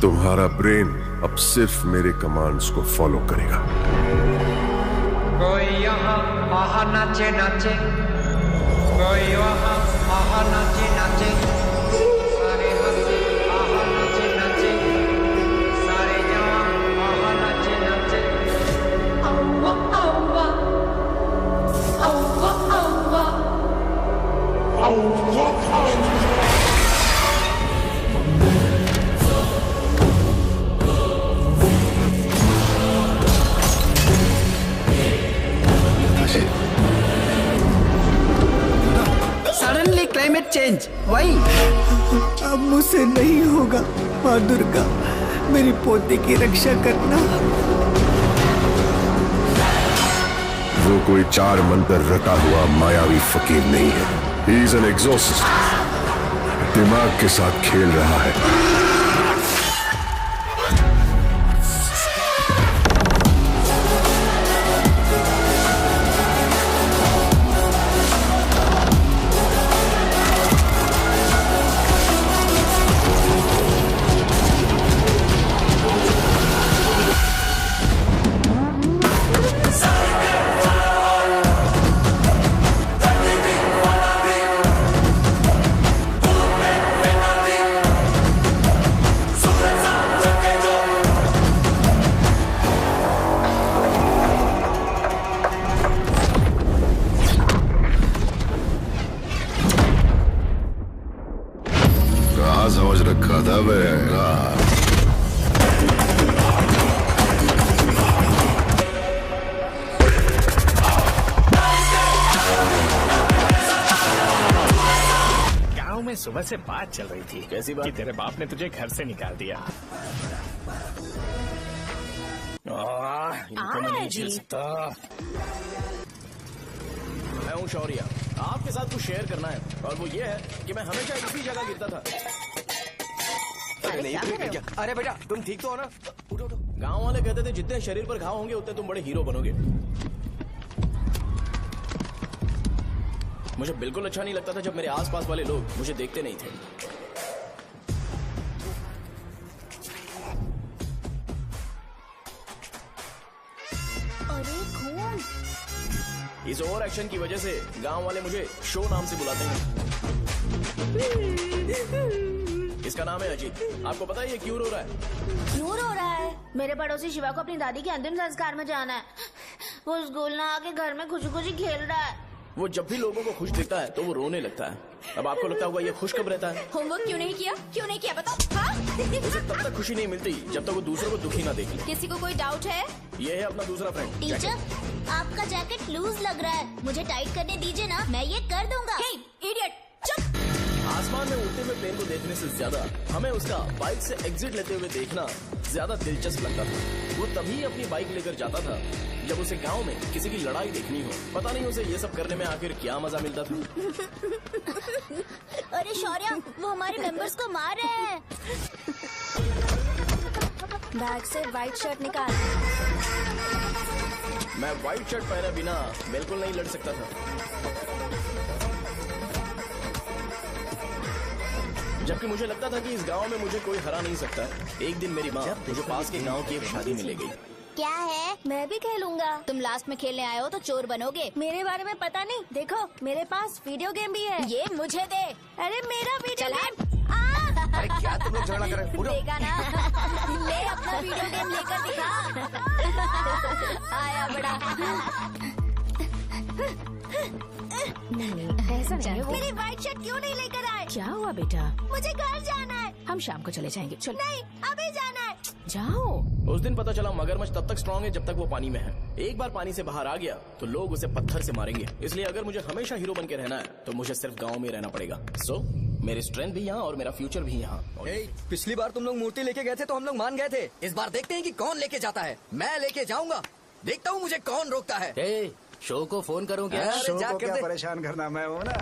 तुम्हारा ब्रेन अब सिर्फ मेरे कमांड्स को फॉलो करेगा। कोई यहाँ आहा नाचे नाचे, कोई वहाँ आहा नाचे नाचे, सारे हंसे आहा नाचे नाचे, सारे जवान आहा नाचे नाचे। औवा औवा औवा औवा औवा औवा। Suddenly climate change, why? अब मुझसे नहीं होगा। माँ दुर्गा, मेरी पोती की रक्षा करना। वो कोई 4 मंत्र रटा हुआ मायावी फकीर नहीं है। He is an exorcist। दिमाग के साथ खेल रहा है। समझ रखा था मेरा। गांव में सुबह से बात चल रही थी। कैसी बात? कि तेरे बाप ने तुझे घर से निकाल दिया। इनको मैं नहीं झेल सकता। मैं हूँ शौर्य, आपके साथ कुछ शेयर करना है, और वो ये है कि मैं हमेशा इसी जगह गिरता था। अरे बेटा, तुम ठीक तो हो ना? उठो उठो। गांव वाले कहते थे जितने शरीर पर घाव होंगे उतने तुम बड़े हीरो बनोगे। मुझे बिल्कुल अच्छा नहीं लगता था जब मेरे आसपास वाले लोग मुझे देखते नहीं थे। अरे खून! इस ओवर एक्शन की वजह से गांव वाले मुझे शो नाम से बुलाते हैं। इसका नाम है अजीत। आपको पता है ये क्यों रो रहा है? क्यों रो रहा है? मेरे पड़ोसी शिवा को अपनी दादी के अंतिम संस्कार में जाना है। वो स्कूल ना आके घर में खुशी खुशी खेल रहा है। वो जब भी लोगों को खुश दिखता है तो वो रोने लगता है। अब आपको लगता होगा ये खुश कब रहता है? होमवर्क क्यों नहीं किया? क्यों नहीं किया बताओ? हाँ? उसे तब तक खुशी नहीं मिलती जब तक वो दूसरों को दुखी ना देख ले। किसी को कोई डाउट है? ये है अपना दूसरा फ्रेंड। टीचर, आपका जैकेट लूज लग रहा है, मुझे टाइट करने दीजिए ना, मैं ये कर दूंगा। हे, इडियट, चुप! आसमान में उड़ते हुए प्लेन को देखने से ज्यादा हमें उसका बाइक से एग्जिट लेते हुए देखना ज्यादा दिलचस्प लगता था। वो तभी अपनी बाइक लेकर जाता था जब उसे गांव में किसी की लड़ाई देखनी हो। पता नहीं उसे ये सब करने में आखिर क्या मजा मिलता था। अरे शौर्य, वो हमारे मेंबर्स को मार रहे हैं। बैग से व्हाइट शर्ट निकाल। मैं व्हाइट शर्ट पहने बिना बिल्कुल नहीं लड़ सकता था। जबकि मुझे लगता था कि इस गांव में मुझे कोई हरा नहीं सकता। एक दिन मेरी माँ मुझे पास के गांव की एक शादी में ले गई। क्या है? मैं भी खेलूंगा। तुम लास्ट में खेलने आए हो तो चोर बनोगे। मेरे बारे में पता नहीं। देखो, मेरे पास वीडियो गेम भी है। ये मुझे दे। अरे मेरा वीडियो गेम। अरे क्या तुम लोग झगड़ा कर रहे हो? देखा ना? ले अपना वीडियो गेम लेकर दिखा। आया बड़ा। नहीं, ऐसा नहीं है। मेरी व्हाइट शर्ट क्यों नहीं लेकर आए? क्या हुआ बेटा? मुझे घर जाना है। हम शाम को चले जाएंगे। चल। नहीं, अभी जाना है। जाओ। उस दिन पता चला मगरमच्छ तब तक स्ट्रांग है जब तक वो पानी में है। एक बार पानी से बाहर आ गया तो लोग उसे पत्थर से मारेंगे। इसलिए अगर मुझे हमेशा हीरो बन के रहना है तो मुझे सिर्फ गाँव में रहना पड़ेगा। सो मेरी स्ट्रेंथ भी यहाँ और मेरा फ्यूचर भी यहाँ। पिछली बार तुम लोग मूर्ति लेके गए थे तो हम लोग मान गए थे। इस बार देखते हैं कि कौन लेके जाता है। मैं लेके जाऊंगा, देखता हूँ मुझे कौन रोकता है। शो को फोन करूँ क्या? शो को क्या परेशान करना, मैं हूँ ना।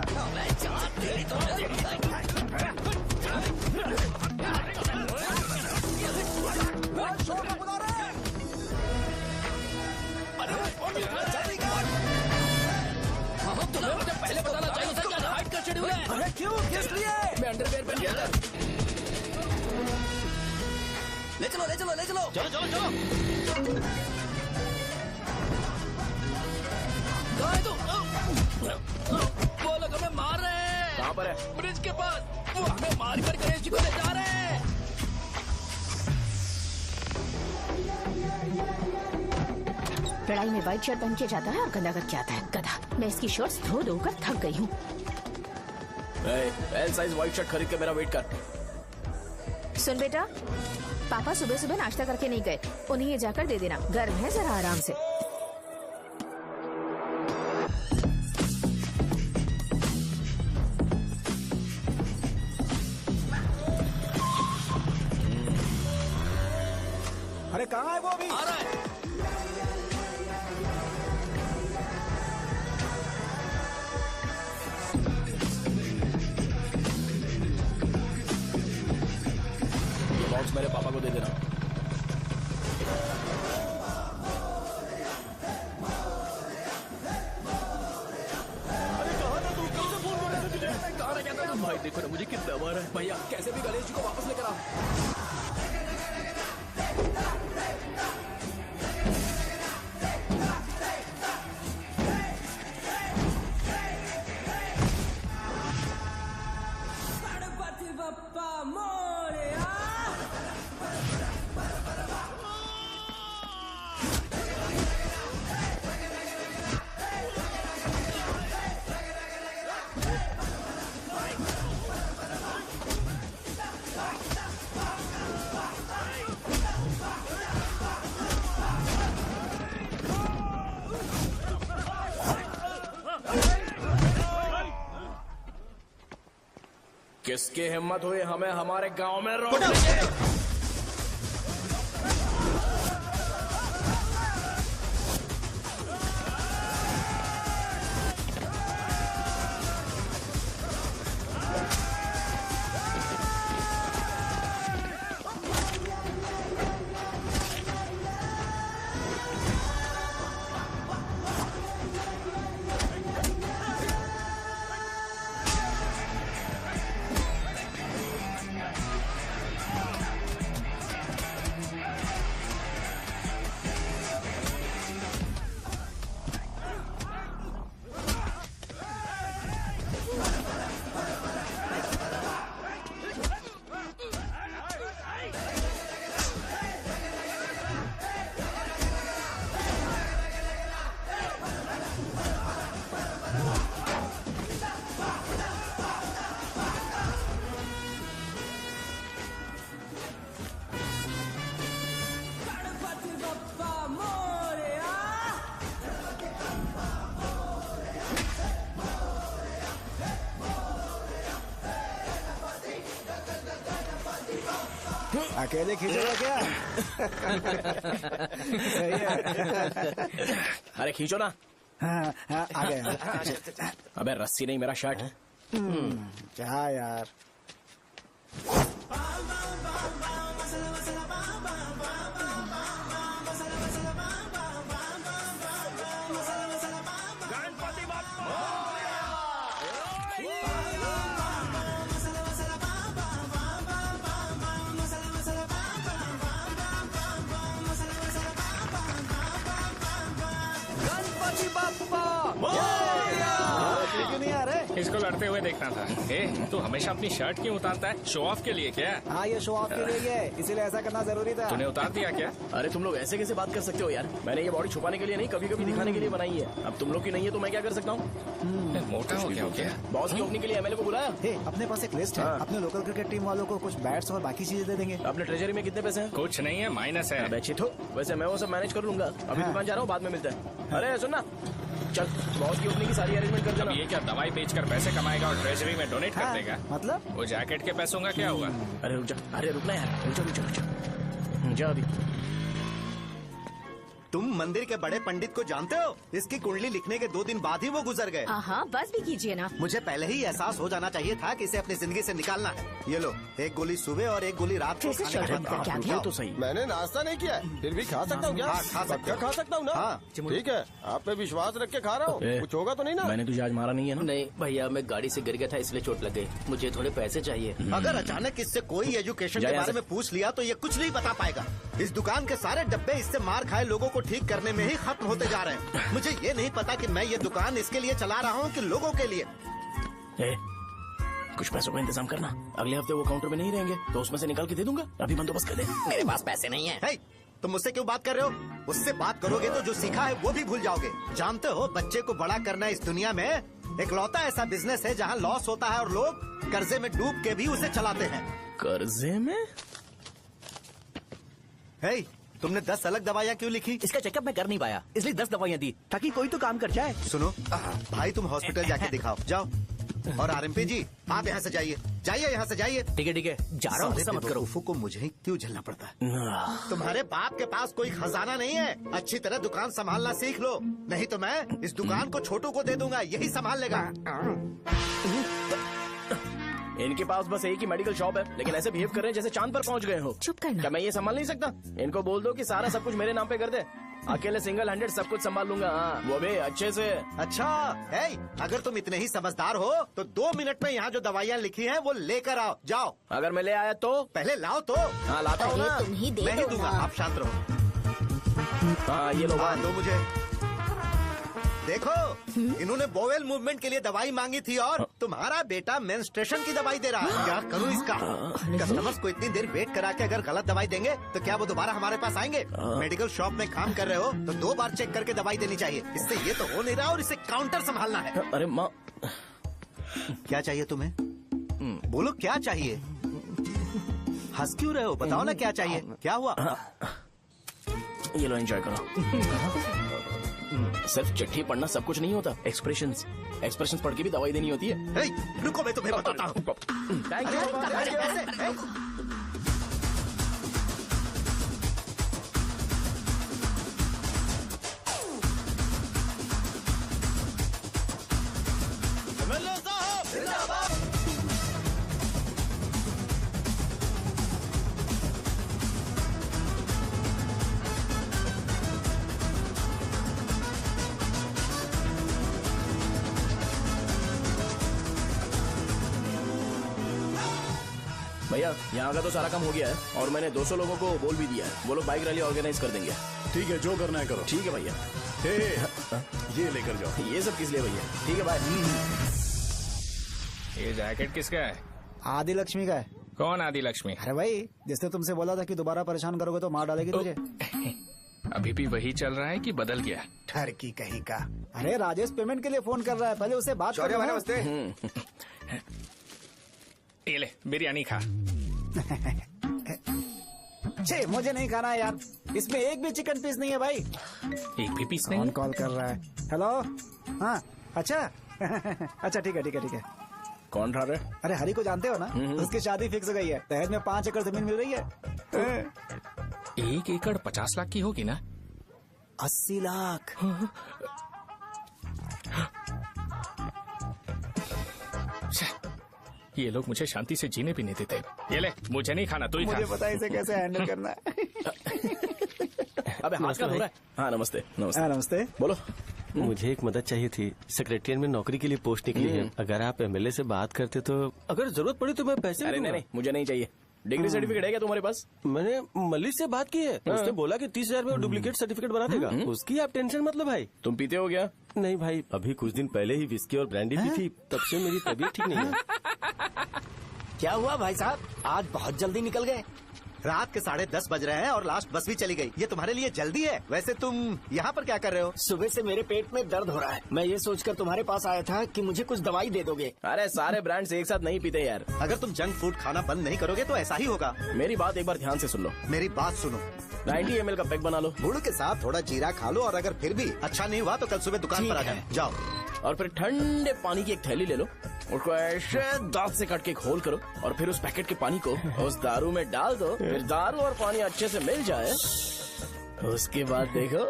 पहले बताना चाहिए था क्या फाइट का शेड्यूल है। अरे क्यों, किस लिए? मैं अंडरवेयर पहन गया था। ले चलो ले चलो ले चलो। चलो चलो चलो। कहाँ है तू? वो लोग हमें मार रहे हैं। कहाँ पर है? ब्रिज के पास। वो हमें मार कर गणेश जी को ले जा रहे हैं। लड़ाई में व्हाइट शर्ट पहन के जाता है और गंदा करके आता है, गधा। मैं इसकी शर्ट्स धो धोकर थक गई हूँ। एल साइज व्हाइट शर्ट खरीद के मेरा वेट कर। सुन बेटा, पापा सुबह सुबह नाश्ता करके नहीं गए, उन्हें ये जाकर दे देना, गर्म है, जरा आराम से। अरे कहाँ है वो अभी? आ रहा है। बॉक्स मेरे पापा को दे देना। भाई देखो ना मुझे कितना मारा है। भैया कैसे भी गणेश जी को वापस लेकर आओ। किसकी हिम्मत हुई हमें हमारे गांव में रोकने की? अकेले खींचेगा क्या? सही है। अरे खींचो ना। हाँ, हाँ, आ गया। अबे रस्सी नहीं मेरा शर्ट। क्या यार? इसको लड़ते हुए देखना था। ए, तू हमेशा अपनी शर्ट क्यों उतारता है? शो ऑफ के लिए क्या? हाँ, ये शो ऑफ के लिए है, इसीलिए ऐसा करना जरूरी था। तूने उतार दिया क्या? अरे तुम लोग ऐसे कैसे बात कर सकते हो यार? मैंने ये बॉडी छुपाने के लिए नहीं, कभी कभी दिखाने के लिए बनाई है। अब तुम लोग की नहीं है तो मैं क्या कर सकता हूँ? मोटा हो गया? बॉस की ओपनिंग के लिए एमएलए को बुलाया। अपने पास एक लिस्ट है, अपने लोकल क्रिकेट टीम वालों को कुछ बैट्स और बाकी चीजें दे देंगे। अपने ट्रेजरी में कितने पैसे हैं? कुछ नहीं है, माइनस है। बेचित हो, वैसे मैं वो सब मैनेज कर लूंगा। अभी दुकान जा रहा हूँ, बाद में मिलते हैं। अरे सुनना, चल बॉस की ओपनिंग की सारी अरेंजमेंट कर देना। ये क्या दवाई बेचकर पैसे कमाएगा और ट्रेजरी में डोनेट कर देगा? मतलब वो जैकेट के पैसों का क्या हुआ? अरे रुक जा, अरे रुकना यार, रुक जा। जा अभी। तुम मंदिर के बड़े पंडित को जानते हो? इसकी कुंडली लिखने के 2 दिन बाद ही वो गुजर गए। हाँ, बस भी कीजिए ना। मुझे पहले ही एहसास हो जाना चाहिए था कि इसे अपनी जिंदगी से निकालना है। ये लो, 1 गोली सुबह और 1 गोली रात को कैसे चल रहा है? क्या खाओ। तो सही। मैंने नाश्ता नहीं किया है, फिर भी खा सकता हूँ क्या? हाँ, खा सकते हो। खा सकता हूँ ना? हाँ। ठीक है, आप पे विश्वास रख के खा रहा हूँ, कुछ होगा तो नहीं ना? मैंने तुझे आज मारा नहीं है ना? नहीं भैया, मैं गाड़ी से गिर गया था इसलिए चोट लग गई। मुझे थोड़े पैसे चाहिए। अगर अचानक इससे कोई एजुकेशन के बारे में पूछ लिया तो ये कुछ नहीं बता पाएगा। इस दुकान के सारे डब्बे इससे मार खाए लोगों को ठीक करने में ही खत्म होते जा रहे हैं। मुझे ये नहीं पता कि मैं ये दुकान इसके लिए चला रहा हूँ कि लोगों के लिए। कुछ पैसों का इंतजाम करना, अगले हफ्ते वो काउंटर में नहीं रहेंगे तो उसमें से निकाल के दे दूंगा। अभी बंदोबस्त कर दे। मेरे पास पैसे नहीं है। hey, तुम मुझसे क्यों बात कर रहे हो? उससे बात करोगे तो जो सीखा है वो भी भूल जाओगे। जानते हो, बच्चे को बड़ा करना इस दुनिया में एकलौता ऐसा बिजनेस है जहाँ लॉस होता है और लोग कर्जे में डूब के भी उसे चलाते हैं। कर्जे में? hey, तुमने 10 अलग दवाइयाँ क्यों लिखी? इसका चेकअप मैं कर नहीं पाया, इसलिए 10 दवाइयाँ दी ताकि कोई तो काम कर जाए। सुनो भाई, तुम हॉस्पिटल जाके दिखाओ, जाओ। और आरएमपी जी, आप यहाँ से जाइए, यहाँ से जाइए। ठीक है, जा रहा हूँ, गुस्सा मत करो। उफू को मुझे ही क्यों झेलना पड़ता है? तुम्हारे बाप के पास कोई खजाना नहीं है। अच्छी तरह दुकान संभालना सीख लो, नहीं तो मैं इस दुकान को छोटू को दे दूंगा, यही संभाल लेगा। इनके पास बस एक ही मेडिकल शॉप है, लेकिन ऐसे बिहेव कर रहे हैं जैसे चांद पर पहुंच गए हो। चुप करना। क्या मैं ये संभाल नहीं सकता? इनको बोल दो कि सारा सब कुछ मेरे नाम पे कर दे। अकेले सिंगल हैंडेड सब कुछ संभाल लूंगा। हाँ, वो भी अच्छे से। अच्छा है, अगर तुम इतने ही समझदार हो तो 2 मिनट में यहाँ जो दवाइयाँ लिखी हैं वो लेकर आओ, जाओ। अगर मैं ले आया तो? पहले लाओ तो। हाँ, लाता हूँ ना। तुम ही दे मैं ही दो दूंगा, ना। आप शांत रहो। हाँ, ये लो। दो मुझे। देखो, इन्होंने बोवेल मूवमेंट के लिए दवाई मांगी थी और तुम्हारा बेटा मेंस्ट्रुएशन की दवाई दे रहा है। क्या करूं इसका? कस्टमर्स को इतनी देर वेट करा के अगर गलत दवाई देंगे तो क्या वो दोबारा हमारे पास आएंगे? मेडिकल शॉप में काम कर रहे हो तो 2 बार चेक करके दवाई देनी चाहिए। इससे ये तो हो नहीं रहा और इसे काउंटर संभालना है। अरे माँ, क्या चाहिए तुम्हें? बोलो क्या चाहिए? हंस क्यों रहे हो? बताओ ना क्या चाहिए? क्या हुआ? ये लो, एंजॉय करो। सिर्फ चिट्ठी पढ़ना सब कुछ नहीं होता। एक्सप्रेशंस पढ़ के भी दवाई देनी होती है। hey, रुको, मैं तुम्हें बताता हूँ। Thank you. भैया, यहाँ का तो सारा काम हो गया है और मैंने 200 लोगों को बोल भी दिया है। वो लोग बाइक रैली ऑर्गेनाइज कर देंगे। ठीक है, जो करना है करो। ठीक है भैया। ये लेकर जाओ। ये सब किस लिए भैया? ठीक है, बाय। ये जैकेट किसका है? आदि लक्ष्मी का है। कौन आदि लक्ष्मी? अरे भाई, जिसने तुमसे बोला था कि दोबारा परेशान करोगे तो मार डालेगी तुझे। अभी भी वही चल रहा है कि बदल गया? ठरकी कहीं का। अरे राजेश पेमेंट के लिए फोन कर रहा है, पहले उससे बात करो। नमस्ते। ये ले, बिरयानी खा। छे, मुझे नहीं खाना है यार, इसमें एक भी चिकन पीस नहीं है भाई। एक भी पीस नहीं? कौन कॉल कर रहा है? हेलो। हाँ, अच्छा। अच्छा, ठीक है, ठीक है, ठीक है। कौन रहा है? अरे हरी को जानते हो ना? उसकी शादी फिक्स हो गई है। दहेज में 5 एकड़ जमीन मिल रही है। 1 एकड़ 50 लाख की होगी ना? 80 लाख। ये लोग मुझे शांति से जीने भी नहीं देते। ये ले, मुझे नहीं खाना, तू ही खा। मुझे पता है इसे कैसे हैंडल करना है। अबे हाथ का हो रहा है। हाँ, नमस्ते। नमस्ते। नमस्ते। बोलो। मुझे एक मदद चाहिए थी। सेक्रेटरिएट में नौकरी के लिए पोस्ट निकली है। अगर आप एमएलए से बात करते तो अगर जरूरत पड़ी तो मैं पैसे अरे नहीं, मुझे नहीं चाहिए। डिग्री सर्टिफिकेट है क्या तुम्हारे पास? मैंने मलिक से बात की है। उसने बोला कि 30,000 में डुप्लीकेट सर्टिफिकेट बना देगा। उसकी आप टेंशन मत लो भाई। तुम पीते हो क्या? नहीं भाई, अभी कुछ दिन पहले ही विस्की और ब्रांडी पी थी, तब से मेरी तबीयत ठीक नहीं है। क्या हुआ भाई साहब, आज बहुत जल्दी निकल गए? रात के 10:30 बज रहे हैं और लास्ट बस भी चली गई। ये तुम्हारे लिए जल्दी है? वैसे तुम यहाँ पर क्या कर रहे हो? सुबह से मेरे पेट में दर्द हो रहा है। मैं ये सोचकर तुम्हारे पास आया था कि मुझे कुछ दवाई दे दोगे। अरे सारे ब्रांड्स एक साथ नहीं पीते यार। अगर तुम जंक फूड खाना बंद नहीं करोगे तो ऐसा ही होगा। मेरी बात एक बार ध्यान से सुन लो। मेरी बात सुनो। 90 ml का पैक बना लो। गुड़ के साथ थोड़ा जीरा खा लो और अगर फिर भी अच्छा नहीं हुआ तो कल सुबह दुकान पर आ जाना। जाओ। और फिर ठंडे पानी की एक थैली ले लो, उसको ऐसे दांत से काट के घोल करो और फिर उस पैकेट के पानी को उस दारू में डाल दो। फिर दारू और पानी अच्छे से मिल जाए, उसके बाद देखो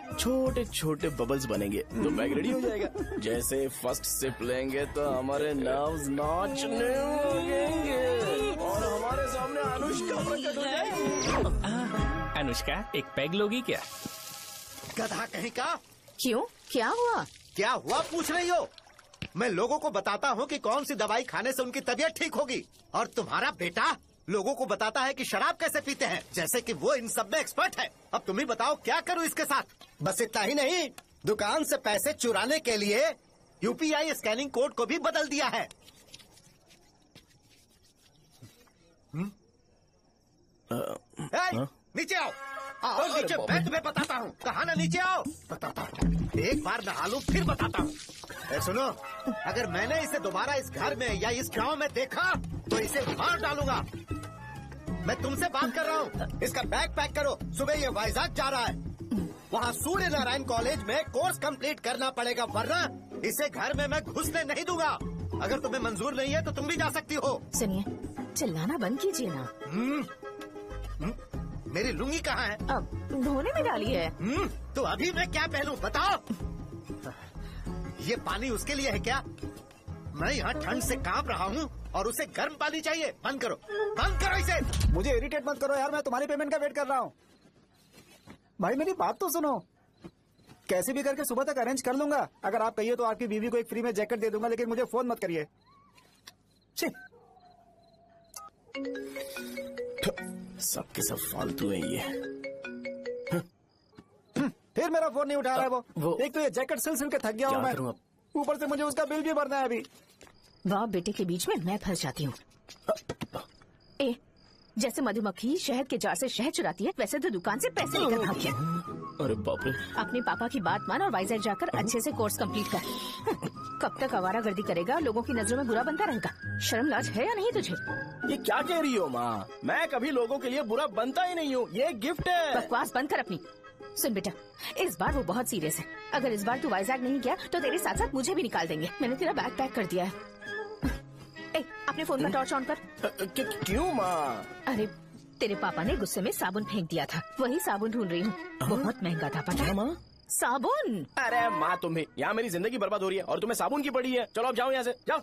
छोटे छोटे बबल्स बनेंगे तो बैग रेडी हो जाएगा। जैसे फर्स्ट सिप लेंगे तो हमारे नर्व्स नाचने लगेंगे और हमारे सामने अनुष्का प्रकट हो जाएगी। अनुष्का एक पैग लोगी क्या? गधा कहीं का। क्यों, क्या हुआ? क्या हुआ पूछ रही हो? मैं लोगों को बताता हूँ कि कौन सी दवाई खाने से उनकी तबीयत ठीक होगी, और तुम्हारा बेटा लोगों को बताता है कि शराब कैसे पीते हैं, जैसे कि वो इन सब में एक्सपर्ट है। अब तुम ही बताओ क्या करूँ इसके साथ। बस इतना ही नहीं, दुकान से पैसे चुराने के लिए यूपीआई स्कैनिंग कोड को भी बदल दिया है। नीचे आओ, आओ नीचे, मैं तुम्हें बताता हूँ। कहा ना नीचे आओ, बताता हूँ। एक बार नहा लूं फिर बताता हूँ। सुनो, अगर मैंने इसे दोबारा इस घर में या इस गांव में देखा तो इसे मार डालूंगा। मैं तुमसे बात कर रहा हूँ। इसका बैग पैक करो, सुबह ये वाइजाग जा रहा है। वहाँ सूर्य नारायण कॉलेज में कोर्स कंप्लीट करना पड़ेगा, वरना इसे घर में मैं घुसने नहीं दूंगा। अगर तुम्हें मंजूर नहीं है तो तुम भी जा सकती हो। सुनिए, चिल्लाना बंद कीजिए ना। मेरी लुंगी कहाँ है? अब धोने में डाली है। तो अभी मैं क्या पहनूं बताओ? ये पानी उसके लिए है क्या? मैं यहाँ ठंड से कांप रहा हूँ और उसे गर्म पानी चाहिए। बंद करो, बंद करो इसे। मुझे इरिटेट मत करो यार, मैं तुम्हारी पेमेंट का वेट कर रहा हूँ। भाई मेरी बात तो सुनो, कैसे भी करके सुबह तक अरेंज कर लूंगा। अगर आप कहिए तो आपकी बीवी को एक फ्री में जैकेट दे दूंगा, लेकिन मुझे फोन मत करिए। सबके सब फालतू है ये। फिर मेरा फोन नहीं उठा रहा है वो। एक तो ये जैकेट सिल सिल के थक गया हूँ मैं, ऊपर से मुझे उसका बिल भी भरना है अभी। बाप बेटे के बीच में मैं फंस जाती हूँ। ए, जैसे मधुमक्खी शहद के जार से शहद चुराती है, वैसे तो दुकान से पैसे लेकर भाग गया। अरे बाप रे। अपने पापा की बात मान और वाइजैक जाकर अच्छे से कोर्स कंप्लीट कर। कब तक आवारागर्दी करेगा, लोगों की नजरों में बुरा बनता रहेगा। शर्म लाज है या नहीं तुझे? ये क्या कह रही हो माँ? मैं कभी लोगों के लिए बुरा बनता ही नहीं हूँ, ये गिफ्ट है। बकवास बंद कर अपनी। सुन बेटा, इस बार वो बहुत सीरियस है। अगर इस बार तू वाइजैक नहीं गया तो तेरे साथ साथ मुझे भी निकाल देंगे। मैंने तेरा बैग पैक कर दिया है। ए, अपने फोन का टॉर्च ऑन कर। क्यों माँ? अरे तेरे पापा ने गुस्से में साबुन फेंक दिया था, वही साबुन ढूंढ रही हूँ। बहुत महंगा था, पता है माँ? साबुन। अरे माँ तुम्हें, यहाँ मेरी जिंदगी बर्बाद हो रही है और तुम्हें साबुन की पड़ी है। चलो अब जाओ यहाँ से, जाओ।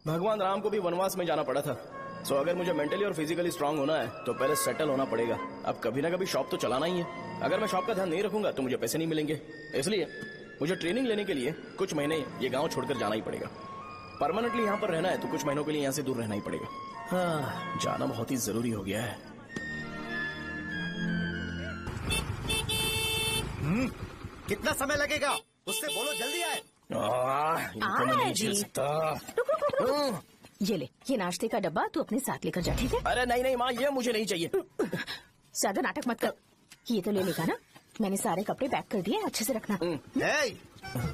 भगवान राम को भी वनवास में जाना पड़ा था। सो अगर मुझे मेंटली और फिजिकली स्ट्रांग होना है तो पहले सेटल होना पड़ेगा। अब कभी ना कभी शॉप तो चलाना ही है। अगर मैं शॉप का ध्यान नहीं रखूंगा तो मुझे पैसे नहीं मिलेंगे। इसलिए मुझे ट्रेनिंग लेने के लिए कुछ महीने ये गांव छोड़कर जाना ही पड़ेगा। परमानेंटली यहाँ पर रहना है तो कुछ महीनों के लिए यहाँ से दूर रहना ही पड़ेगा। हाँ, जाना बहुत ही जरूरी हो गया है। कितना समय लगेगा? उससे बोलो जल्दी आए। इनको मैं नहीं झेल सकता। ये ले, ये नाश्ते का डब्बा तू अपने साथ लेकर जा, ठीक है? अरे नहीं नहीं माँ, ये मुझे नहीं चाहिए। ज्यादा नाटक मत कर, ये तो ले लेगा ना? मैंने सारे कपड़े पैक कर दिए, अच्छे से रखना।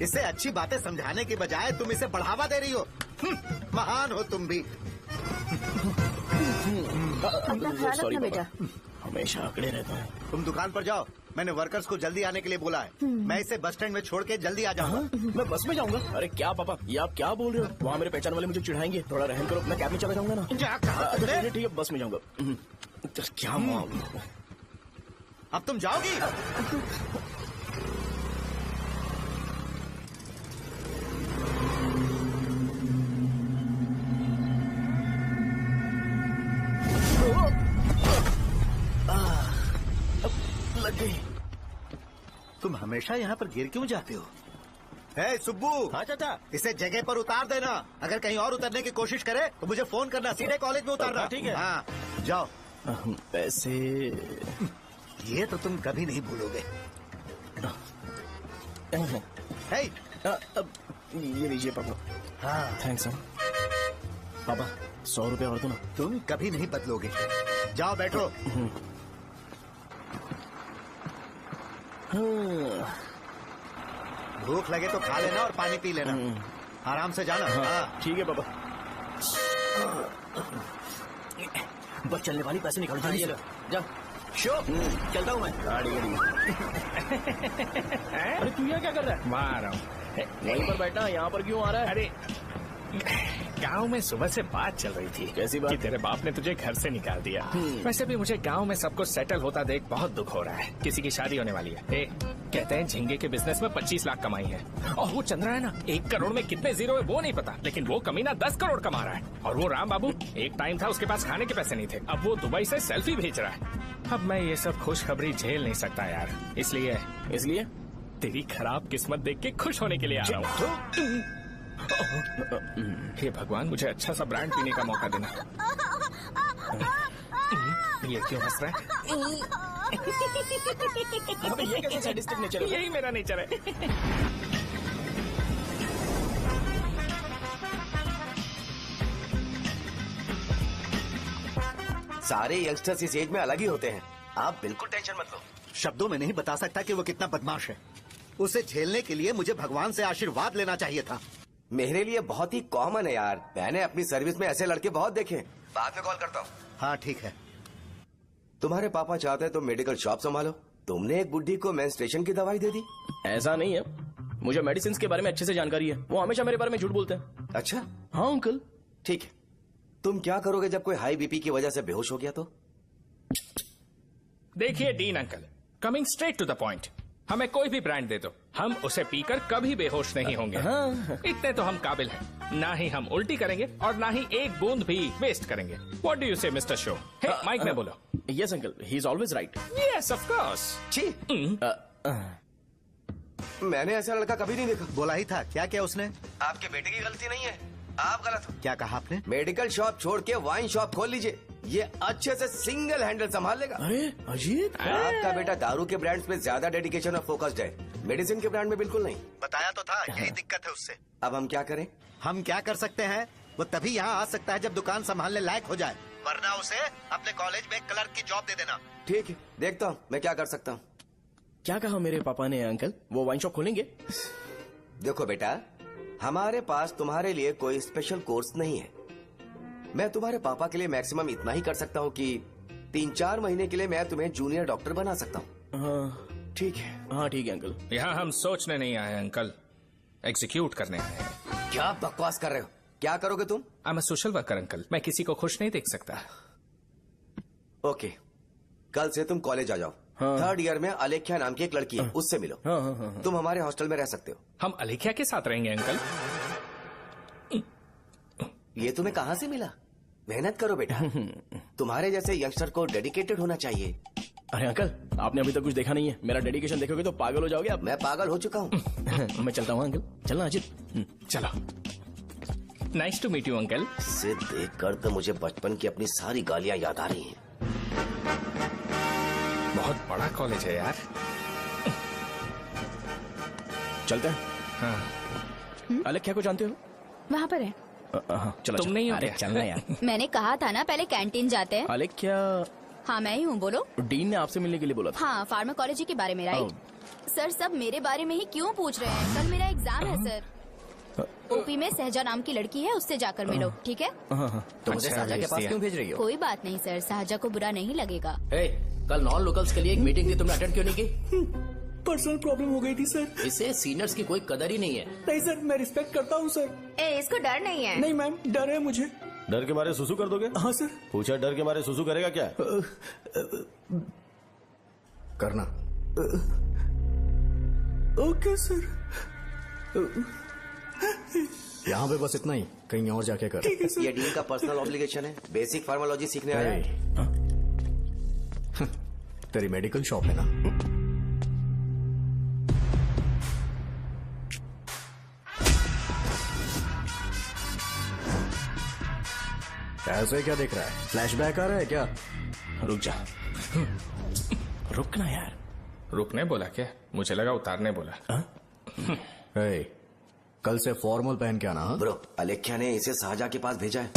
इसे अच्छी बातें समझाने की बजाय तुम इसे बढ़ावा दे रही हो। महान हो तुम भी। अपना ख्याल रखना बेटा। हमेशा अकड़े रहता है। तुम दुकान पर जाओ, मैंने वर्कर्स को जल्दी आने के लिए बोला है। मैं इसे बस स्टैंड में छोड़ के जल्दी आ जाऊंगा। मैं बस में जाऊंगा? अरे क्या पापा, ये आप क्या बोल रहे हो? वहाँ मेरे पहचान वाले मुझे चिढ़ाएंगे। थोड़ा रहम करो, मैं कैब में चला जाऊंगा ना। ठीक है, बस में जाऊंगा। क्या मामला? अब तुम जाओगी? लग गई। तुम हमेशा यहाँ पर गिर क्यों जाते हो? हे सुब्बू। हाँ चाचा। इसे जगह पर उतार देना। अगर कहीं और उतरने की कोशिश करे तो मुझे फोन करना। सीधे कॉलेज में उतारना। ठीक है। हाँ जाओ। पैसे ये तो तुम कभी नहीं भूलोगे। हे, ये लीजिए पापा। हाँ थैंक्स पापा। 100 रुपया और दो ना। तुम कभी नहीं बदलोगे। जाओ बैठो। भूख लगे तो खा लेना और पानी पी लेना। आराम से जाना। हाँ ठीक है पापा। बस चलने वाली पैसे निकाल हाँ, ये लो। जा शो चलता हूँ मैं। गाड़ी अरे तू यहाँ क्या कर रहा है? मार रहा हूँ। वहीं पर बैठना, यहाँ पर क्यों आ रहा है? अरे गांव में सुबह से बात चल रही थी। कैसी बात? कि तेरे बाप ने तुझे घर से निकाल दिया। वैसे भी मुझे गांव में सब कुछ सेटल होता देख बहुत दुख हो रहा है। किसी की शादी होने वाली है। कहते हैं झींगे के बिजनेस में 25 लाख कमाई है। और वो चंद्रा है ना, 1 करोड़ में कितने जीरो है वो नहीं पता, लेकिन वो कमीना 10 करोड़ कमा रहा है। और वो राम बाबू, एक टाइम था उसके पास खाने के पैसे नहीं थे, अब वो दुबई से सेल्फी भेज रहा है। अब मैं ये सब खुशखबरी झेल नहीं सकता यार, इसलिए तेरी खराब किस्मत देख के खुश होने के लिए आ रहा हूँ। हे भगवान, मुझे अच्छा सा ब्रांड पीने का मौका देना। ये क्यों हंस रहा है? ये कैसे सैडिस्टिक नेचर है? यही मेरा नेचर है। सारे यंगस्टर्स इस एज में अलग ही होते हैं। आप बिल्कुल टेंशन मत लो। शब्दों में नहीं बता सकता कि वो कितना बदमाश है। उसे झेलने के लिए मुझे भगवान से आशीर्वाद लेना चाहिए था। मेरे लिए बहुत ही कॉमन है यार, मैंने अपनी सर्विस में ऐसे लड़के बहुत देखे। बाद में कॉल करता हूँ। हाँ ठीक है। तुम्हारे पापा चाहते हैं तुम मेडिकल शॉप संभालो। तुमने एक बुढ़ी को मेंस्ट्रुएशन की दवाई दे दी। ऐसा नहीं है, मुझे मेडिसिन के बारे में अच्छे से जानकारी है। वो हमेशा मेरे बारे में झूठ बोलते हैं। अच्छा हाँ अंकल। ठीक है, तुम क्या करोगे जब कोई हाई बीपी की वजह से बेहोश हो गया तो? देखिए Dean uncle, coming straight to the point, हमें कोई भी ब्रांड दे दो, हम उसे पीकर कभी बेहोश नहीं होंगे। इतने तो हम काबिल हैं। ना ही हम उल्टी करेंगे और ना ही एक बूंद भी वेस्ट करेंगे। व्हाट डू यू से मिस्टर शो? माइक में बोलो। Yes uncle, he is always right. Yes of course. मैंने ऐसा लड़का कभी नहीं देखा। बोला ही था। क्या क्या उसने? आपके बेटे की गलती नहीं है, आप गलत हो। क्या कहा आपने? मेडिकल शॉप छोड़ के वाइन शॉप खोल लीजिए, ये अच्छे से सिंगल हैंडल संभाल लेगा। अरे अजीत, आपका बेटा दारू के ब्रांड्स पे ज्यादा डेडिकेशन और फोकस्ड है, मेडिसिन के ब्रांड में बिल्कुल नहीं। बताया तो था, यही दिक्कत है उससे। अब हम क्या करें? हम क्या कर सकते हैं? वो तभी यहाँ आ सकता है जब दुकान संभालने लायक हो जाए, वरना उसे अपने कॉलेज में क्लर्क की जॉब दे देना। ठीक है, देखता हूँ मैं क्या कर सकता हूँ। क्या कहा मेरे पापा ने अंकल? वो वाइन शॉप खोलेंगे? देखो बेटा, हमारे पास तुम्हारे लिए कोई स्पेशल कोर्स नहीं है। मैं तुम्हारे पापा के लिए मैक्सिमम इतना ही कर सकता हूँ कि 3-4 महीने के लिए मैं तुम्हें जूनियर डॉक्टर बना सकता हूँ। हाँ ठीक है। हाँ ठीक है अंकल। यहाँ हम सोचने नहीं आए अंकल, एग्जीक्यूट करने आए हैं। क्या बकवास कर रहे हो? क्या करोगे तुम? I am a social worker uncle, मैं किसी को खुश नहीं देख सकता। ओके, कल से तुम कॉलेज आ जाओ। हाँ। 3rd ईयर में अलेख्या नाम की एक लड़की है, उससे मिलो। हाँ। तुम हमारे हॉस्टल में रह सकते हो। हम अलेख्या के साथ रहेंगे अंकल। ये तुम्हें कहाँ से मिला? मेहनत करो बेटा, तुम्हारे जैसे यंगस्टर को डेडिकेटेड होना चाहिए। अरे अंकल, आपने अभी तक कुछ देखा नहीं है, मेरा डेडिकेशन देखोगे तो पागल हो जाओगे आप। मैं पागल हो चुका हूँ। मैं चलता हूँ अंकल। चलना अजित। चलो, nice to meet you uncle. इसे देखकर तो मुझे बचपन की अपनी सारी गालियाँ याद आ रही हैं। बहुत बड़ा कॉलेज है यार। चलते हैं। हाँ। अलेख्या को जानते हो? वहाँ पर है। चलो, तुम नहीं हो अरे क्या? चलना यार। मैंने कहा था ना पहले कैंटीन जाते हैं। अलेख्या? हाँ मैं ही हूँ, बोलो। डीन ने आपसे मिलने के लिए बोला था। हाँ, फार्माकोलॉजी के बारे में, राइट? सर सब मेरे बारे में ही क्यों पूछ रहे हैं? कल मेरा एग्जाम है सर। ओपी में सहजा नाम की लड़की है, उससे जाकर मिलो, ठीक है? तो मुझे साजा के पास क्यों भेज रही हो? कोई बात नहीं सर, सहजा को बुरा नहीं लगेगा। कल नॉन लोकल्स के लिए एक मीटिंग थी, तुमने अटेंड क्यों नहीं की? पर्सनल प्रॉब्लम हो गई थी सर। इसे सीनियर्स की कोई कदर ही नहीं है। नहीं सर, मैं रिस्पेक्ट करता हूँ सर। इसको डर नहीं है। नहीं मैम, डर है मुझे। डर के मारे सुसु कर दोगे? हाँ सर। पूछा डर के मारे सुसु करेगा क्या? करना। Okay sir. यहाँ पे बस इतना ही, कहीं और जाके कर। ये डीन का पर्सनल ऑब्लिगेशन है, बेसिक फार्माकोलॉजी सीखने आया है। तेरी मेडिकल शॉप है ना? ऐसे क्या देख रहा है? फ्लैशबैक आ रहा है क्या? रुक जा। रुकना यार। रुकने बोला क्या? मुझे लगा उतारने बोला। कल से फॉर्मल पहन के आना। ब्रो, अलेख्या ने इसे साजा के पास भेजा है।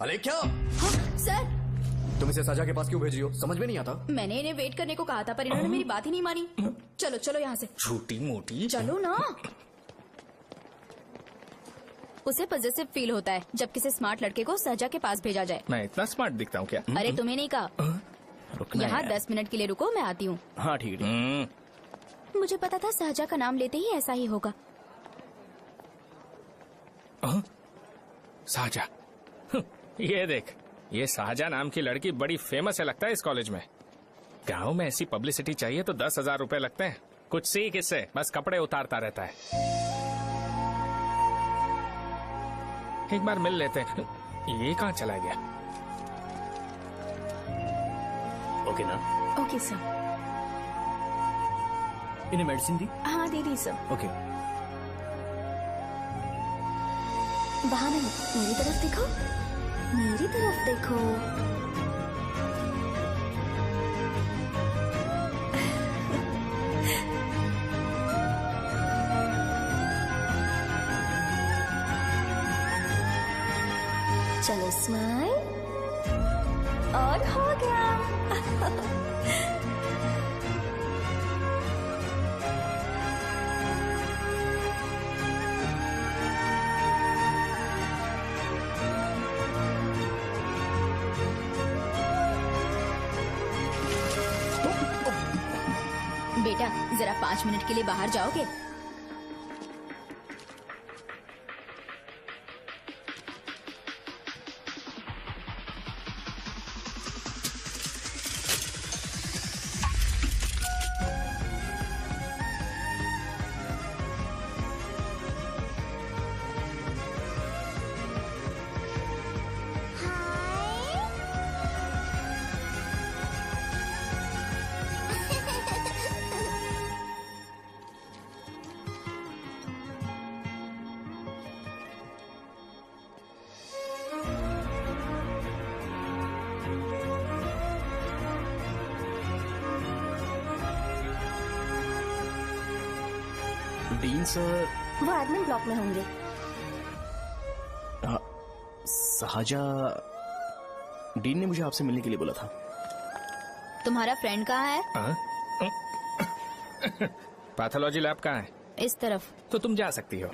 अलेख्या? हाँ, सर। तुम इसे साजा के पास क्यों भेज रही हो? समझ में नहीं आता। मैंने इन्हें वेट करने को कहा था, पर इन्होंने मेरी बात ही नहीं मानी। चलो चलो यहाँ से। छोटी मोटी। चलो ना। उसे पॉजिटिव फील होता है जब किसी स्मार्ट लड़के को सहजा के पास भेजा जाए। मैं इतना स्मार्ट दिखता हूँ क्या? अरे तुम्हें नहीं कहा। यहाँ 10 मिनट के लिए रुको, मैं आती हूँ। हाँ ठीक है। मुझे पता था सहजा का नाम लेते ही ऐसा ही होगा। साजा। ये देख, ये साजा नाम की लड़की बड़ी फेमस है लगता है इस कॉलेज में। गांव में ऐसी पब्लिसिटी चाहिए तो 10,000 रुपए लगते हैं। कुछ सीख इससे, बस कपड़े उतारता रहता है। एक बार मिल लेते हैं। ये कहाँ चला गया? ओके ना? Okay sir. इन्हें मेडिसिन दी? हाँ दे दी सर। ओके। वहाँ नहीं, मेरी तरफ देखो, मेरी तरफ देखो। चलो स्माइल, और हो गया। बेटा जरा 5 मिनट के लिए बाहर जाओगे? डीन सर वो एडमिन ब्लॉक में होंगे। साजा, डीन ने मुझे आपसे मिलने के लिए बोला था। तुम्हारा फ्रेंड कहाँ है? पैथोलॉजी लैब कहाँ है? इस तरफ। तो तुम जा सकती हो।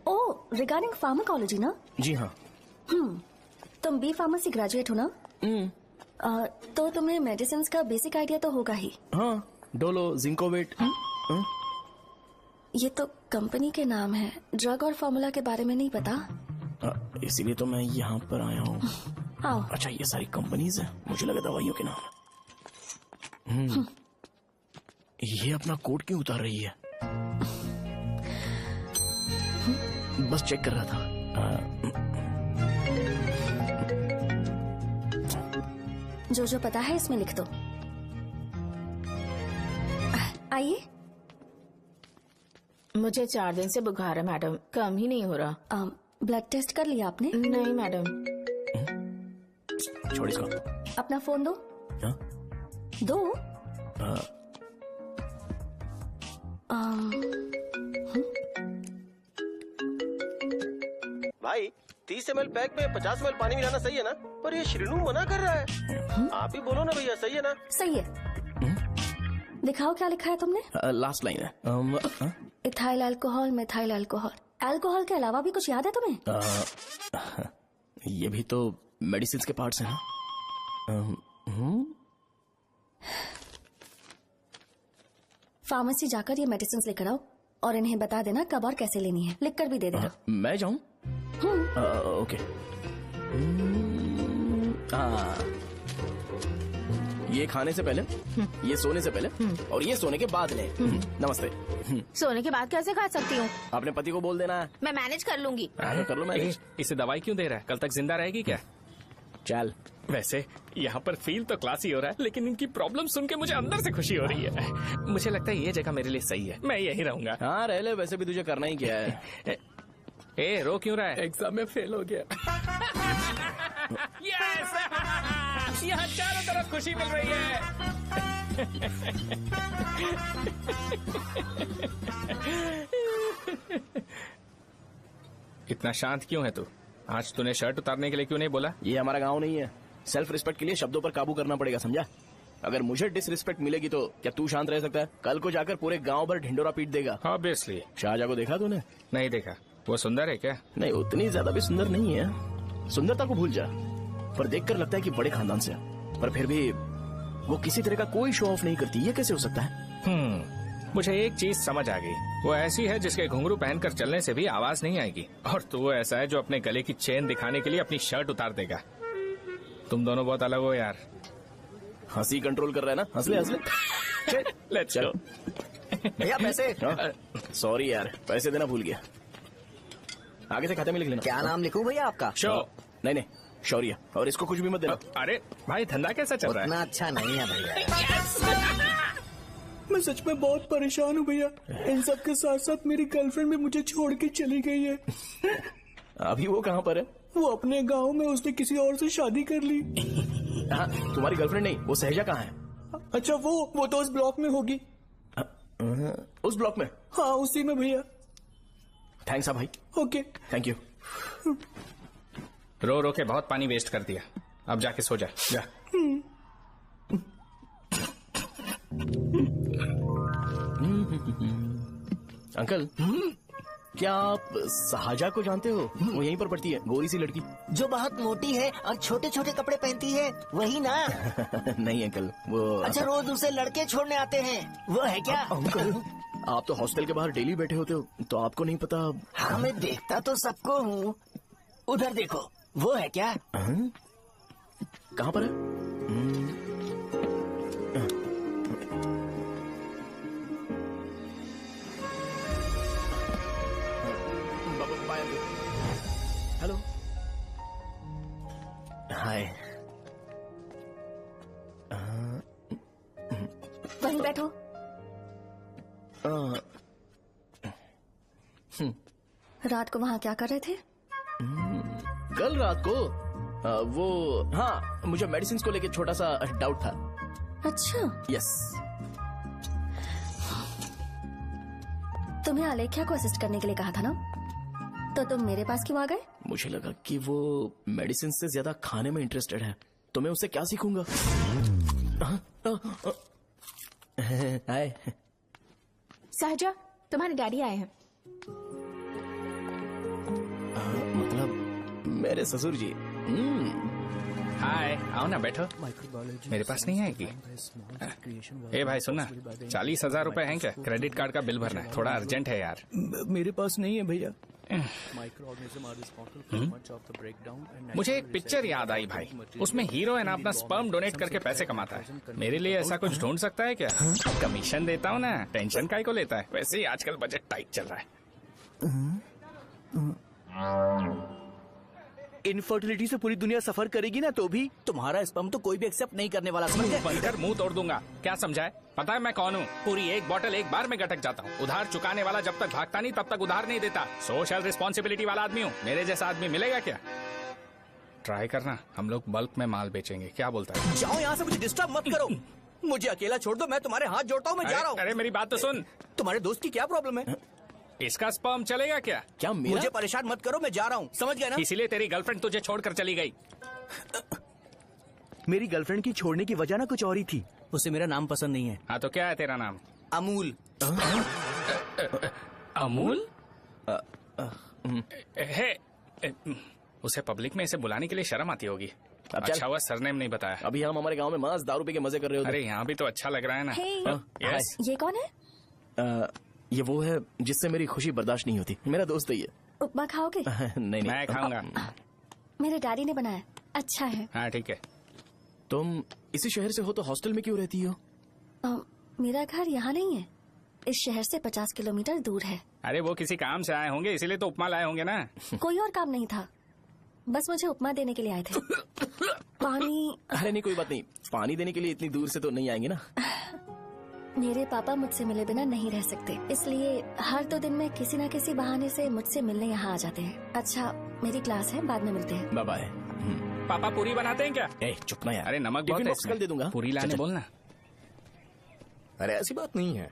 ओ, रिगार्डिंग फार्माकोलॉजी ना? जी हाँ। तुम बी फार्मेसी ग्रेजुएट हो ना? तो तुम्हें मेडिसिन का बेसिक आइडिया तो होगा ही। हाँ, डोलो, जिंकोवेट। ये तो कंपनी के नाम है, ड्रग और फॉर्मूला के बारे में नहीं पता। इसीलिए तो मैं यहाँ पर आया हूँ। आओ। अच्छा, ये सारी कंपनीज है, मुझे लगा दवाइयों के नाम। ये अपना कोट क्यों उतार रही है? बस चेक कर रहा था। जो जो पता है इसमें लिख दो। आइए। मुझे 4 दिन से बुखार है मैडम, कम ही नहीं हो रहा। ब्लड टेस्ट कर लिया आपने? नहीं मैडम। छोड़ इसको। अपना फोन दो। दो। भाई 30 ml पैक में 50 ml पानी मिलाना सही है ना? पर ये श्रीनू मना कर रहा है। आप ही बोलो ना भैया, सही है ना? सही है। दिखाओ क्या लिखा है तुमने? लास्ट लाइन है। Ethyl alcohol, methyl alcohol. Alcohol के अलावा भी कुछ याद है तुम्हें? ये भी तो मेडिसिन के पार्ट्स हैं ना? फार्मेसी जाकर ये मेडिसिन लेकर आओ और इन्हें बता देना कब और कैसे लेनी है। लिख कर भी दे देना। मैं जाऊं? ओके। ये खाने से पहले, ये सोने से पहले और ये सोने के बाद ले। नमस्ते। सोने के बाद कैसे खा सकती हूँ? अपने पति को बोल देना। मैं मैनेज कर लूंगी। कर लो मैनेज। इसे दवाई क्यों दे रहा है? कल तक जिंदा रहेगी क्या? चल। वैसे यहाँ पर फील तो क्लासी हो रहा है, लेकिन इनकी प्रॉब्लम सुन के मुझे अंदर से खुशी हो रही है। मुझे लगता है ये जगह मेरे लिए सही है, मैं यही रहूंगा। हाँ रह ले, वैसे भी तुझे करना ही क्या है। ए रो क्यों रहा है? एग्जाम में फेल हो गया। यस! यहाँ चारों तरफ खुशी मिल रही है। इतना शांत क्यों है तू? आज तूने शर्ट उतारने के लिए क्यों नहीं बोला? ये हमारा गांव नहीं है। सेल्फ रिस्पेक्ट के लिए शब्दों पर काबू करना पड़ेगा, समझा? अगर मुझे डिसरिस्पेक्ट मिलेगी तो क्या तू शांत रह सकता है? कल को जाकर पूरे गांव भर ढिंडोरा पीट देगा। ऑब्वियसली। शाहजहां को देखा तूने? नहीं देखा। वो सुंदर है क्या? नहीं, उतनी ज्यादा भी सुंदर नहीं है। सुंदरता को भूल जा, पर देखकर लगता है कि बड़े खानदान से है। पर फिर भी वो किसी तरह का कोई शो ऑफ नहीं करती। ये कैसे हो सकता है? मुझे एक चीज समझ आ गई, वो ऐसी है जिसके घुंघरू पहनकर चलने से भी आवाज नहीं आएगी, और तू ऐसा है जो अपने गले की चेन दिखाने के लिए अपनी शर्ट उतार देगा। तुम दोनों बहुत अलग हो यार। हंसी कंट्रोल कर रहा है ना, हंस ले हंस ले। Let's go. भैया पैसे। सॉरी यार, पैसे देना भूल गया। आगे से खाते में लिख लेना। क्या नाम लिखूं भैया आपका? नहीं शौर्य, और इसको कुछ भी मत देना। अरे भाई धंधा कैसा चल रहा है? उतना अच्छा नहीं है भैया। मैं सच में बहुत परेशान हूँ भैया। इन सब के साथ साथ मेरी गर्लफ्रेंड भी मुझे छोड़ के चली गई है। अभी वो कहाँ पर है? वो अपने गांव में, उसने किसी और से शादी कर ली। तुम्हारी गर्लफ्रेंड नहीं, वो सहजा कहाँ है? अच्छा वो तो उस ब्लॉक में होगी। उस ब्लॉक में? हाँ उसी में भैया। थैंक्स भाई। Okay thank you. रो रो के बहुत पानी वेस्ट कर दिया, अब जाके सो जा। अंकल, क्या आप साहजा को जानते हो? वो यहीं पर पढ़ती है, गोरी सी लड़की जो बहुत मोटी है और छोटे छोटे कपड़े पहनती है, वही ना? नहीं अंकल, वो अच्छा रोज उसे लड़के छोड़ने आते हैं, वो है क्या? अंकल, आप तो हॉस्टल के बाहर डेली बैठे होते हो, तो आपको नहीं पता? हाँ मैं देखता तो सबको हूँ। उधर देखो, वो है क्या? कहाँ पर है? हेलो, हाय। वहीं बैठो। रात को वहाँ क्या कर रहे थे? कल रात को वो, हाँ, मुझे मेडिसिन को लेके छोटा सा डाउट था। अच्छा। यस। तुम्हें आलेख्या को असिस्ट करने के लिए कहा था ना, तो तुम मेरे पास क्यों आ गए? मुझे लगा कि वो मेडिसिन से ज्यादा खाने में इंटरेस्टेड है, तो मैं उससे क्या सीखूंगा। हाय। सहजा, तुम्हारे डैडी आए हैं। मतलब मेरे ससुर जी। हाय, आओ ना बैठो। मेरे पास नहीं आएगी। ए भाई सुनना, 40,000 रुपए हैं क्या? क्रेडिट कार्ड का बिल भरना है, थोड़ा अर्जेंट है यार। मेरे पास नहीं है भैया। मुझे एक पिक्चर याद आई भाई, उसमें हीरो है ना अपना स्पर्म डोनेट करके पैसे कमाता है। मेरे लिए ऐसा कुछ ढूंढ सकता है क्या? कमीशन देता हूँ ना, टेंशन काय को लेता है। वैसे ही आजकल बजट टाइट चल रहा है। इनफर्टिलिटी से पूरी दुनिया सफर करेगी ना, तो भी तुम्हारा स्पर्म तो कोई भी एक्सेप्ट नहीं करने वाला, समझ गए? बनकर मुंह तोड़ दूंगा। क्या समझा है? पता है मैं कौन हूँ? पूरी एक बोतल एक बार में गटक जाता हूँ। उधार चुकाने वाला जब तक भागता नहीं तब तक उधार नहीं देता। सोशल रिस्पॉन्सिबिलिटी वाला आदमी हूँ। मेरे जैसा आदमी मिलेगा क्या? ट्राई करना, हम लोग बल्क में माल बेचेंगे। क्या बोलता है? जाओ यहाँ से, मुझे डिस्टर्ब मत करो। मुझे अकेला छोड़ दो, मैं तुम्हारे हाथ जोड़ता हूँ, मैं जा रहा हूँ। अरे मेरी बात तो सुन। तुम्हारे दोस्त की क्या प्रॉब्लम है? इसका स्पर्म चलेगा क्या? क्या मेरा? मुझे परेशान मत करो, मैं जा रहा हूँ, समझ गए ना? इसीलिए तेरी गर्लफ्रेंड तुझे छोड़कर चली गई। मेरी गर्लफ्रेंड की छोड़ने की वजह ना कुछ और ही थी। उसे मेरा नाम पसंद नहीं है। हाँ तो क्या है तेरा नाम? अमूल। अमूल? उसे पब्लिक में इसे बुलाने के लिए शर्म आती होगी। अच्छा हुआ सरनेम नहीं बताया। अभी हम हमारे गांव में मस्त दारू पी के मजे कर रहे होते। अरे यहाँ भी तो अच्छा लग रहा है ना। यस। ये कौन है? ये वो है जिससे मेरी खुशी बर्दाश्त नहीं होती। मेरा दोस्त ही है। उपमा खाओगे? नहीं। मैं खाऊंगा। मेरे डैडी ने बनाया, अच्छा है। हाँ ठीक है। तुम इसी शहर से हो तो हॉस्टल में क्यों रहती हो? मेरा घर यहाँ नहीं है, इस शहर से 50 किलोमीटर दूर है। अरे वो किसी काम से आए होंगे, इसीलिए तो उपमा लाए होंगे ना। कोई और काम नहीं था, बस मुझे उपमा देने के लिए आए थे। पानी? अरे नहीं, कोई बात नहीं। पानी देने के लिए इतनी दूर से तो नहीं आएंगे ना। मेरे पापा मुझसे मिले बिना नहीं रह सकते, इसलिए हर 2 दिन में किसी न किसी बहाने से मुझसे मिलने यहाँ आ जाते हैं। अच्छा मेरी क्लास है, बाद में मिलते हैं। Bye bye. पापा पूरी बनाते हैं क्या? चुप ना यार। अरे नमक बहुत है इसमें। कल दे दूंगा। पूरी लाने बोलना। अरे ऐसी बात नहीं है।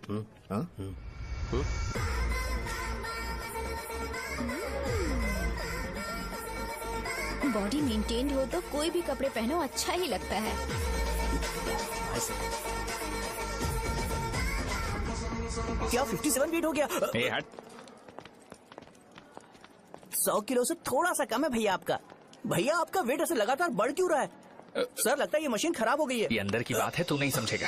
बॉडी मेंटेन्ड हो तो कोई भी कपड़े पहनो अच्छा ही लगता है। क्या 57 फीट हो गया? ए हट। 100 किलो से थोड़ा सा कम है भैया आपका। भैया आपका वेट ऐसे लगातार बढ़ क्यों रहा है? सर लगता है ये मशीन खराब हो गई है। ये अंदर की बात है, तू नहीं समझेगा।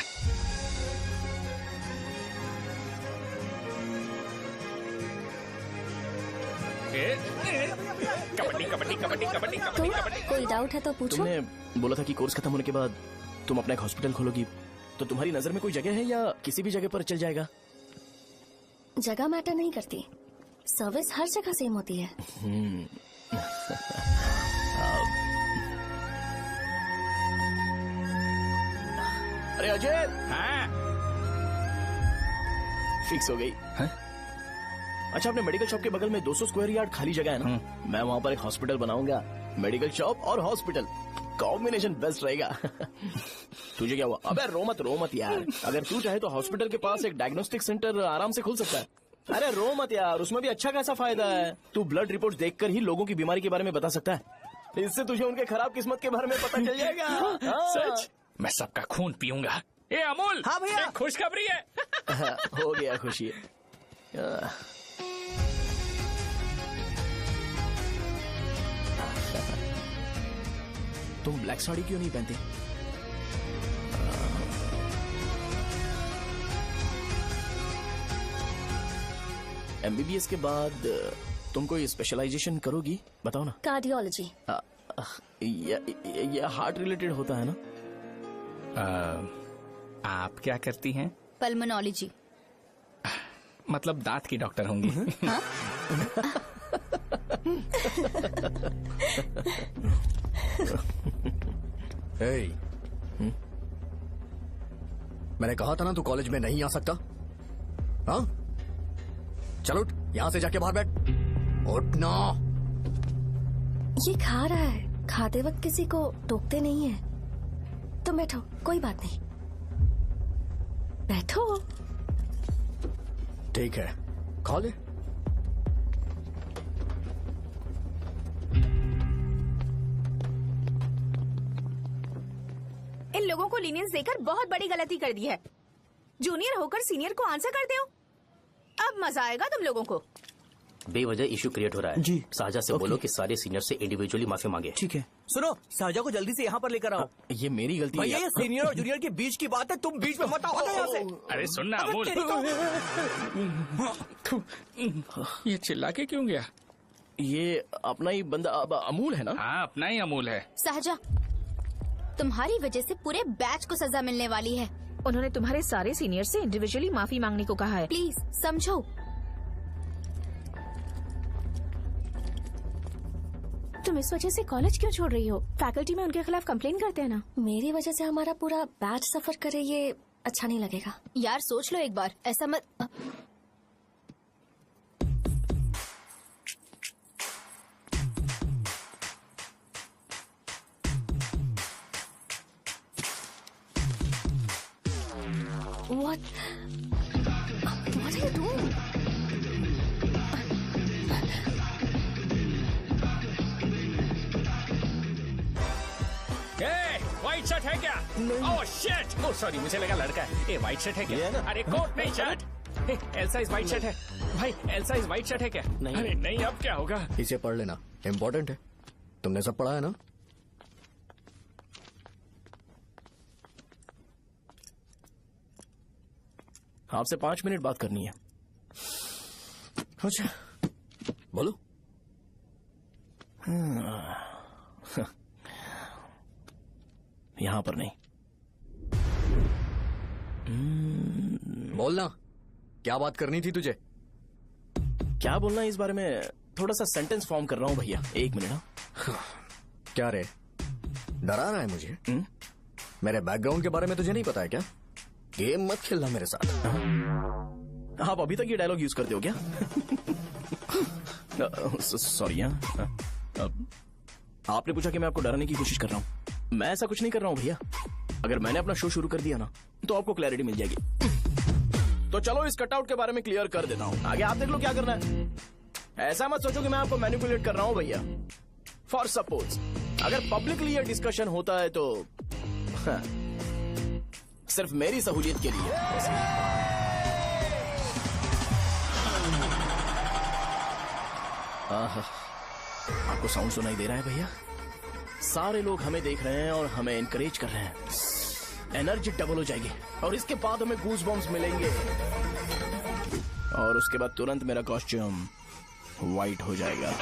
कबड्डी कबड्डी कबड्डी कबड्डी कबड्डी कबड्डी। कोई डाउट है तो पूछो। तुमने बोला था कि कोर्स खत्म होने के बाद तुम अपना एक हॉस्पिटल खोलोगी, तो तुम्हारी नजर में कोई जगह है या किसी भी जगह पर चल जाएगा? जगह मैटर नहीं करती, सर्विस हर जगह सेम होती है। अरे अजय, हाँ फिक्स हो गई। अच्छा, अपने मेडिकल शॉप के बगल में 200 स्क्वायर यार्ड खाली जगह है ना, मैं वहाँ पर एक हॉस्पिटल बनाऊंगा। मेडिकल शॉप और हॉस्पिटल कॉम्बिनेशन बेस्ट रहेगा। तुझे क्या हुआ? अबे रो मत यार। अगर तू चाहे तो हॉस्पिटल के पास एक डायग्नोस्टिक सेंटर आराम से खुल सकता है। अरे रो मत यार, उसमें भी अच्छा खासा फायदा है। तू ब्लड रिपोर्ट देखकर ही लोगों की बीमारी के बारे में बता सकता है। इससे तुझे उनके खराब किस्मत के बारे में पता चल जाएगा। सच? मैं सबका खून पीऊंगा। ये अमूल, हाँ भैया, खुशखबरी है। हो गया खुशी। तुम ब्लैक साड़ी क्यों नहीं पहनते? एमबीबीएस के बाद तुम कोई स्पेशलाइजेशन करोगी? बताओ ना। कार्डियोलॉजी। ये हार्ट रिलेटेड होता है ना? आप क्या करती हैं? पल्मोनोलॉजी। मतलब दांत की डॉक्टर होंगी। हाँ? hey, मैंने कहा था ना तू कॉलेज में नहीं आ सकता। हाँ, चलो उठ, यहां से जाके बाहर बैठ। उठना। ये खा रहा है, खाते वक्त किसी को टोकते नहीं है। तुम बैठो, कोई बात नहीं, बैठो। ठीक है, खा ले। इन लोगों को लीनियंस देकर बहुत बड़ी गलती कर दी है। जूनियर होकर सीनियर को आंसर करते हो। अब मजा आएगा तुम लोगों को। बेवजह इशू क्रिएट हो रहा है जी। साजा से बोलो कि सारे सीनियर से इंडिविजुअली माफी मांगे। ठीक है। सुनो, साजा को जल्दी से यहाँ पर लेकर आओ। ये मेरी गलती है। भैया, ये सीनियर और जूनियर के बीच की बात है, तुम बीच में मत आओ यहाँ से। अरे सुनना अमूल, ये चिल्ला के क्यों गया? ये अपना ही बंदा अमूल है ना? हाँ, अपना ही अमूल है। सहजा, तुम्हारी वजह से पूरे बैच को सजा मिलने वाली है। उन्होंने तुम्हारे सारे सीनियर से इंडिविजुअली माफी मांगने को कहा है। प्लीज समझो। तुम इस वजह से कॉलेज क्यों छोड़ रही हो? फैकल्टी में उनके खिलाफ कंप्लेन करते हैं ना। मेरी वजह से हमारा पूरा बैच सफर करे, ये अच्छा नहीं लगेगा। यार सोच लो एक बार, ऐसा मत। What are you doing? White shirt है क्या? Oh shit! ओह सॉरी, मुझे लगा लड़का है। ये व्हाइट शर्ट है क्या? अरे कोट नहीं, shirt. L size white shirt है भाई। एल साइज व्हाइट शर्ट है क्या? नहीं। अरे नहीं, अब क्या होगा? इसे पढ़ लेना, इम्पोर्टेंट है। तुमने सब पढ़ा है ना? आपसे 5 मिनट बात करनी है। अच्छा, बोलो। यहाँ पर नहीं। बोलना, क्या बात करनी थी तुझे? क्या बोलना है इस बारे में? थोड़ा सा सेंटेंस फॉर्म कर रहा हूँ भैया, 1 मिनट। क्या रे, डरा रहा है मुझे? मेरे बैकग्राउंड के बारे में तुझे नहीं पता है क्या? गेम मत खेलना मेरे साथ। आप अभी तक ये डायलॉग यूज करते हो क्या? सॉरी। आपने पूछा कि मैं आपको डराने की कोशिश कर रहा हूँ। मैं ऐसा कुछ नहीं कर रहा हूँ भैया। अगर मैंने अपना शो शुरू कर दिया ना, तो आपको क्लैरिटी मिल जाएगी। तो चलो इस कटआउट के बारे में क्लियर कर देता हूँ, आगे आप देख लो क्या करना है। ऐसा मत सोचो कि मैं आपको मैनिपुलेट कर रहा हूँ भैया। फॉर सपोज अगर पब्लिकली ये डिस्कशन होता है तो सिर्फ मेरी सहूलियत के लिए। आपको साउंड सुनाई दे रहा है भैया? सारे लोग हमें देख रहे हैं और हमें एनकरेज कर रहे हैं। एनर्जी डबल हो जाएगी और इसके बाद हमें गूज बॉम्ब्स मिलेंगे और उसके बाद तुरंत मेरा कॉस्ट्यूम वाइट हो जाएगा।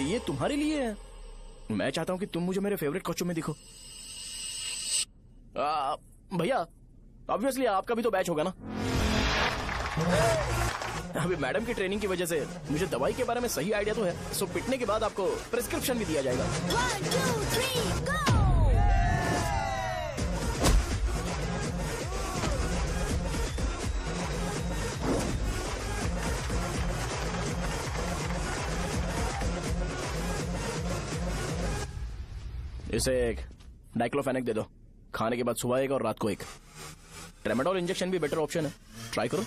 ये तुम्हारे लिए है। मैं चाहता हूं कि तुम मुझे मेरे फेवरेट कॉस्ट्यूम में दिखो। भैया ऑब्वियसली आपका भी तो बैच होगा ना। अभी मैडम की ट्रेनिंग की वजह से मुझे दवाई के बारे में सही आइडिया तो है। सो पिटने के बाद आपको प्रिस्क्रिप्शन भी दिया जाएगा। 1, 2, 3, go! इसे एक डाइक्लोफेनेक दे दो। खाने के बाद सुबह एक और रात को एक। ट्रेमाडोल इंजेक्शन भी बेटर ऑप्शन है, ट्राई करो।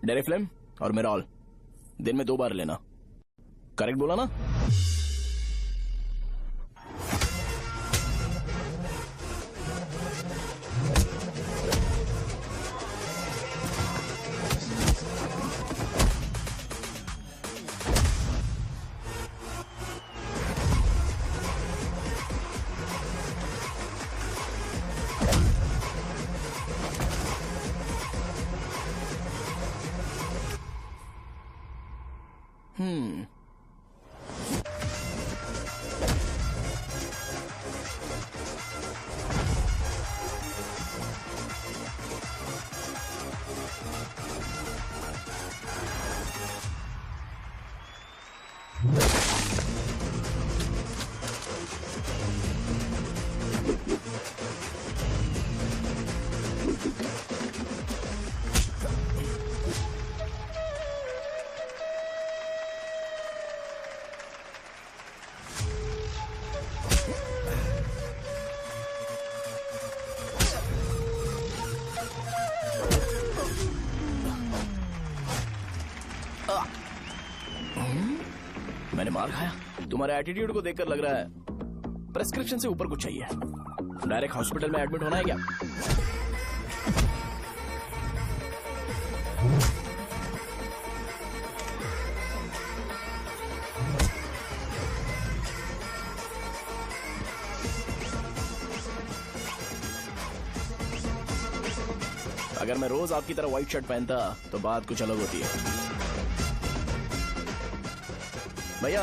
डेरिफ्लेम और मेरॉल दिन में 2 बार लेना। करेक्ट बोला ना? मैंने मार खाया। तुम्हारे एटीट्यूड को देखकर लग रहा है प्रेस्क्रिप्शन से ऊपर कुछ चाहिए। डायरेक्ट हॉस्पिटल में एडमिट होना है क्या? अगर मैं रोज आपकी तरह व्हाइट शर्ट पहनता तो बात कुछ अलग होती है। भैया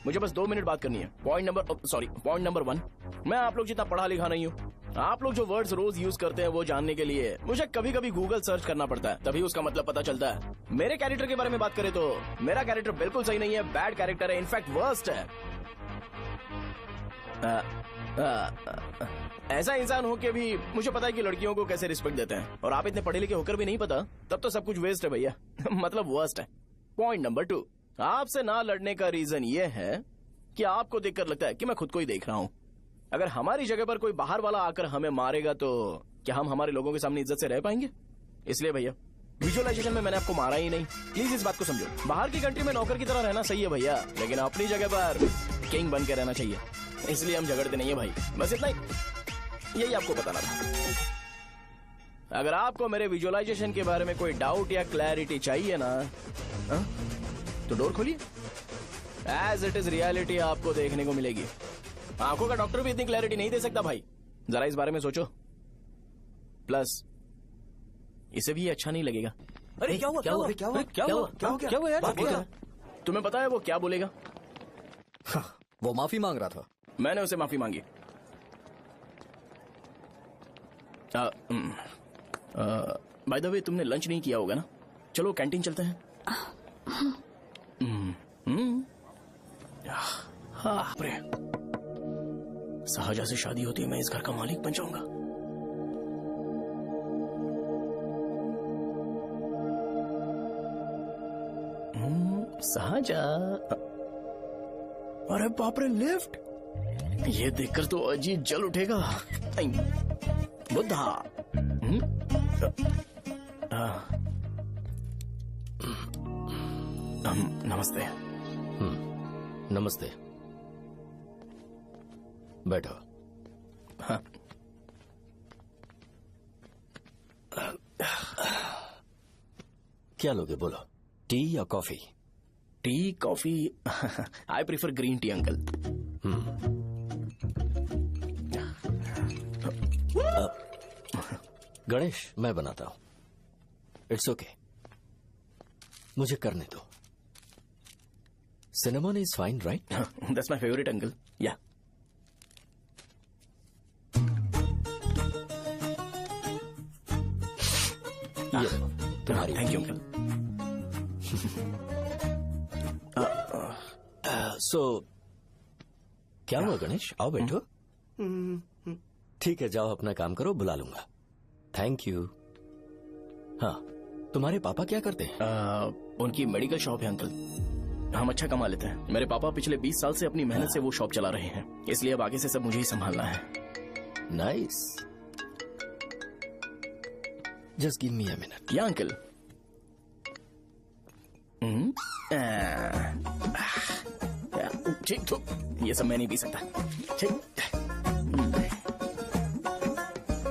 मुझे बस 2 मिनट बात करनी है। पॉइंट नंबर 1, मैं आप लोग जितना पढ़ा लिखा नहीं हूँ। आप लोग जो वर्ड्स रोज यूज करते हैं वो जानने के लिए मुझे कभी कभी गूगल सर्च करना पड़ता है, तभी उसका मतलब पता चलता है। मेरे कैरेक्टर के बारे में बात करें तो मेरा कैरेक्टर बिल्कुल सही नहीं है, बैड कैरेक्टर है, इनफैक्ट वर्स्ट है। ऐसा इंसान हो के भी मुझे पता है कि लड़कियों को कैसे रिस्पेक्ट देते हैं, और आप इतने पढ़े लिखे होकर भी नहीं पता, तब तो सब कुछ वेस्ट है भैया। मतलब वर्स्ट है। पॉइंट नंबर 2, आपसे ना लड़ने का रीजन ये है कि आपको देखकर लगता है कि मैं खुद को ही देख रहा हूँ। अगर हमारी जगह पर कोई बाहर वाला आकर हमें मारेगा तो क्या हम हमारे लोगों के सामने इज्जत से रह पाएंगे? इसलिए भैया विजुअलाइजेशन में मैंने आपको मारा ही नहीं। प्लीज इस बात को समझो। बाहर की कंट्री में नौकर की तरह रहना सही है भैया, लेकिन अपनी जगह पर किंग बन के रहना चाहिए। इसलिए हम झगड़ते नहीं है भाई, बस इतना ही। यही आपको बताना था। अगर आपको मेरे विजुअलाइजेशन के बारे में कोई डाउट या क्लैरिटी चाहिए ना, तो डोर खोलिए। एज इट इज रियलिटी आपको देखने को मिलेगी। आंखों का डॉक्टर भी इतनी क्लैरिटी नहीं दे सकता भाई, जरा इस बारे में सोचो। प्लस इसे भी अच्छा नहीं लगेगा। अरे क्या हुआ? यार? तुम्हें पता है वो क्या बोलेगा? वो माफी मांग रहा था। मैंने उसे माफी मांगी। बाय द वे तुमने लंच नहीं किया होगा ना? चलो कैंटीन चलते हैं। सहजा से शादी होती है, मैं इस घर का मालिक बन जाऊंगा। सहजा, अरे बाप रे, लिफ्ट। ये देखकर तो अजीत जल उठेगा। आई, बुद्धा। नमस्ते। नमस्ते। बैठो। हाँ। क्या लोगे बोलो, टी या coffee? T, coffee? I prefer green tea uncle. Ganesh, मैं बनाता हूं। इट्स ओके, मुझे करने दो। Cinnamon is fine, right? That's my favourite uncle. या तुम्हारी। Thank you uncle. सो क्या हुआ गणेश? आओ बैठो। ठीक है, जाओ अपना काम करो, बुला लूंगा। Thank you. हाँ, तुम्हारे पापा क्या करते हैं? उनकी मेडिकल शॉप है अंकल। हम अच्छा कमा लेते हैं। मेरे पापा पिछले 20 साल से अपनी मेहनत से वो शॉप चला रहे हैं, इसलिए अब आगे से सब मुझे ही संभालना है। Nice. Just give me a minute. या अंकल। ठीक, तो ये सब मैं नहीं पी सकता। ठीक।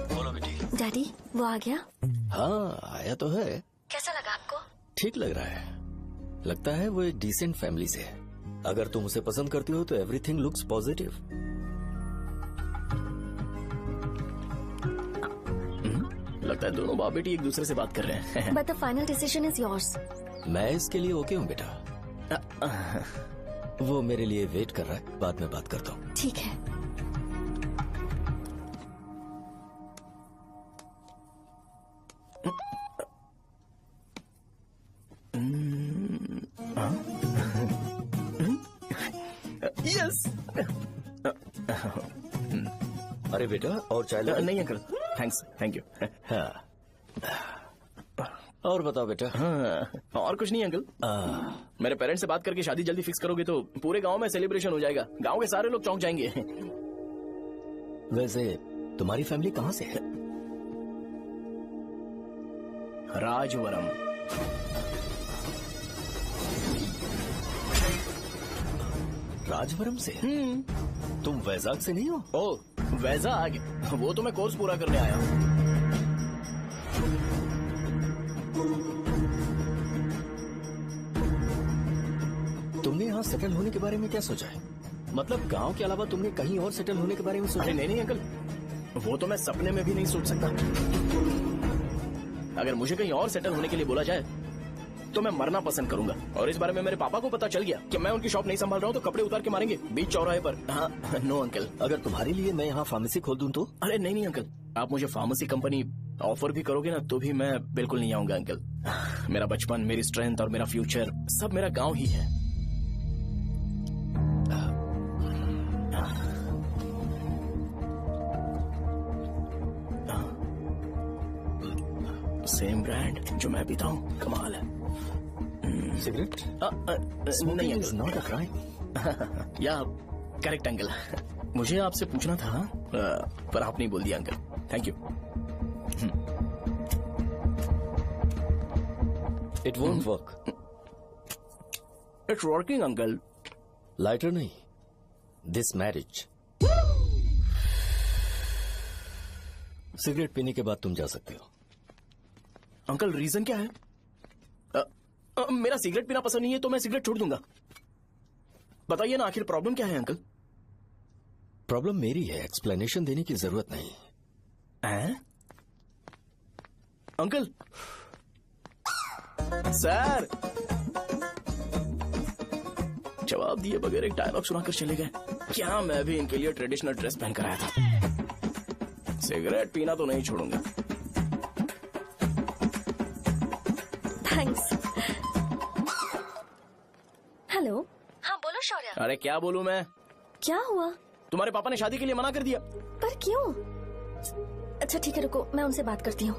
बोलो बेटी। डैडी, वो आ गया? हाँ, आया तो है। कैसा लगा आपको? ठीक लग रहा है। लगता है वो एक डिसेंट फैमिली से है। अगर तुम उसे पसंद करती हो तो एवरीथिंग लुक्स पॉजिटिव। लगता है दोनों बाप बेटी एक दूसरे से बात कर रहे हैं। But the final decision is yours. मैं इसके लिए ओके हूँ बेटा। वो मेरे लिए वेट कर रहा है, बाद में बात करता हूँ। ठीक है। यस। अरे बेटा, और चाय लो। नहीं अंकल, थैंक्स, थैंक यू। हाँ। और बताओ बेटा। हाँ, और कुछ नहीं अंकल। मेरे पेरेंट्स से बात करके शादी जल्दी फिक्स करोगे तो पूरे गांव में सेलिब्रेशन हो जाएगा। गांव के सारे लोग चौंक जाएंगे। वैसे तुम्हारी फैमिली कहाँ से है? राजवरम। राजवरम से? तुम वैजाग से नहीं हो? ओ, वैजाग? वो तो मैं कोर्स पूरा करने आया हूँ। तुमने यहाँ सेटल होने के बारे में क्या सोचा है? मतलब गांव के अलावा तुमने कहीं और सेटल होने के बारे में सोचा? नहीं नहीं अंकल, वो तो मैं सपने में भी नहीं सोच सकता। अगर मुझे कहीं और सेटल होने के लिए बोला जाए तो मैं मरना पसंद करूंगा। और इस बारे में मेरे पापा को पता चल गया कि मैं उनकी शॉप नहीं संभाल रहा हूँ तो कपड़े उतार के मारेंगे बीच चौराहे पर। हाँ, नो अंकल। अगर तुम्हारे लिए मैं यहाँ फार्मेसी खोल दूं तो? अरे नहीं नहीं अंकल, आप मुझे फार्मेसी कंपनी ऑफर भी करोगे ना तो भी मैं बिल्कुल नहीं आऊंगा अंकल। मेरा बचपन, मेरी स्ट्रेंथ और मेरा फ्यूचर सब मेरा गाँव ही है। सेम ब्रांड जो मैं पीता हूँ, कमाल है। सिगरेट? नहीं इज नॉट अ क्राइम। या करेक्ट अंकल। मुझे आपसे पूछना था पर आप नहीं बोल दिया uncle. Thank you. It won't work. It's working uncle. Lighter नहीं, दिस मैरिज। सिगरेट पीने के बाद तुम जा सकते हो। अंकल रीजन क्या है? मेरा सिगरेट पीना पसंद नहीं है तो मैं सिगरेट छोड़ दूंगा। बताइए ना, आखिर प्रॉब्लम क्या है अंकल? प्रॉब्लम मेरी है, एक्सप्लेनेशन देने की जरूरत नहीं है। अंकल, सर जवाब दिए बगैर एक डायलॉग सुनाकर चले गए। क्या मैं भी इनके लिए ट्रेडिशनल ड्रेस पहन कर आया था। सिगरेट पीना तो नहीं छोड़ूंगा। थैंक्स। हेलो। हाँ बोलो शौर्य। अरे क्या बोलूं मैं? क्या हुआ? तुम्हारे पापा ने शादी के लिए मना कर दिया। पर क्यों? अच्छा ठीक है, रुको मैं उनसे बात करती हूँ।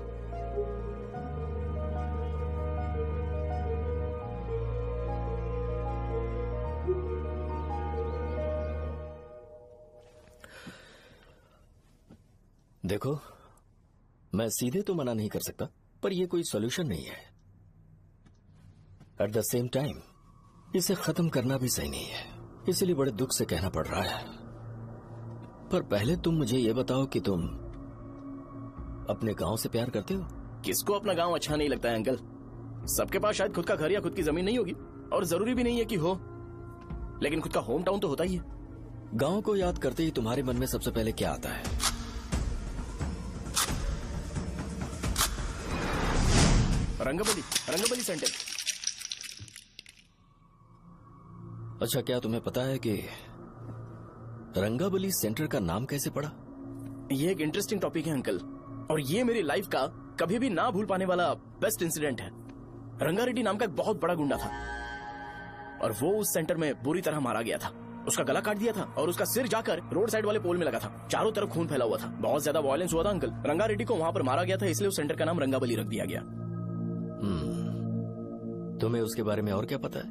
देखो, मैं सीधे तो मना नहीं कर सकता, पर यह कोई सॉल्यूशन नहीं है। एट द सेम टाइम इसे खत्म करना भी सही नहीं है, इसलिए बड़े दुख से कहना पड़ रहा है। पर पहले तुम मुझे यह बताओ कि तुम अपने गांव से प्यार करते हो? किसको अपना गांव अच्छा नहीं लगता है अंकल? सबके पास शायद खुद का घर या खुद की जमीन नहीं होगी, और जरूरी भी नहीं है कि हो, लेकिन खुद का होम टाउन तो होता ही है। गांव को याद करते ही तुम्हारे मन में सबसे पहले क्या आता है? रंगबली सेंटर। अच्छा, क्या तुम्हें पता है कि रंगाबली सेंटर का नाम कैसे पड़ा? ये एक इंटरेस्टिंग टॉपिक है अंकल, और ये मेरी लाइफ का कभी भी ना भूल पाने वाला बेस्ट इंसिडेंट है। रंगारेड्डी नाम का एक बहुत बड़ा गुंडा था, और वो उस सेंटर में बुरी तरह मारा गया था। उसका गला काट दिया था और उसका सिर जाकर रोड साइड वाले पोल में लगा था। चारों तरफ खून फैला हुआ था, बहुत ज्यादा वायलेंस हुआ था अंकल। रंगारेड्डी को वहां पर मारा गया था, इसलिए उस सेंटर का नाम रंगाबली रख दिया गया। तुम्हें उसके बारे में और क्या पता है?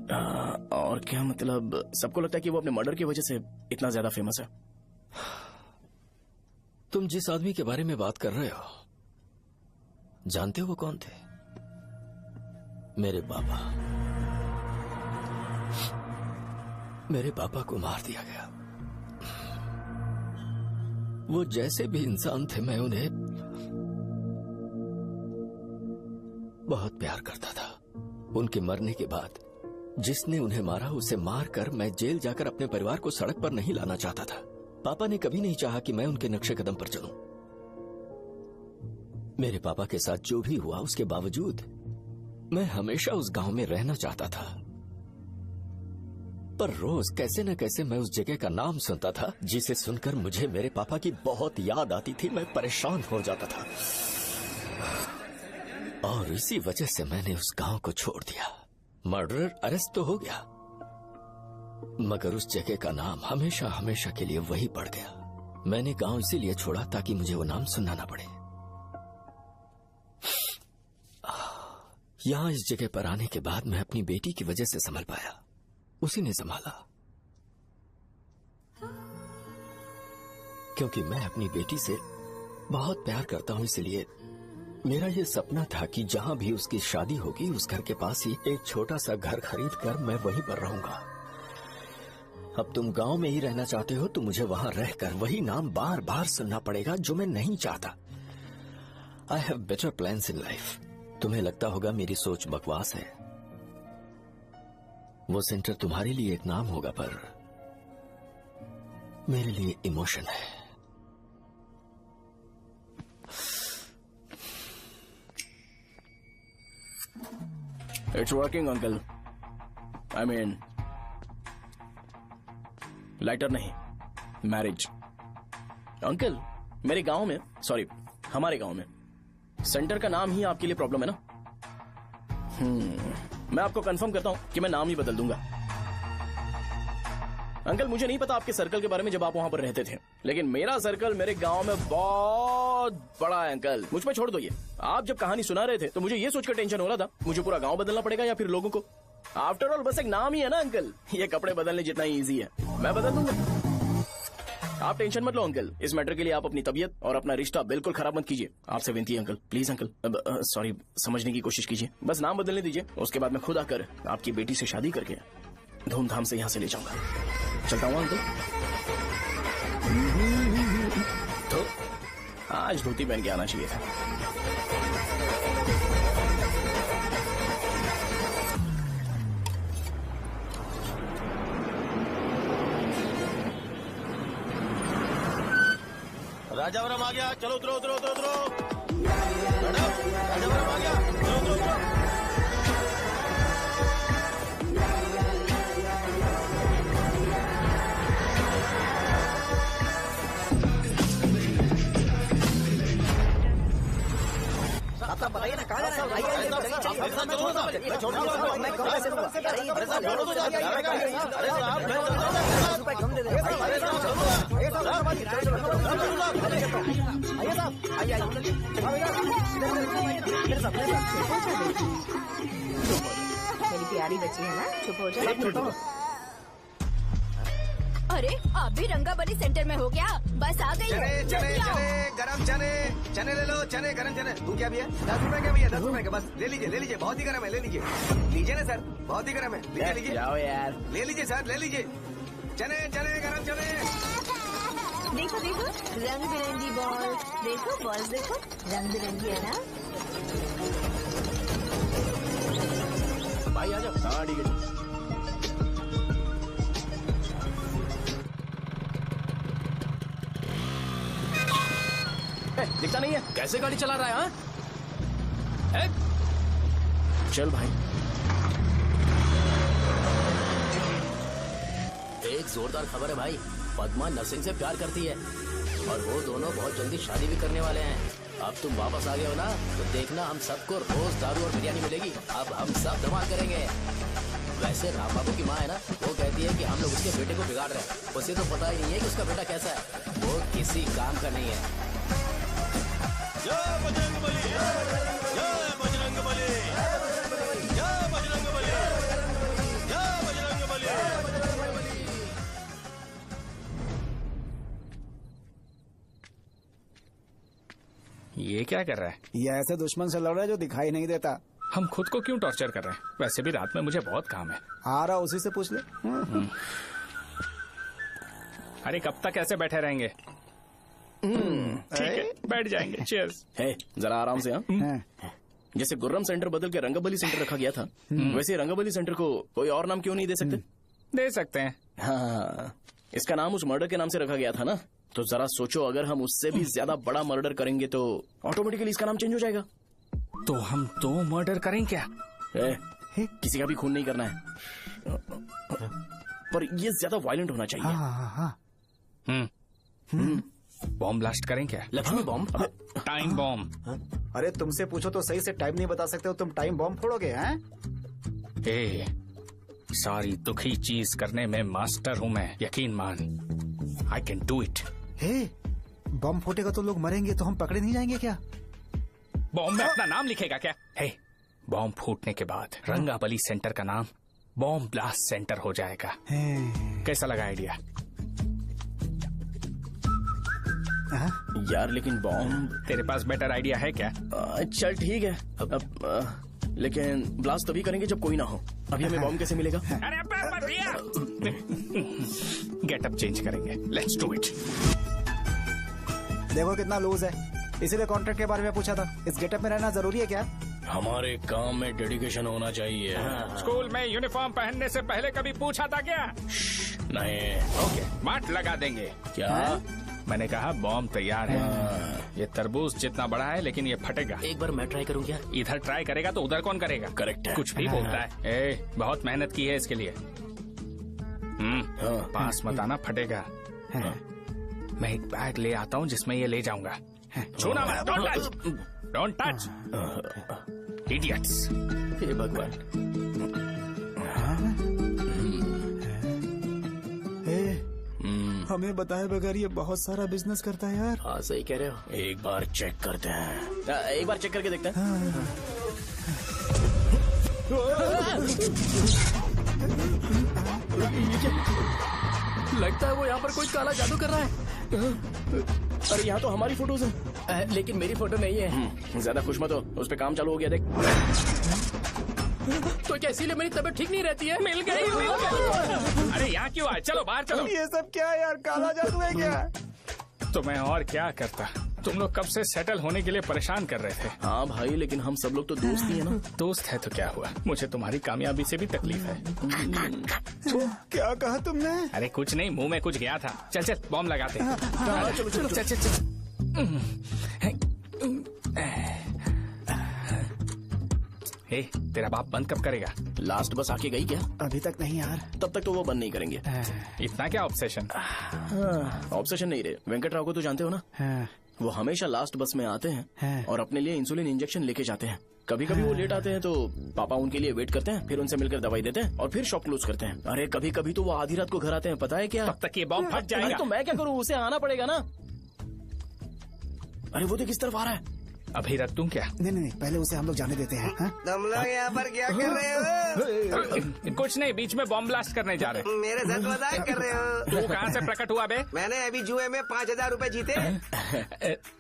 और क्या मतलब, सबको लगता है कि वो अपने मर्डर की वजह से इतना ज्यादा फेमस है। तुम जिस आदमी के बारे में बात कर रहे हो, जानते हो वो कौन थे? मेरे पापा। मेरे पापा को मार दिया गया। वो जैसे भी इंसान थे, मैं उन्हें बहुत प्यार करता था। उनके मरने के बाद जिसने उन्हें मारा उसे मारकर मैं जेल जाकर अपने परिवार को सड़क पर नहीं लाना चाहता था। पापा ने कभी नहीं चाहा कि मैं उनके नक्शे कदम पर चलूं। मेरे पापा के साथ जो भी हुआ, उसके बावजूद मैं हमेशा उस गांव में रहना चाहता था। पर रोज कैसे न कैसे मैं उस जगह का नाम सुनता था, जिसे सुनकर मुझे मेरे पापा की बहुत याद आती थी। मैं परेशान हो जाता था, और इसी वजह से मैंने उस गांव को छोड़ दिया। मर्डरर अरेस्ट तो हो गया, मगर उस जगह का नाम हमेशा हमेशा के लिए वही पड़ गया। मैंने गांव इसीलिए छोड़ा ताकि मुझे वो नाम सुनना ना पड़े। यहां इस जगह पर आने के बाद मैं अपनी बेटी की वजह से संभल पाया, उसी ने संभाला। क्योंकि मैं अपनी बेटी से बहुत प्यार करता हूं, इसलिए मेरा यह सपना था कि जहां भी उसकी शादी होगी, उस घर के पास ही एक छोटा सा घर खरीद कर मैं वहीं पर रहूंगा। अब तुम गांव में ही रहना चाहते हो तो मुझे वहां रहकर वही नाम बार बार सुनना पड़ेगा, जो मैं नहीं चाहता। I have better plans in life. तुम्हें लगता होगा मेरी सोच बकवास है। वो सेंटर तुम्हारे लिए एक नाम होगा, पर मेरे लिए इमोशन है। It's working uncle. I mean, lighter नहीं, मैरिज। अंकल, मेरे गांव में, सॉरी हमारे गांव में सेंटर का नाम ही आपके लिए प्रॉब्लम है ना? मैं आपको कंफर्म करता हूं कि मैं नाम ही बदल दूंगा। अंकल, मुझे नहीं पता आपके सर्कल के बारे में जब आप वहां पर रहते थे, लेकिन मेरा सर्कल मेरे गांव में बहुत बड़ा है अंकल। मुझ पर छोड़ दो ये। आप जब कहानी सुना रहे थे तो मुझे ये सोचकर टेंशन हो रहा था, मुझे पूरा गांव बदलना पड़ेगा या फिर लोगों को। आफ्टर ऑल बस एक नाम ही है ना अंकल, ये कपड़े बदलने जितना ही ईजी है। मैं बदल दूंगा, आप टेंशन मत लो अंकल। इस मैटर के लिए आप अपनी तबीयत और अपना रिश्ता बिल्कुल खराब मत कीजिए। आपसे विनती है अंकल, प्लीज अंकल। सॉरी, समझने की कोशिश कीजिए। बस नाम बदलने दीजिए, उसके बाद मैं खुद आकर आपकी बेटी से शादी करके धूमधाम से यहाँ से ले जाऊंगा। चलता हूँ अंकल। तो आज धोती पहन के आना चाहिए था। राजावरम आ गया, चलो उतरो उतरो उतरो उतरो। राजावरम आ गया, चलो उतरो उतरो। साहब बताइए ना, कहाँ जाना है? आइए आइए, मैं छोड़ूंगा, मैं छोड़ूंगा, मैं कम पैसे दूंगा। अरे साहब, छोड़ो तो जाइए। अरे साहब, मैं 50 रुपए कम दे देंगे। अरे साहब, आइए साहब, आइए आइए, मेरे साथ मेरी प्यारी बच्ची है ना, चुप हो जाओ। अरे आप भी रंगाबली सेंटर में हो क्या? बस आ गई चने हूँ। चने जल्दी आओ। चने गरम चने चने ले लो, चने गरम चने। तू क्या भैया? 10 रुपए का भैया, 10 रुपए का। बस ले लीजिए, बहुत ही गरम है, ले लीजिए। लीजिए ना सर, बहुत ही गरम है, लीजिए। जाओ यार, ले लीजिए सर, ले लीजिए। चने चने गरम चने। देखो देखो रंग बिरंगी बॉल, देखो बॉल देखो रंग बिरंगी है ना। भाई आ जाओ। हाँ ठीक है। दिखता नहीं है, कैसे गाड़ी चला रहा है? हाँ चल भाई। एक जोरदार खबर है भाई, पद्मा नरसिंह से प्यार करती है और वो दोनों बहुत जल्दी शादी भी करने वाले हैं। अब तुम वापस आ गए हो ना, तो देखना हम सबको रोज दारू और बिरयानी मिलेगी। अब हम सब धमाल करेंगे। वैसे राम बाबू की माँ है ना, वो कहती है कि हम लोग उसके बेटे को बिगाड़ रहे हैं। उसे तो पता ही नहीं है कि उसका बेटा कैसा है, वो किसी काम का नहीं है। जय बजरंगबली, जय बजरंगबली, जय बजरंगबली, जय बजरंगबली। ये क्या कर रहा है? ये ऐसे दुश्मन से लड़ रहा है जो दिखाई नहीं देता। हम खुद को क्यों टॉर्चर कर रहे हैं? वैसे भी रात में मुझे बहुत काम है। आ रहा उसी से पूछ ले। अरे कब तक ऐसे बैठे रहेंगे? ठीक है, बैठ जाएंगे। चीयर्स। है जरा आराम से। हाँ जैसे गुर्रम सेंटर बदल के रंगाबली सेंटर रखा गया था, वैसे रंगाबली सेंटर को कोई और नाम क्यों नहीं दे सकते? दे सकते हैं। हाँ, इसका नाम उस मर्डर के नाम से रखा गया था ना, तो जरा सोचो अगर हम उससे भी ज्यादा बड़ा मर्डर करेंगे तो ऑटोमेटिकली इसका नाम चेंज हो जाएगा। तो हम 2 मर्डर करें क्या? किसी का भी खून नहीं करना है, पर ये ज्यादा वायलेंट होना चाहिए। बॉम्ब ब्लास्ट करें क्या? लक्ष्मी बॉम्ब? Time bomb. अरे तुमसे पूछो तो सही से टाइम नहीं बता सकते हो, तुम टाइम बॉम्ब फोड़ोगे? हैं? सारी दुखी चीज करने में मास्टर हूँ मैं, यकीन मान। I can do it. Bomb फूटेगा तो लोग मरेंगे, तो हम पकड़े नहीं जाएंगे क्या? बॉम्ब में अपना नाम लिखेगा क्या? बॉम्ब फूटने के बाद रंगाबली सेंटर का नाम बॉम्ब ब्लास्ट सेंटर हो जाएगा। कैसा लगा आइडिया? यार लेकिन बॉम्ब, तेरे पास बेटर आइडिया है क्या? चल ठीक है, लेकिन ब्लास्ट तभी करेंगे जब कोई ना हो। अभी हमें बॉम्ब कैसे मिलेगा? अरे भैया, गेटअप चेंज करेंगे। Let's do it. देखो कितना लूज है, इसीलिए कॉन्ट्रैक्ट के बारे में पूछा था। इस गेटअप में रहना जरूरी है क्या? हमारे काम में डेडिकेशन होना चाहिए। स्कूल में यूनिफॉर्म पहनने से पहले कभी पूछा था क्या? नहीं। ओके, मार्ट लगा देंगे। क्या? मैंने कहा बॉम्ब तैयार है। ये तरबूज जितना बड़ा है, लेकिन ये फटेगा। एक बार मैं ट्राई करूं क्या? इधर ट्राई करेगा तो उधर कौन करेगा? करेक्ट है। कुछ भी बोलता है। बहुत मेहनत की है इसके लिए। पास मत आना, फटेगा। मैं एक बैग ले आता हूँ जिसमें ये ले जाऊंगा। छूना मत, don't touch, don't touch, idiots. हे भगवान। हमें बताए बगैर ये बहुत सारा बिजनेस करता है यार। हाँ सही कह रहे हो। एक बार चेक करते हैं। एक बार चेक करके देखते हैं। लगता है वो यहाँ पर कोई काला जादू कर रहा है। अरे यहाँ तो हमारी फोटोज हैं, लेकिन मेरी फोटो नहीं है। ज्यादा खुश मत हो, उस पे काम चालू हो गया। देख तो क्या इसीलिए मेरी तबीयत ठीक नहीं रहती है? मिल गई। अरे यहाँ क्यों आए? चलो बाहर चलो। ये सब क्या है यार? काला जादू है क्या? तो मैं और क्या करता? तुम लोग कब से सेटल होने के लिए परेशान कर रहे थे। हाँ भाई, लेकिन हम सब लोग तो दोस्त ही है ना। दोस्त है तो क्या हुआ? मुझे तुम्हारी कामयाबी से भी तकलीफ है। क्या कहा तुमने? अरे कुछ नहीं, मुंह में कुछ गया था। चल चल बॉम्ब लगाते हैं। चलो चलो चल चल चल। तेरा बाप बंद कब करेगा? लास्ट बस आके गई क्या? अभी तक नहीं यार। तब तक तो वो बंद नहीं करेंगे। इतना क्या ऑब्सेशन? ऑब्सेशन नहीं रे, वेंकट राव को तो जानते हो ना? वो हमेशा लास्ट बस में आते हैं और अपने लिए इंसुलिन इंजेक्शन लेके जाते हैं। कभी कभी वो लेट आते हैं तो पापा उनके लिए वेट करते हैं, फिर उनसे मिलकर दवाई देते हैं और फिर शॉप क्लोज करते हैं। अरे कभी कभी तो वो आधी रात को घर आते हैं, पता है क्या? तब तक ये बॉम्ब फट जाएगा। तो मैं क्या करूँ? उसे आना पड़ेगा ना। अरे वो देख किस तरफ आ रहा है। अभी रख दूं क्या? नहीं नहीं, पहले उसे हम लोग जाने देते हैं। हाँ? तुम लोग यहाँ पर क्या कर रहे हो? कुछ नहीं, बीच में बॉम्ब ब्लास्ट करने जा रहे। मेरे साथ मजाक कर रहे हो? तू कहाँ से प्रकट हुआ बे? मैंने अभी जुए में 5,000 रुपए जीते।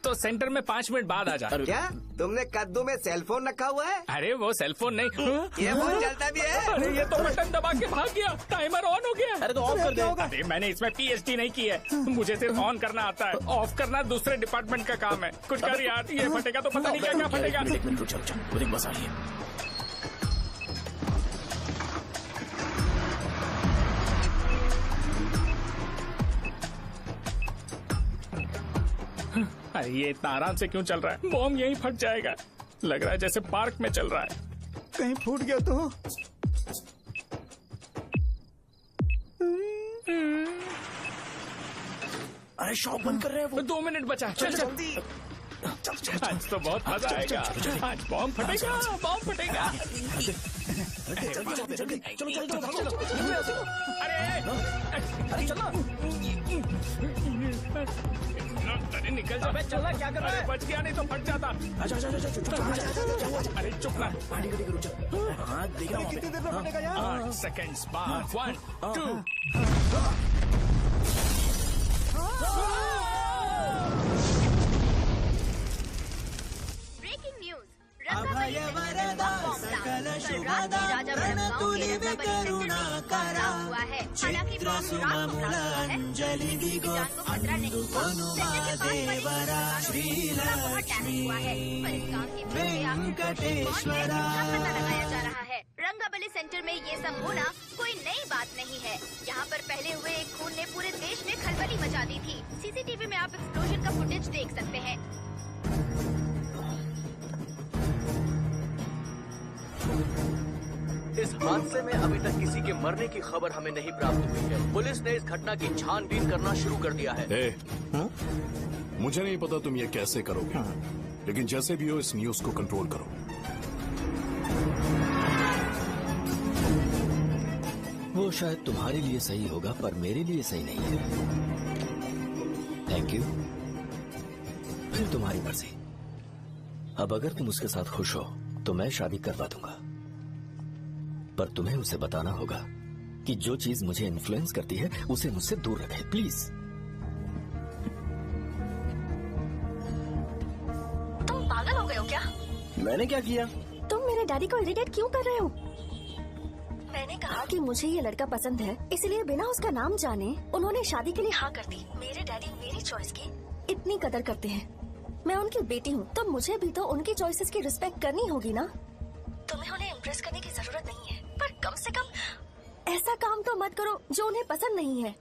तो सेंटर में 5 मिनट बाद आ जा। क्या तुमने कद्दू में सेलफोन रखा हुआ है? अरे वो सेलफोन नहीं, ये फोन चलता भी है। अरे ये तो बटन दबा के भाग गया, टाइमर ऑन हो गया। अरे तो ऑफ कर दे। अरे मैंने इसमें PhD नहीं की है, मुझे सिर्फ ऑन करना आता है, ऑफ करना दूसरे डिपार्टमेंट का काम है। कुछ कर यार, ये फटेगा तो पता नहीं क्या क्या फटेगा। एक मिनट रुक जा, मुझे बस आ रही है। अरे ये इतना आराम से क्यों चल रहा है? बॉम्ब यहीं फट जाएगा। लग रहा है जैसे पार्क में चल रहा है। कहीं फूट गया तो? अरे शॉप बंद कर रहे हैं वो। 2 मिनट बचा, चल जल्दी। आज तो बहुत मजा आएगा, आज बॉम्ब फटेगा, बॉम्ब फटेगा। अरे चलो। अरे निकल जा, चलना क्या कर रहा है? बच गया, नहीं तो फट जाता। अरे चुप ना। हाँ देख रहा हूँ। कितनी देर में फटेगा यार? 8 सेकेंड्स बाद 1 2। ब्रेकिंग न्यूज, रंगाबली सेंटर में बॉम्ब ब्लास्ट। कल रात में राजा गांव के रंगाबली सेंटर में बचाव हुआ है। हालांकि बॉम्ब रात को ब्लास्ट हुआ है, किसी की जान को खतरा नहीं हुआ। सेंटर के पास बड़ी थोड़ा बहुत डैमेज हुआ है, पर इस काम के पीछे आखिर कौन है, इसका पता लगाया जा रहा है। रंगाबली सेंटर में ये सब होना कोई नई बात नहीं है। यहाँ पर पहले हुए एक खून ने पूरे देश में खलबली मचा दी थी। CCTV में आप एक्सप्लोजन का फुटेज देख सकते हैं। इस हादसे में अभी तक किसी के मरने की खबर हमें नहीं प्राप्त हुई है। पुलिस ने इस घटना की छानबीन करना शुरू कर दिया है। मुझे नहीं पता तुम ये कैसे करोगे, लेकिन जैसे भी हो इस न्यूज को कंट्रोल करो। वो शायद तुम्हारे लिए सही होगा, पर मेरे लिए सही नहीं है। Thank you. फिर तुम्हारी मर्जी। अब अगर तुम उसके साथ खुश हो तो मैं शादी करवा दूंगा, पर तुम्हें उसे बताना होगा कि जो चीज मुझे इन्फ्लुएंस करती है उसे मुझसे दूर रखे, प्लीज। तुम पागल हो गए हो क्या? मैंने क्या किया? तुम मेरे डैडी को इरिटेट क्यों कर रहे हो? मैंने कहा कि मुझे ये लड़का पसंद है, इसलिए बिना उसका नाम जाने उन्होंने शादी के लिए हाँ कर दी। मेरे डैडी मेरी चॉइस की इतनी कदर करते हैं। मैं उनकी बेटी हूँ, तो मुझे भी तो उनकी चॉइसेस की रिस्पेक्ट करनी होगी ना। तुम्हें उन्हें इम्प्रेस करने की जरूरत नहीं है, पर कम से कम ऐसा काम तो मत करो जो उन्हें पसंद नहीं है।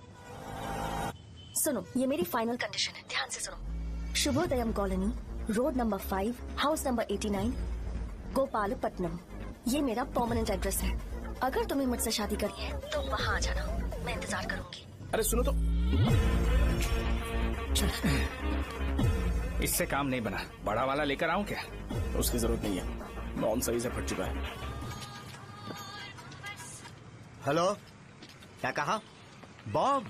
सुनो, ये मेरी फाइनल कंडीशन है, ध्यान से सुनो। Shubhodayam colony, road number 5, house number 89, Gopalapatnam. ये मेरा परमानेंट एड्रेस है। अगर तुम्हें मुझसे शादी करनी है तो वहाँ आ जाना, मैं इंतजार करूंगी। अरे सुनो तो। इससे काम नहीं बना, बड़ा वाला लेकर आऊं क्या? उसकी जरूरत नहीं है, बॉम्ब सही से फट चुका है। हेलो, क्या कहा? बॉम्ब?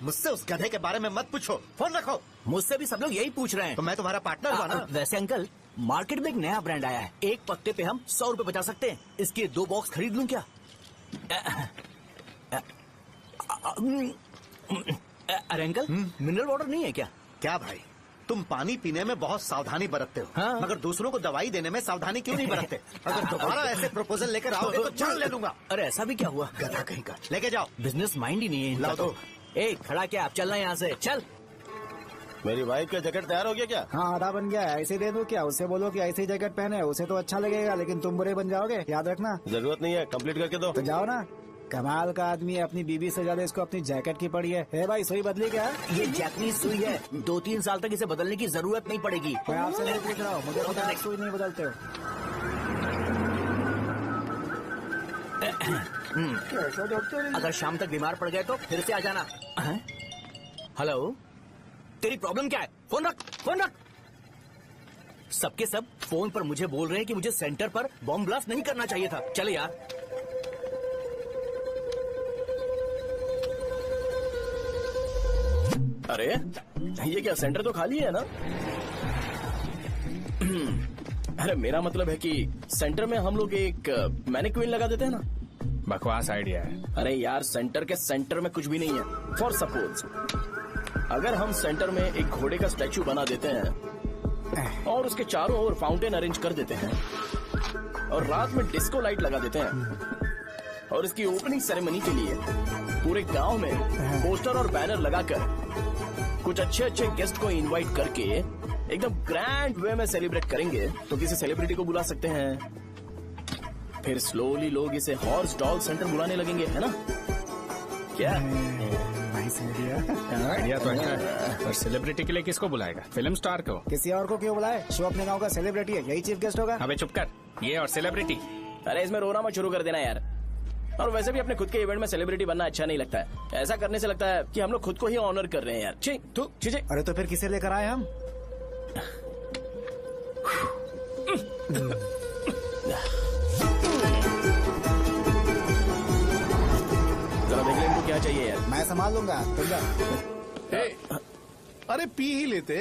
मुझसे उस गधे के बारे में मत पूछो, फोन रखो। मुझसे भी सब लोग यही पूछ रहे हैं। तो मैं तुम्हारा पार्टनर हुआ ना? वैसे अंकल, मार्केट में एक नया ब्रांड आया है, एक पत्ते पे हम 100 रुपए बचा सकते हैं। इसके 2 बॉक्स खरीद लूं क्या? अरे अंकल, मिनरल वाटर नहीं है क्या? क्या भाई, तुम पानी पीने में बहुत सावधानी बरतते हो, हाँ? मगर दूसरों को दवाई देने में सावधानी क्यों नहीं बरतते? अगर दोबारा ऐसे प्रपोजल लेकर आओगे तो जान ले लूंगा। अरे ऐसा भी क्या हुआ? गधा कहीं का, लेके जाओ। बिजनेस माइंड ही नहीं है इनका। लाओ दो। ए, खड़ा क्या? आप चलना यहाँ से, चल। मेरी वाइफ का जैकेट तैयार हो गया क्या? हाँ, आधा बन गया है। ऐसे दे दो क्या? उसे बोलो कि ऐसे ही जैकेट पहने, उसे तो अच्छा लगेगा, लेकिन तुम बुरे बन जाओगे, याद रखना। जरूरत नहीं है, कंप्लीट करके दो। तो जाओ ना। कमाल का आदमी है, अपनी बीवी से ज्यादा इसको अपनी जैकेट की पड़ी है। हे भाई, सुई बदली क्या? ये जैपनीज सुई है, 2-3 साल तक इसे बदलने की जरूरत नहीं पड़ेगी। मैं आपसे नहीं पूछ रहा हूँ, मुझे पता है सुई नहीं बदलते हो। अगर शाम तक बीमार पड़ गए तो फिर से आ जाना। हेलो, तेरी प्रॉब्लम क्या है? फोन रख, फोन रख। सबके सब फोन पर मुझे बोल रहे हैं कि मुझे सेंटर पर बॉम्ब ब्लास्ट नहीं करना चाहिए था। चले यार। अरे ये क्या, सेंटर तो खाली है ना? अरे मेरा मतलब है कि सेंटर में हम लोग एक मैनिक्विन लगा देते हैं ना। बकवास आइडिया है। अरे यार सेंटर के सेंटर में कुछ भी नहीं है। फॉर सपोज अगर हम सेंटर में एक घोड़े का स्टैचू बना देते हैं और उसके चारों ओर फाउंटेन अरेंज कर देते हैं और रात में डिस्को लाइट लगा देते हैं और इसकी ओपनिंग सेरेमनी के लिए पूरे गांव में पोस्टर और बैनर लगाकर कुछ अच्छे अच्छे गेस्ट को इनवाइट करके एकदम ग्रैंड वे में सेलिब्रेट करेंगे तो किसी सेलिब्रिटी को बुला सकते हैं। फिर स्लोली लोग इसे हॉर्स डॉल सेंटर बुलाने लगेंगे, है ना? क्या आइडिया तो अच्छा है, पर सेलिब्रिटी के लिए किसको बुलाएगा? फिल्म स्टार को? किसी और को क्यों बुलाए? शिव अपने गांव का सेलिब्रिटी है, यही चीफ गेस्ट होगा। अबे चुप कर, ये और सेलिब्रिटी। अरे इसमें रोना मत शुरू कर देना यार। और वैसे भी अपने खुद के इवेंट में सेलिब्रिटी बनना अच्छा नहीं लगता है। ऐसा करने से लगता है कि हम लोग खुद को ही ऑनर कर रहे हैं यार। छी तू चीजें। अरे तो फिर किसे लेकर आए हम? जरा देख ले इनको क्या चाहिए यार। मैं संभाल लूंगा, तुम जा। अरे पी ही लेते।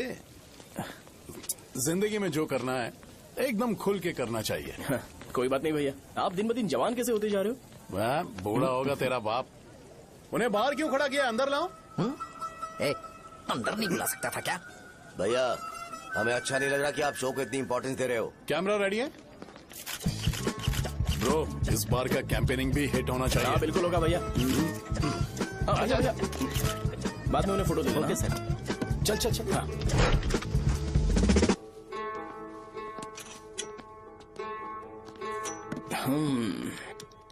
जिंदगी में जो करना है एकदम खुल के करना चाहिए। कोई बात नहीं भैया, आप दिन ब दिन जवान कैसे होते जा रहे हो? वह बूढ़ा होगा तेरा बाप। उन्हें बाहर क्यों खड़ा किया? अंदर लाओ। अंदर नहीं बुला सकता था क्या? भैया हमें अच्छा नहीं लग रहा कि आप शो को इतनी इंपॉर्टेंस दे रहे हो। कैमरा रेडी है ब्रो? इस बार का कैंपेनिंग भी हिट होना चाहिए। हाँ बिल्कुल होगा भैया। अच्छा बाद में उन्हें फोटो दे देना। सर चल चल चल। हाँ।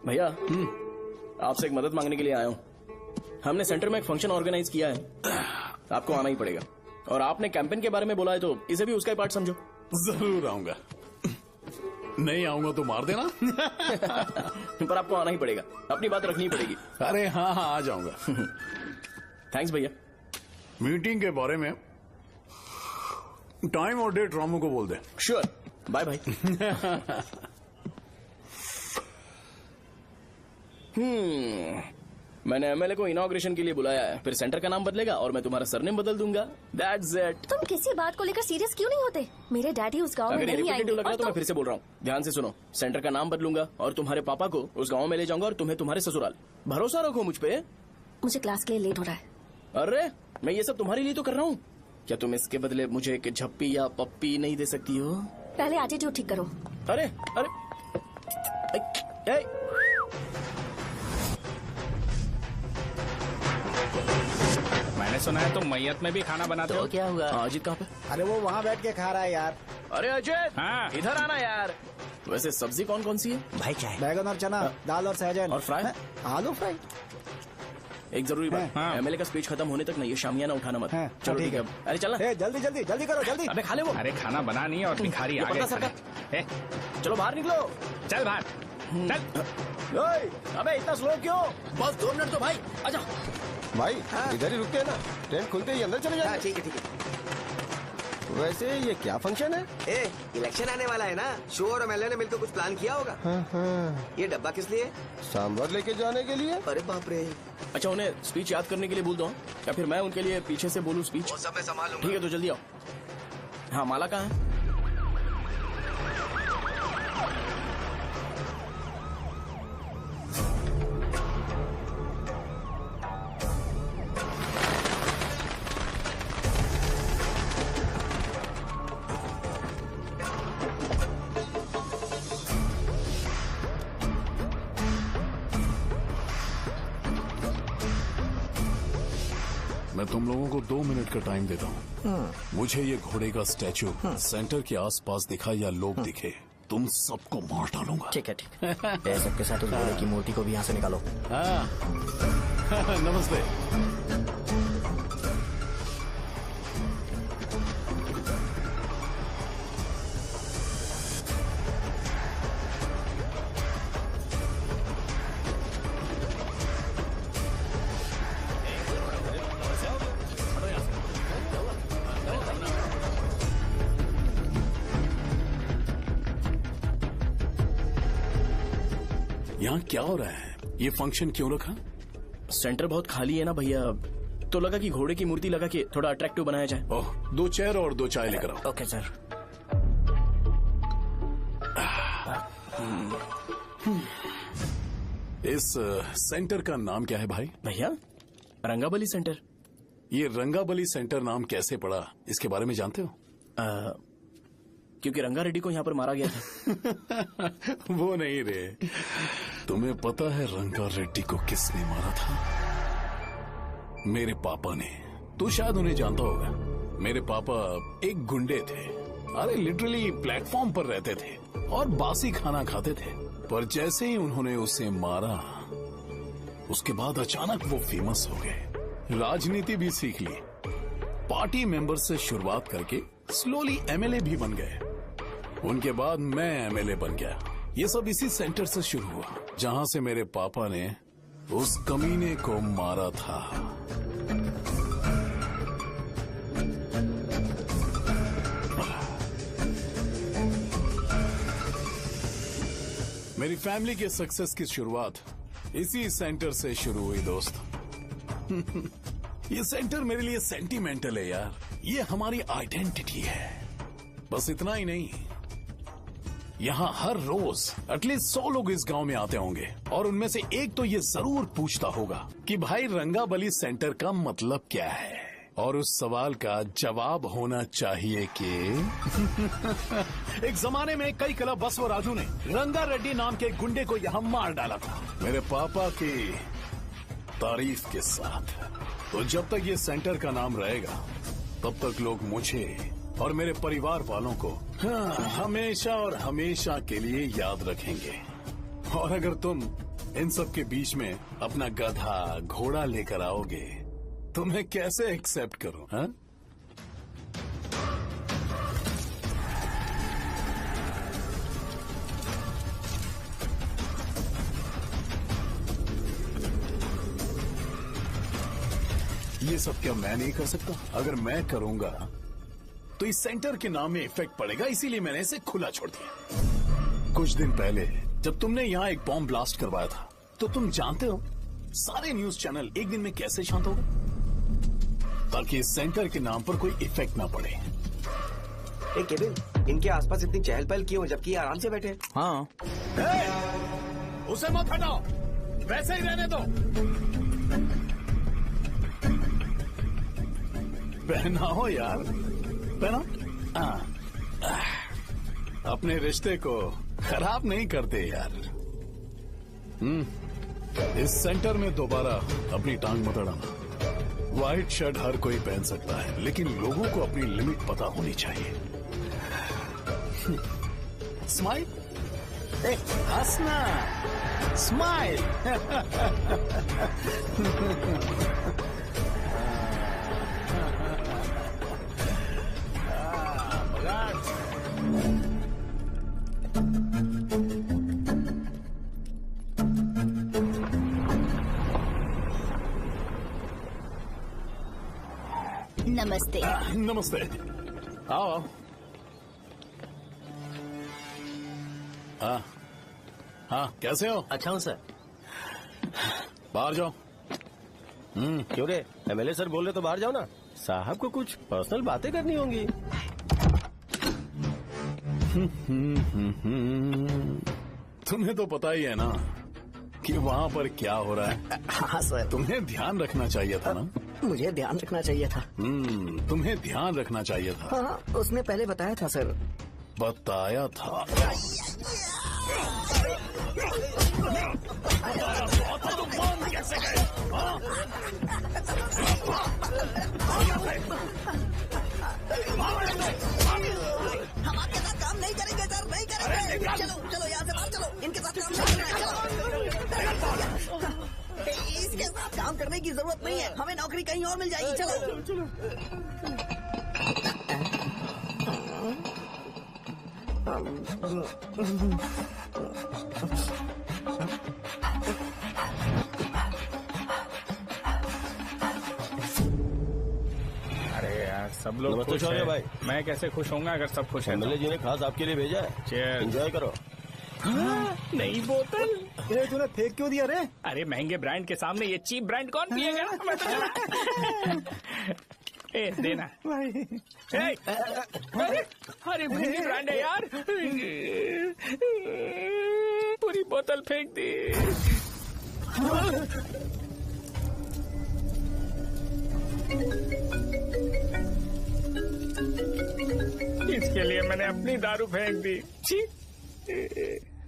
भैया आपसे एक मदद मांगने के लिए आया हूँ। हमने सेंटर में एक फंक्शन ऑर्गेनाइज किया है, आपको आना ही पड़ेगा। और आपने कैंपेन के बारे में बोला है तो इसे भी उसका ही पार्ट समझो। जरूर आऊंगा। नहीं आऊंगा तो मार देना। पर आपको आना ही पड़ेगा, अपनी बात रखनी पड़ेगी। अरे हाँ हाँ आ जाऊंगा। थैंक्स भैया। मीटिंग के बारे में टाइम और डेट रामू को बोल दे। श्योर, बाय भाई। मैंने एमएलए को इनॉग्रेशन के लिए बुलाया है, फिर सेंटर का नाम बदलेगा और मैं तुम्हारा सरनेम बदल दूंगा। That's it. तुम किसी बात को लेकर सीरियस क्यों नहीं होते? मेरे डैडी उस गांव में अगर नहीं आएंगे। लग रहा है तो मैं फिर से बोल रहा हूँ, ध्यान से सुनो। सेंटर का नाम बदलूंगा और तुम्हारे पापा को उस गाँव में ले जाऊंगा और तुम्हें तुम्हारे ससुराल। भरोसा रखो मुझ पे। मुझे क्लास के लिए लेट हो रहा है। अरे मैं ये सब तुम्हारे लिए तो कर रहा हूँ। क्या तुम इसके बदले मुझे एक झप्पी या पप्पी नहीं दे सकती हो? पहले एटीट्यूड ठीक करो। अरे अरे मैंने सुना है तुम मैयत में भी खाना बनाते हो। क्या हुआ? अजीत कहाँ पे? अरे वो वहाँ बैठ के खा रहा है यार। अरे अजय हाँ। इधर आना यार। वैसे सब्जी कौन कौन सी है? भाई क्या है? बैगन और चना, दाल और सहजन और फ्राई, आलू फ्राई। एक जरूरी बात, एमएलए का स्पीच खत्म होने तक ना ये शामियाना उठाना मत। चलो ठीक है। अरे चल ना। जल्दी जल्दी जल्दी करो जल्दी। अबे खा ले वो। अरे खाना बना नहीं है और भिखारी आ गए। चलो बाहर निकलो। चल बाहर चल। अबे इतना स्लो क्यों? बस 2 मिनट तो भाई। आजा भाई इधर ही रुकते हैं ना, ट्रेन खुलते ही अंदर चले जाए। ठीक है ठीक है। वैसे ये क्या फंक्शन है? इलेक्शन आने वाला है ना, शो और एमएलए ने मिलकर कुछ प्लान किया होगा। ये डब्बा किस लिए? सांभर लेके जाने के लिए। अरे बाप रे। अच्छा उन्हें स्पीच याद करने के लिए बोल दो या फिर मैं उनके लिए पीछे से बोलूं स्पीच? वो सब मैं संभालूंगा। ठीक है तो जल्दी आओ। हाँ माला कहाँ है? मैं तुम लोगों को 2 मिनट का टाइम देता हूँ। मुझे ये घोड़े का स्टैचू सेंटर के आसपास दिखा या लोग दिखे, तुम सबको मार डालूंगा। ठीक है ठीक है। सबके साथ उस घोड़े की मूर्ति को भी यहाँ से निकालो। हाँ। नमस्ते। यहाँ क्या हो रहा है? ये फंक्शन क्यों रखा? सेंटर बहुत खाली है ना भैया, तो लगा कि घोड़े की मूर्ति लगा के थोड़ा अट्रैक्टिव बनाया जाए। ओह, 2 चेयर और 2 चाय लेकर आओ। Okay sir. इस सेंटर का नाम क्या है भाई? भैया रंगाबली सेंटर। ये रंगाबली सेंटर नाम कैसे पड़ा, इसके बारे में जानते हो? क्योंकि रंगा रेड्डी को यहाँ पर मारा गया था। वो नहीं रे, तुम्हें पता है रंगा रेड्डी को किसने मारा था? मेरे पापा ने। तू शायद उन्हें जानता होगा। मेरे पापा एक गुंडे थे। अरे लिटरली प्लेटफॉर्म पर रहते थे और बासी खाना खाते थे। पर जैसे ही उन्होंने उसे मारा, उसके बाद अचानक वो फेमस हो गए। राजनीति भी सीख ली, पार्टी मेंबर से शुरुआत करके स्लोली एमएलए भी बन गए। उनके बाद मैं एमएलए बन गया। ये सब इसी सेंटर से शुरू हुआ, जहां से मेरे पापा ने उस कमीने को मारा था। मेरी फैमिली के सक्सेस की शुरुआत इसी सेंटर से शुरू हुई दोस्त। ये सेंटर मेरे लिए सेंटिमेंटल है यार। ये हमारी आइडेंटिटी है। बस इतना ही नहीं, यहाँ हर रोज एटलीस्ट 100 लोग इस गांव में आते होंगे और उनमें से एक तो ये जरूर पूछता होगा कि भाई रंगाबली सेंटर का मतलब क्या है। और उस सवाल का जवाब होना चाहिए कि एक जमाने में कई क्लब बसव राजू ने रंगा रेड्डी नाम के गुंडे को यहाँ मार डाला था, मेरे पापा की तारीफ के साथ। तो जब तक ये सेंटर का नाम रहेगा, तब तक लोग मुझे और मेरे परिवार वालों को हमेशा और हमेशा के लिए याद रखेंगे। और अगर तुम इन सब के बीच में अपना गधा घोड़ा लेकर आओगे तो मैं कैसे एक्सेप्ट करूं? हाँ? ये सब क्या मैं नहीं कर सकता? अगर मैं करूंगा तो इस सेंटर के नाम में इफेक्ट पड़ेगा, इसीलिए मैंने इसे खुला छोड़ दिया। कुछ दिन पहले जब तुमने यहाँ एक बॉम्ब ब्लास्ट करवाया था, तो तुम जानते हो सारे न्यूज चैनल एक दिन में कैसे शांत हो गए, ताकि इस सेंटर के नाम पर कोई इफेक्ट ना पड़े। केविन, इनके आसपास इतनी चहल पहल क्यों, जबकि ये आराम से बैठे? हाँ। उसे मत हटाओ, वैसे ही रहने दो। पहनाओ यार, पहनाओ। अपने रिश्ते को खराब नहीं करते यार। इस सेंटर में दोबारा अपनी टांग मत अड़ाना। व्हाइट शर्ट हर कोई पहन सकता है, लेकिन लोगों को अपनी लिमिट पता होनी चाहिए। स्माइल, हंसना, स्माइल। नमस्ते। नमस्ते, आओ। हाँ, कैसे हो? अच्छा हूँ सर। बाहर जाओ। क्यों रे, एमएलए सर बोल रहे तो बाहर जाओ ना। साहब को कुछ पर्सनल बातें करनी होंगी। तुम्हें तो पता ही है ना कि वहाँ पर क्या हो रहा है। हाँ सर। तुम्हें ध्यान रखना चाहिए था ना। मुझे ध्यान रखना चाहिए था। तुम्हें ध्यान रखना चाहिए था। हाँ, उसने पहले बताया था सर। बताया था? कैसे गए? हम आपके साथ काम नहीं करेंगे सर, नहीं करेंगे। चलो चलो यहाँ से बाहर चलो, इनके साथ काम नहीं करना है। चलो, इसके साथ काम करने की जरूरत नहीं है, हमें नौकरी कहीं और मिल जाएगी। चलो। अरे यार, सब लोग खुश हैं। भाई मैं कैसे खुश होऊंगा अगर सब खुश हैं? एमएलए जी ने खास आपके लिए भेजा है। चेयर, एंजॉय करो। नई बोतल। ये तूने फेंक क्यों दिया रे? अरे महंगे ब्रांड के सामने ये चीप ब्रांड कौन पिएगा? मैं तो ए, देना। अरे महंगी ब्रांड है यार। बोतल फेंक दी। इसके लिए मैंने अपनी दारू फेंक दी। छी।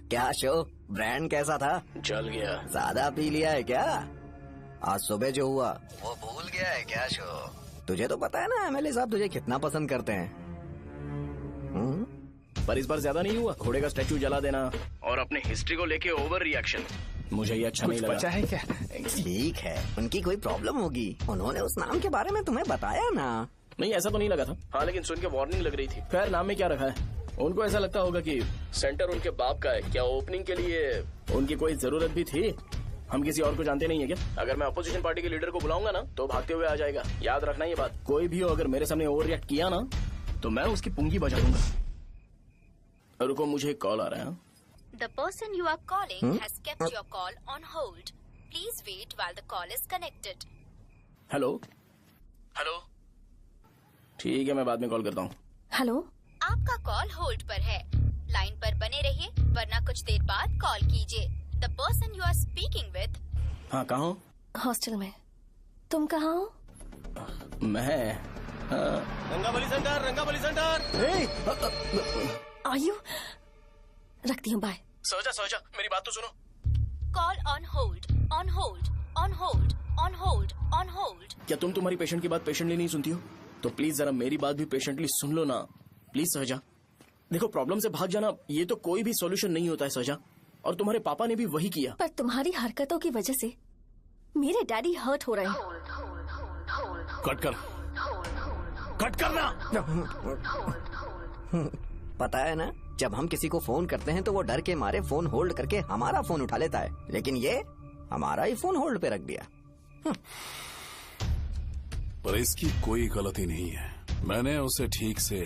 क्या शो, ब्रांड कैसा था? जल गया। ज्यादा पी लिया है क्या? आज सुबह जो हुआ वो भूल गया है क्या शो? तुझे तो पता है ना एमएलए साहब तुझे कितना पसंद करते हैं। पर इस बार ज्यादा नहीं हुआ? घोड़े का स्टैचू जला देना और अपने हिस्ट्री को लेके ओवर रिएक्शन, मुझे ये अच्छा नहीं लगा। बचा है क्या? ठीक है, उनकी कोई प्रॉब्लम होगी, उन्होंने उस नाम के बारे में तुम्हें बताया ना? नहीं, ऐसा तो नहीं लगा था। हाँ, लेकिन सुन के वार्निंग लग रही थी। खैर, नाम में क्या रखा है? उनको ऐसा लगता होगा कि सेंटर उनके बाप का है। क्या ओपनिंग के लिए उनकी कोई जरूरत भी थी? हम किसी और को जानते नहीं है क्या? अगर मैं अपोजिशन पार्टी के लीडर को बुलाऊंगा ना तो भागते हुए आ जाएगा। याद रखना ये बात। कोई भी हो, अगर मेरे सामने ओवर रिएक्ट किया ना तो मैं उसकी पुंगी बजा दूंगा। रुको, मुझे एक कॉल आ रहा है। The person you are calling has kept your call on hold. Please wait while the call is connected. Hello hello, ठीक है, मैं बाद में कॉल करता हूँ। हेलो, आपका कॉल होल्ड पर है, लाइन पर बने रहिए वरना कुछ देर बाद कॉल कीजिए। The person you are speaking with। हाँ, कहाँ हो? हॉस्टल में। तुम कहाँ हो? मैं रंगाबली सेंटर, रंगाबली सेंटर। आयु, रखती हूँ, बाय। सोचा, मेरी बात तो सुनो। Call on hold, on hold, on hold, on hold, on hold. क्या तुम तुम्हारी पेशेंट की बात पेशेंटली नहीं सुनती हो? तो प्लीज जरा मेरी बात भी पेशेंटली सुन लो ना। प्लीज सहजा, देखो, प्रॉब्लम से भाग जाना ये तो कोई भी सॉल्यूशन नहीं होता है सहजा, और तुम्हारे पापा ने भी वही किया। पर तुम्हारी हरकतों की वजह से मेरे डैडी हर्ट हो रहे हैं। कट करना। पता है ना, जब हम किसी को फोन करते हैं तो वो डर के मारे फोन होल्ड करके हमारा फोन उठा लेता है, लेकिन ये हमारा ही फोन होल्ड पे रख दिया। पर इसकी कोई गलती नहीं है, मैंने उसे ठीक से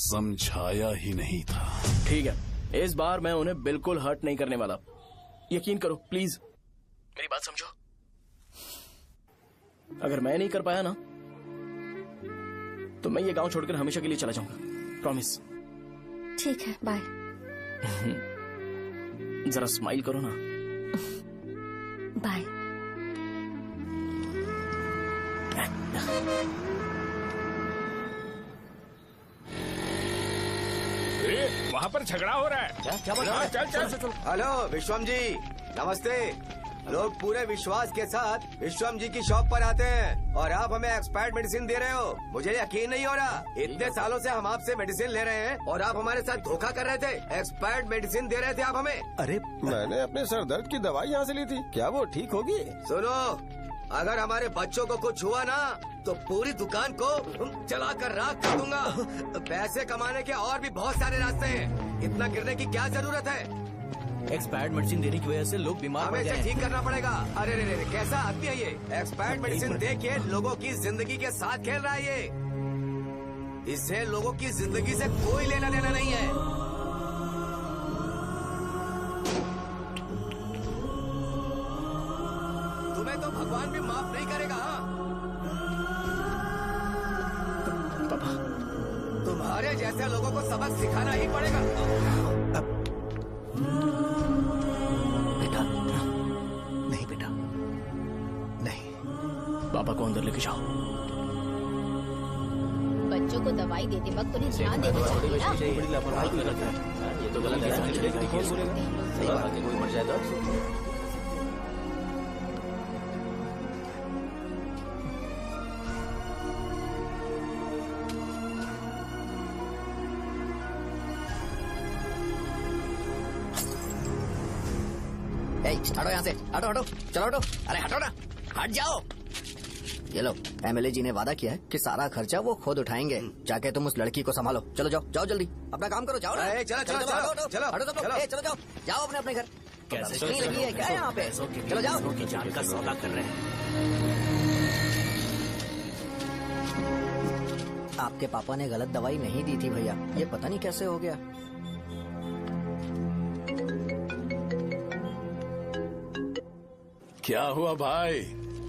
समझाया ही नहीं था। ठीक है, इस बार मैं उन्हें बिल्कुल हर्ट नहीं करने वाला। यकीन करो प्लीज, मेरी बात समझो। अगर मैं नहीं कर पाया ना तो मैं ये गांव छोड़कर हमेशा के लिए चला जाऊंगा। प्रॉमिस। ठीक है, बाय। जरा स्माइल करो ना। बाय। वहाँ पर झगड़ा हो रहा है। क्या बोल रहा है? चल। हेलो विश्वम जी, नमस्ते। लोग पूरे विश्वास के साथ विश्वम जी की शॉप पर आते हैं और आप हमें एक्सपायर्ड मेडिसिन दे रहे हो। मुझे यकीन नहीं हो रहा, इतने सालों से हम आपसे मेडिसिन ले रहे हैं और आप हमारे साथ धोखा कर रहे थे। एक्सपायर्ड मेडिसिन दे रहे थे आप हमें। अरे मैंने अपने सर दर्द की दवाई यहाँ से ली थी, क्या वो ठीक होगी? सुनो, अगर हमारे बच्चों को कुछ हुआ ना तो पूरी दुकान को चला कर राख कर दूंगा। पैसे कमाने के और भी बहुत सारे रास्ते हैं, इतना गिरने की क्या जरूरत है? एक्सपायर्ड मेडिसिन देने की वजह से लोग बीमार पड़ हमें गए इसे ठीक करना पड़ेगा। अरे रे रे, कैसा आदमी है ये? एक्सपायर्ड मेडिसिन दे के लोगों की जिंदगी के साथ खेल रहा है ये। इससे लोगों की जिंदगी से कोई लेना देना नहीं है। तुम्हें तो भगवान भी माफ नहीं करेगा। पापा, तुम्हारे जैसे लोगों को सबक सिखाना ही पड़ेगा। नहीं बेटा, नहीं। पापा को अंदर लेके जाओ। बच्चों को दवाई देते वक्त उन्हें ध्यान देना चाहिए ना। बड़ी लापरवाही गलत है, ये तो गलत है। कौन बोलेगा? सही बात है, कोई मर जाए तो। हटो यहाँ से, हटो हटो, चलो हटो। अरे हटो ना, हट जाओ। ये लो, एमएलए जी ने वादा किया है कि सारा खर्चा वो खुद उठाएंगे। जाके तुम उस लड़की को संभालो। चलो जाओ, जाओ जल्दी, अपना काम करो। जाओ ना, चलो चलो हटो सब लोग, चलो जाओ, जाओ अपने अपने घर। कैसे नहीं लगी है क्या यहाँ पे? चलो जाओ। की जान का सौदा कर रहे हैं। आपके पापा ने गलत दवाई नहीं दी थी भैया, ये पता नहीं कैसे हो गया। क्या हुआ भाई?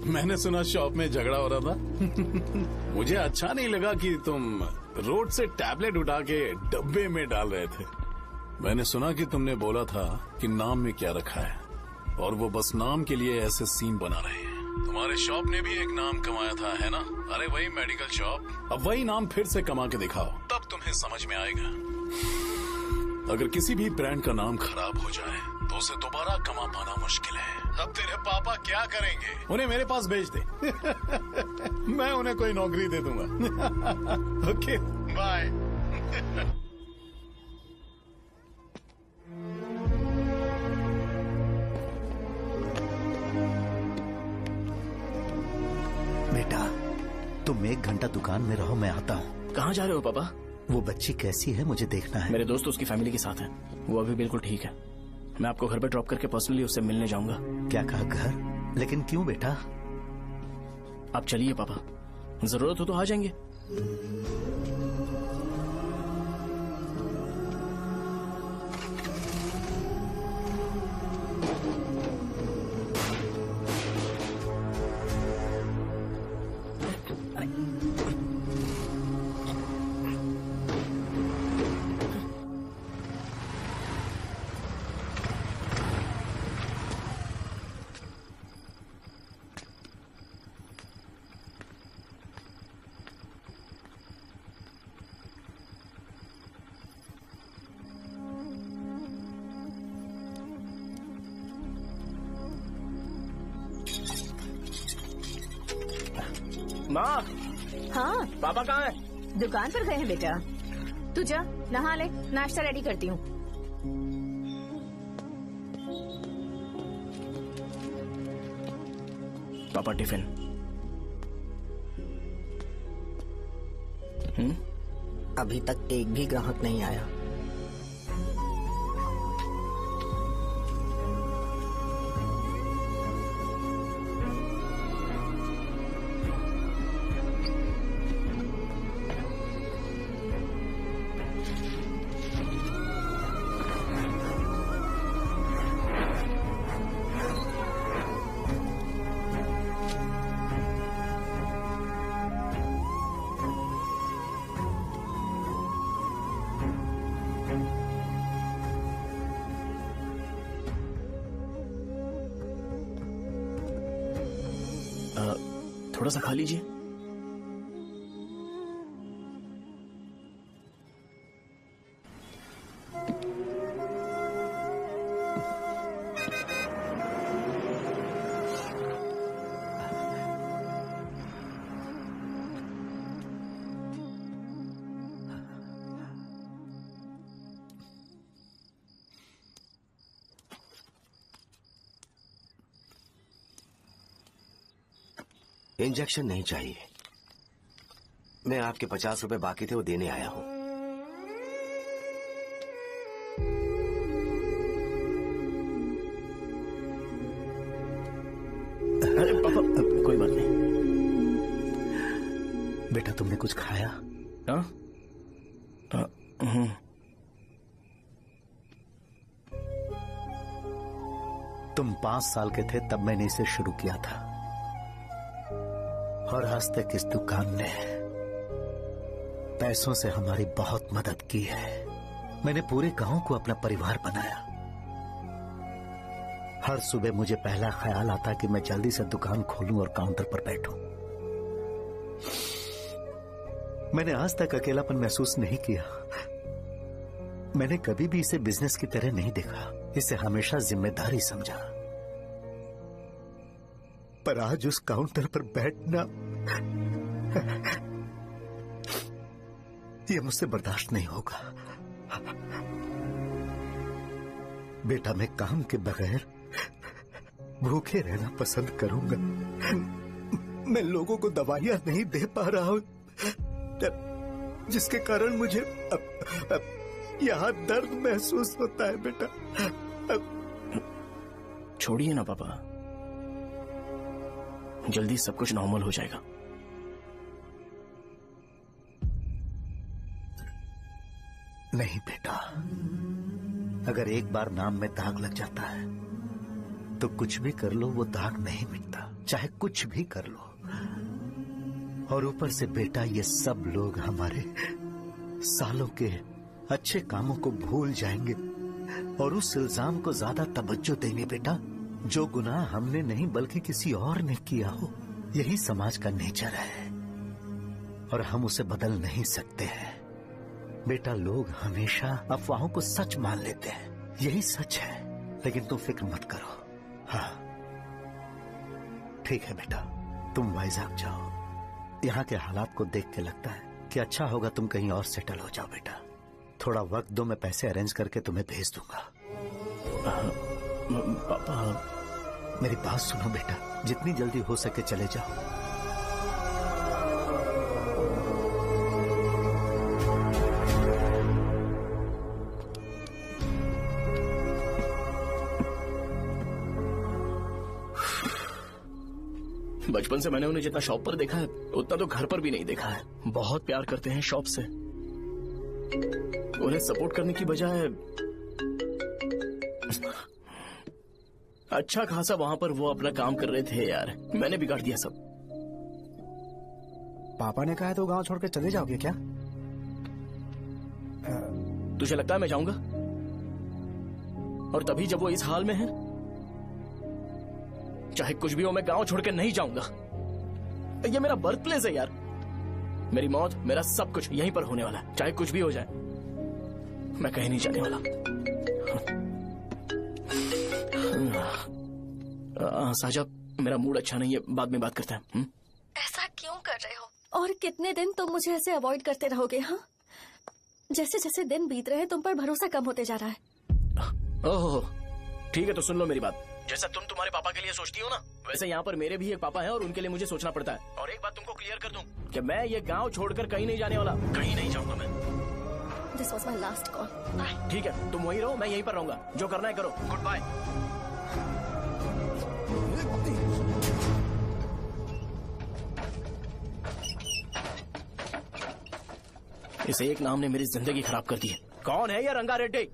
मैंने सुना शॉप में झगड़ा हो रहा था। मुझे अच्छा नहीं लगा कि तुम रोड से टैबलेट उठा के डब्बे में डाल रहे थे। मैंने सुना कि तुमने बोला था कि नाम में क्या रखा है, और वो बस नाम के लिए ऐसे सीन बना रहे हैं। तुम्हारे शॉप ने भी एक नाम कमाया था, है ना? अरे वही मेडिकल शॉप, अब वही नाम फिर से कमा के दिखाओ, तब तुम्हें समझ में आएगा। अगर किसी भी ब्रांड का नाम खराब हो जाए तो उसे दोबारा कमा पाना मुश्किल है। अब तेरे पापा क्या करेंगे? उन्हें मेरे पास भेज दे। मैं उन्हें कोई नौकरी दे दूंगा। Okay, bye. बेटा, तुम 1 घंटा दुकान में रहो, मैं आता हूँ। कहाँ जा रहे हो पापा? वो बच्ची कैसी है मुझे देखना है। मेरे दोस्त उसकी फैमिली के साथ है, वो अभी बिल्कुल ठीक है। मैं आपको घर पे ड्रॉप करके पर्सनली उससे मिलने जाऊंगा। क्या कहा घर? लेकिन क्यों बेटा? आप चलिए पापा, जरूरत हो तो आ जाएंगे। माँ। हाँ पापा कहाँ हैं? दुकान पर गए हैं बेटा। तू जा नहा ले, नाश्ता रेडी करती हूँ। पापा टिफिन। अभी तक एक भी ग्राहक नहीं आया। थोड़ा सा खा लीजिए। इंजेक्शन नहीं चाहिए। मैं आपके 50 रुपए बाकी थे, वो देने आया हूं। अरे पापा, कोई बात नहीं। बेटा तुमने कुछ खाया? हाँ? तुम 5 साल के थे तब मैंने इसे शुरू किया था, और आज तक इस दुकान ने पैसों से हमारी बहुत मदद की है। मैंने पूरे गांव को अपना परिवार बनाया। हर सुबह मुझे पहला ख्याल आता कि मैं जल्दी से दुकान खोलूं और काउंटर पर बैठूं। मैंने आज तक अकेलापन महसूस नहीं किया। मैंने कभी भी इसे बिजनेस की तरह नहीं देखा, इसे हमेशा जिम्मेदारी समझा। पर आज उस काउंटर पर बैठना ये मुझसे बर्दाश्त नहीं होगा। बेटा मैं काम के बगैर भूखे रहना पसंद करूंगा। मैं लोगों को दवाइयां नहीं दे पा रहा हूं, जिसके कारण मुझे यहां दर्द महसूस होता है। बेटा छोड़िए ना पापा, जल्दी सब कुछ नॉर्मल हो जाएगा। नहीं बेटा, अगर एक बार नाम में दाग लग जाता है तो कुछ भी कर लो वो दाग नहीं मिटता, चाहे कुछ भी कर लो। और ऊपर से बेटा ये सब लोग हमारे सालों के अच्छे कामों को भूल जाएंगे और उस इल्जाम को ज्यादा तवज्जो देंगे बेटा जो गुनाह हमने नहीं बल्कि किसी और ने किया हो। यही समाज का नेचर है और हम उसे बदल नहीं सकते हैं। बेटा, लोग हमेशा अफवाहों को सच मान लेते हैं, यही सच है, लेकिन तुम फिक्र मत करो। हाँ ठीक है बेटा, तुम वाइजाग जाओ। यहाँ के हालात को देख के लगता है कि अच्छा होगा तुम कहीं और सेटल हो जाओ। बेटा थोड़ा वक्त दो, मैं पैसे अरेंज करके तुम्हें भेज दूंगा। पापा, मेरी बात सुनो बेटा, जितनी जल्दी हो सके चले जाओ। बचपन से मैंने उन्हें जितना शॉप पर देखा है उतना तो घर पर भी नहीं देखा है। बहुत प्यार करते हैं शॉप से। उन्हें सपोर्ट करने की बजाय अच्छा खासा वहां पर वो अपना काम कर रहे थे। यार मैंने बिगाड़ दिया सब। पापा ने कहा तो गांव छोड़ के चले जाओगे क्या? तुझे लगता है मैं जाऊंगा? और तभी जब वो इस हाल में है, चाहे कुछ भी हो मैं गांव छोड़ के नहीं जाऊंगा। ये मेरा बर्थ प्लेस है यार। मेरी मौत, मेरा सब कुछ यहीं पर होने वाला है। चाहे कुछ भी हो जाए मैं कहीं नहीं जाने वाला। साजा, मेरा मूड अच्छा नहीं है, बाद में बात करते हैं। ऐसा क्यों कर रहे हो? और कितने दिन तुम मुझे ऐसे अवॉइड करते रहोगे? हाँ, जैसे जैसे दिन बीत रहे हैं तुम पर भरोसा कम होते जा रहा है। ओह ठीक है, तो सुन लो मेरी बात। जैसा तुम तुम्हारे पापा के लिए सोचती हो ना, वैसे यहाँ पर मेरे भी एक पापा हैं और उनके लिए मुझे सोचना पड़ता है। और एक बात तुमको क्लियर कर दूं कि मैं ये गांव छोड़कर कहीं नहीं जाने वाला, कहीं नहीं जाऊंगा मैं। This was my last call. ठीक है, तुम वहीं रहो, मैं यहीं पर रहूंगा। जो करना है करो। Good bye. इस एक नाम ने मेरी जिंदगी खराब कर दी है। कौन है ये रंगा रेड्डी?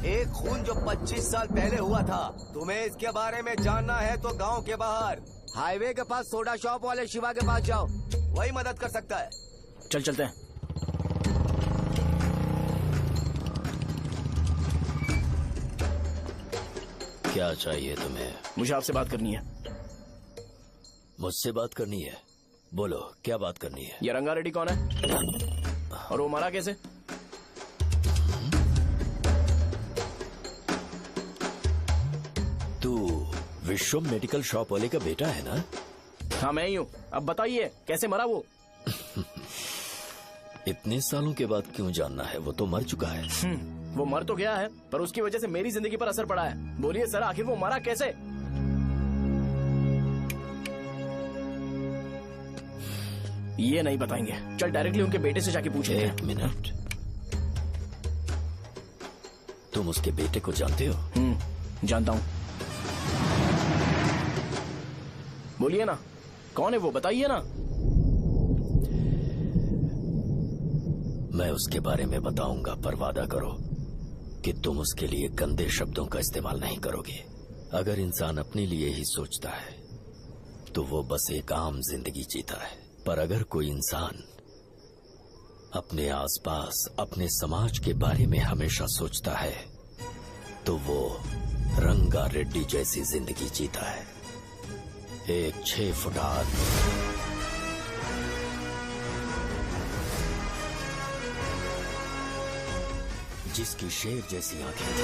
एक खून जो 25 साल पहले हुआ था। तुम्हें इसके बारे में जानना है तो गांव के बाहर हाईवे के पास सोडा शॉप वाले शिवा के पास जाओ, वही मदद कर सकता है। चल चलते हैं। क्या चाहिए तुम्हें? मुझे आपसे बात करनी है। मुझसे बात करनी है? बोलो क्या बात करनी है? ये रंगा रेड्डी कौन है और वो मरा कैसे? तू विश्वम मेडिकल शॉप वाले का बेटा है ना? हाँ मैं ही हूँ। अब बताइए कैसे मरा वो? इतने सालों के बाद क्यों जानना है? वो तो मर चुका है। वो मर तो गया है पर उसकी वजह से मेरी जिंदगी पर असर पड़ा है। बोलिए सर, आखिर वो मरा कैसे? ये नहीं बताएंगे। चल डायरेक्टली उनके बेटे से जाके पूछे। एक मिनट, तुम उसके बेटे को जानते हो? जानता हूँ। बोलिए ना, कौन है वो? बताइए ना। मैं उसके बारे में बताऊंगा, पर वादा करो कि तुम उसके लिए गंदे शब्दों का इस्तेमाल नहीं करोगे। अगर इंसान अपने लिए ही सोचता है तो वो बस एक आम जिंदगी जीता है, पर अगर कोई इंसान अपने आसपास, अपने समाज के बारे में हमेशा सोचता है तो वो रंगा रेड्डी जैसी जिंदगी जीता है। एक 6 फुट आदमी, जिसकी शेर जैसी आंखें थी।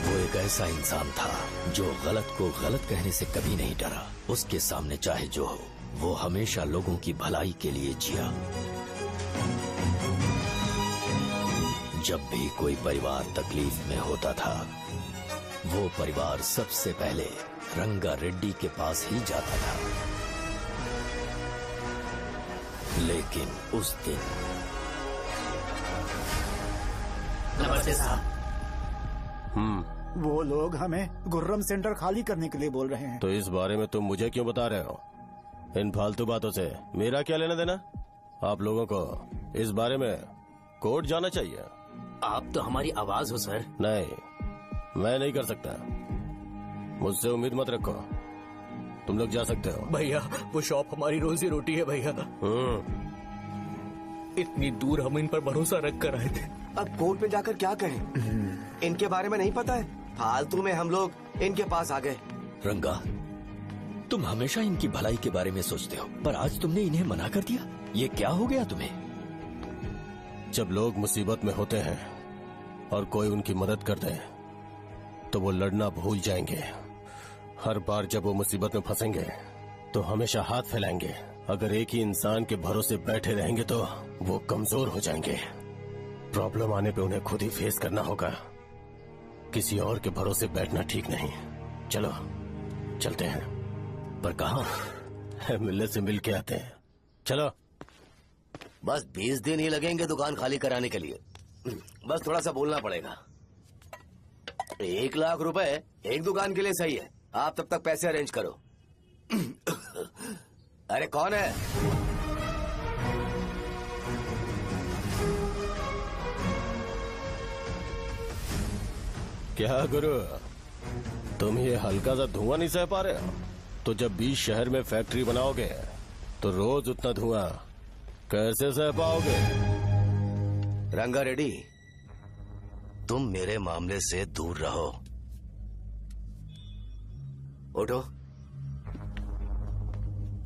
वो एक ऐसा इंसान था जो गलत को गलत कहने से कभी नहीं डरा। उसके सामने चाहे जो हो, वो हमेशा लोगों की भलाई के लिए जिया। जब भी कोई परिवार तकलीफ में होता था, वो परिवार सबसे पहले रंगा रेड्डी के पास ही जाता था। लेकिन उस दिन नमस्ते साहब। वो लोग हमें गुर्रम सेंटर खाली करने के लिए बोल रहे हैं। तो इस बारे में तुम मुझे क्यों बता रहे हो? इन फालतू बातों से मेरा क्या लेना देना? आप लोगों को इस बारे में कोर्ट जाना चाहिए। आप तो हमारी आवाज हो सर। नहीं, मैं नहीं कर सकता। मुझसे उम्मीद मत रखो। तुम लोग जा सकते हो। भैया वो शॉप हमारी रोजी रोटी है भैया। इतनी दूर हम इन पर भरोसा रख कर आए थे। अब कोर्ट में जाकर क्या कहें? इनके बारे में नहीं पता है, फालतू में हम लोग इनके पास आ गए। रंगा, तुम हमेशा इनकी भलाई के बारे में सोचते हो, पर आज तुमने इन्हें मना कर दिया। ये क्या हो गया तुम्हें? जब लोग मुसीबत में होते हैं और कोई उनकी मदद कर दे तो वो लड़ना भूल जाएंगे। हर बार जब वो मुसीबत में फंसेंगे तो हमेशा हाथ फैलाएंगे। अगर एक ही इंसान के भरोसे बैठे रहेंगे तो वो कमजोर हो जाएंगे। प्रॉब्लम आने पे उन्हें खुद ही फेस करना होगा। किसी और के भरोसे बैठना ठीक नहीं। चलो चलते हैं। पर कहाँ? मिलने से मिल के आते हैं। चलो। बस 20 दिन ही लगेंगे दुकान खाली कराने के लिए। बस थोड़ा सा बोलना पड़ेगा। 1 लाख रुपए एक दुकान के लिए सही है। आप तब तक पैसे अरेंज करो। अरे कौन है? क्या गुरु, तुम ये हल्का सा धुआं नहीं सह पा रहे हो? तो जब 20 शहर में फैक्ट्री बनाओगे तो रोज उतना धुआं कैसे सह पाओगे? रंगा रेड्डी, तुम मेरे मामले से दूर रहो। उठो।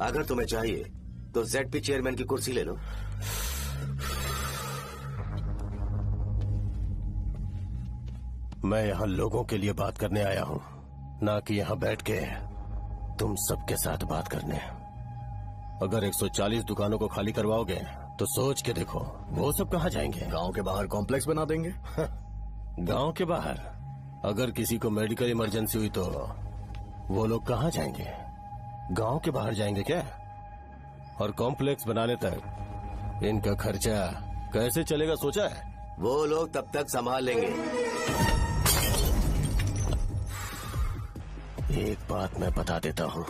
अगर तुम्हें चाहिए तो ZP चेयरमैन की कुर्सी ले लो। मैं यहाँ लोगों के लिए बात करने आया हूँ, ना कि यहाँ बैठ के तुम सबके साथ बात करने। अगर 140 दुकानों को खाली करवाओगे तो सोच के देखो वो सब कहाँ जाएंगे? गांव के बाहर कॉम्प्लेक्स बना देंगे। गांव के बाहर? अगर किसी को मेडिकल इमरजेंसी हुई तो वो लोग कहाँ जाएंगे? गांव के बाहर जाएंगे क्या? और कॉम्प्लेक्स बनाने तक इनका खर्चा कैसे चलेगा सोचा है? वो लोग तब तक संभाल लेंगे। एक बात मैं बता देता हूँ,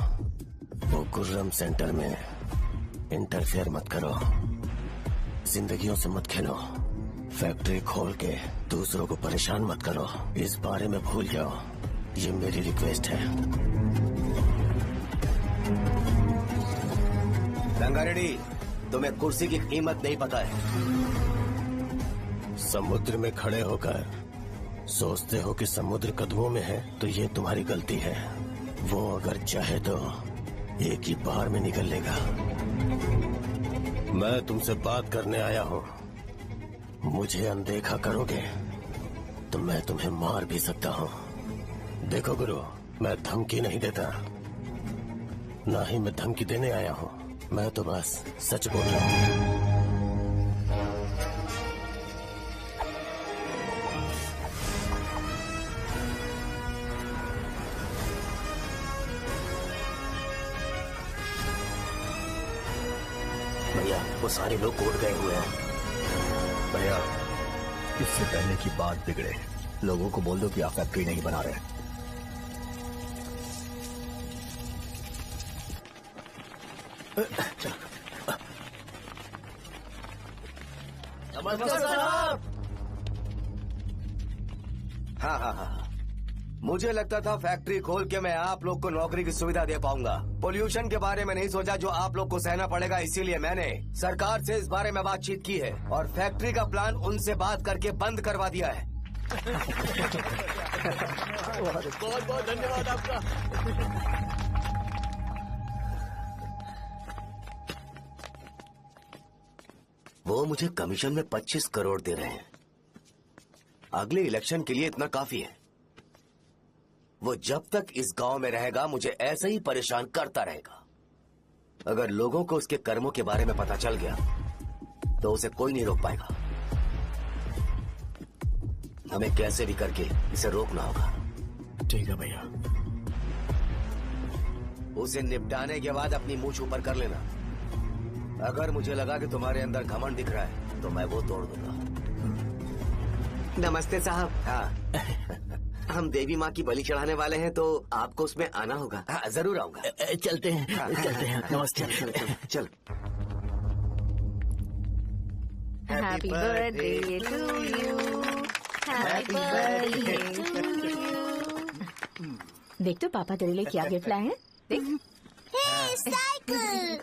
वो गुर्रम सेंटर में इंटरफेयर मत करो, जिंदगियों से मत खेलो, फैक्ट्री खोल के दूसरों को परेशान मत करो। इस बारे में भूल जाओ, ये मेरी रिक्वेस्ट है। रंगा रेड्डी, तुम्हें कुर्सी की कीमत नहीं पता है। समुद्र में खड़े होकर सोचते हो कि समुद्र कदमों में है तो ये तुम्हारी गलती है। वो अगर चाहे तो एक ही बार में निकल लेगा। मैं तुमसे बात करने आया हूँ, मुझे अनदेखा करोगे तो मैं तुम्हें मार भी सकता हूँ। देखो गुरु, मैं धमकी नहीं देता, ना ही मैं धमकी देने आया हूँ। मैं तो बस सच बोल रहा हूँ। भैया, वो सारे लोग कोर्ट गए हुए हैं। भैया, इससे पहले की बात बिगड़े, लोगों को बोल दो कि आप फैक्ट्री नहीं बना रहे। नमस्कार साहब। हाँ, मुझे लगता था फैक्ट्री खोल के मैं आप लोग को नौकरी की सुविधा दे पाऊंगा। पोल्यूशन के बारे में नहीं सोचा जो आप लोग को सहना पड़ेगा, इसीलिए मैंने सरकार से इस बारे में बातचीत की है और फैक्ट्री का प्लान उनसे बात करके बंद करवा दिया है। बहुत बहुत धन्यवाद आपका। वो मुझे कमीशन में 25 करोड़ दे रहे हैं। अगले इलेक्शन के लिए इतना काफी है। वो जब तक इस गांव में रहेगा मुझे ऐसे ही परेशान करता रहेगा। अगर लोगों को उसके कर्मों के बारे में पता चल गया तो उसे कोई नहीं रोक पाएगा। हमें कैसे भी करके इसे रोकना होगा। ठीक है भैया। उसे निपटाने के बाद अपनी मूंछ ऊपर कर लेना। अगर मुझे लगा कि तुम्हारे अंदर घमंड दिख रहा है तो मैं वो तोड़ दूंगा। नमस्ते साहब। हाँ, हम देवी माँ की बलि चढ़ाने वाले हैं तो आपको उसमें आना होगा। हाँ, जरूर आऊंगा। चलते हैं। हाँ, चलते हैं। नमस्ते। चल। Happy birthday to you, happy birthday to you. देख तो पापा तेरे लिए क्या गिफ्ट लाए हैं। देख। हे साइकिल।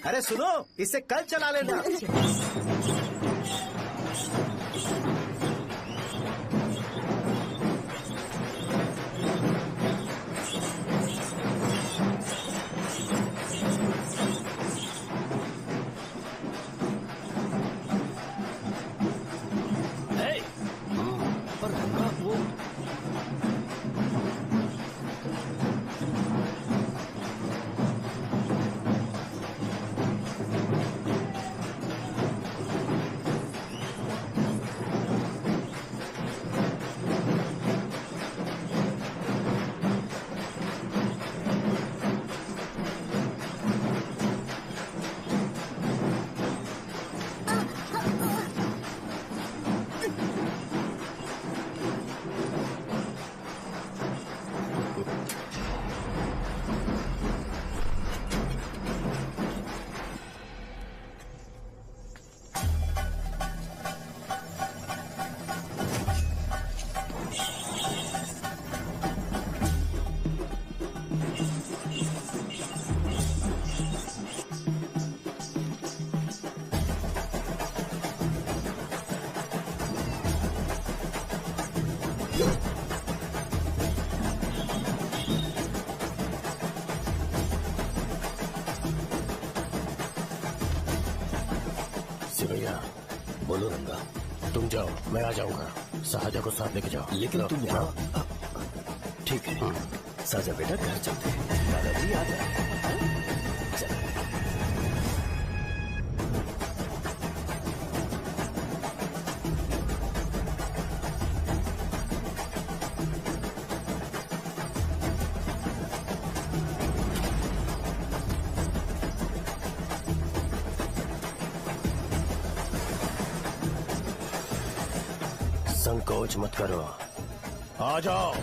अरे सुनो, इसे कल चला लेना। पर रंगा वो सिवैया, बोलो रंगा। तुम जाओ, मैं आ जाऊंगा। साजा को साथ लेके जाओ। लेकिन तुम जाओ। ठीक है साजा बेटा, घर चलते हैं। दादाजी आ जाए। चल। संकोच मत करो, आ जाओ।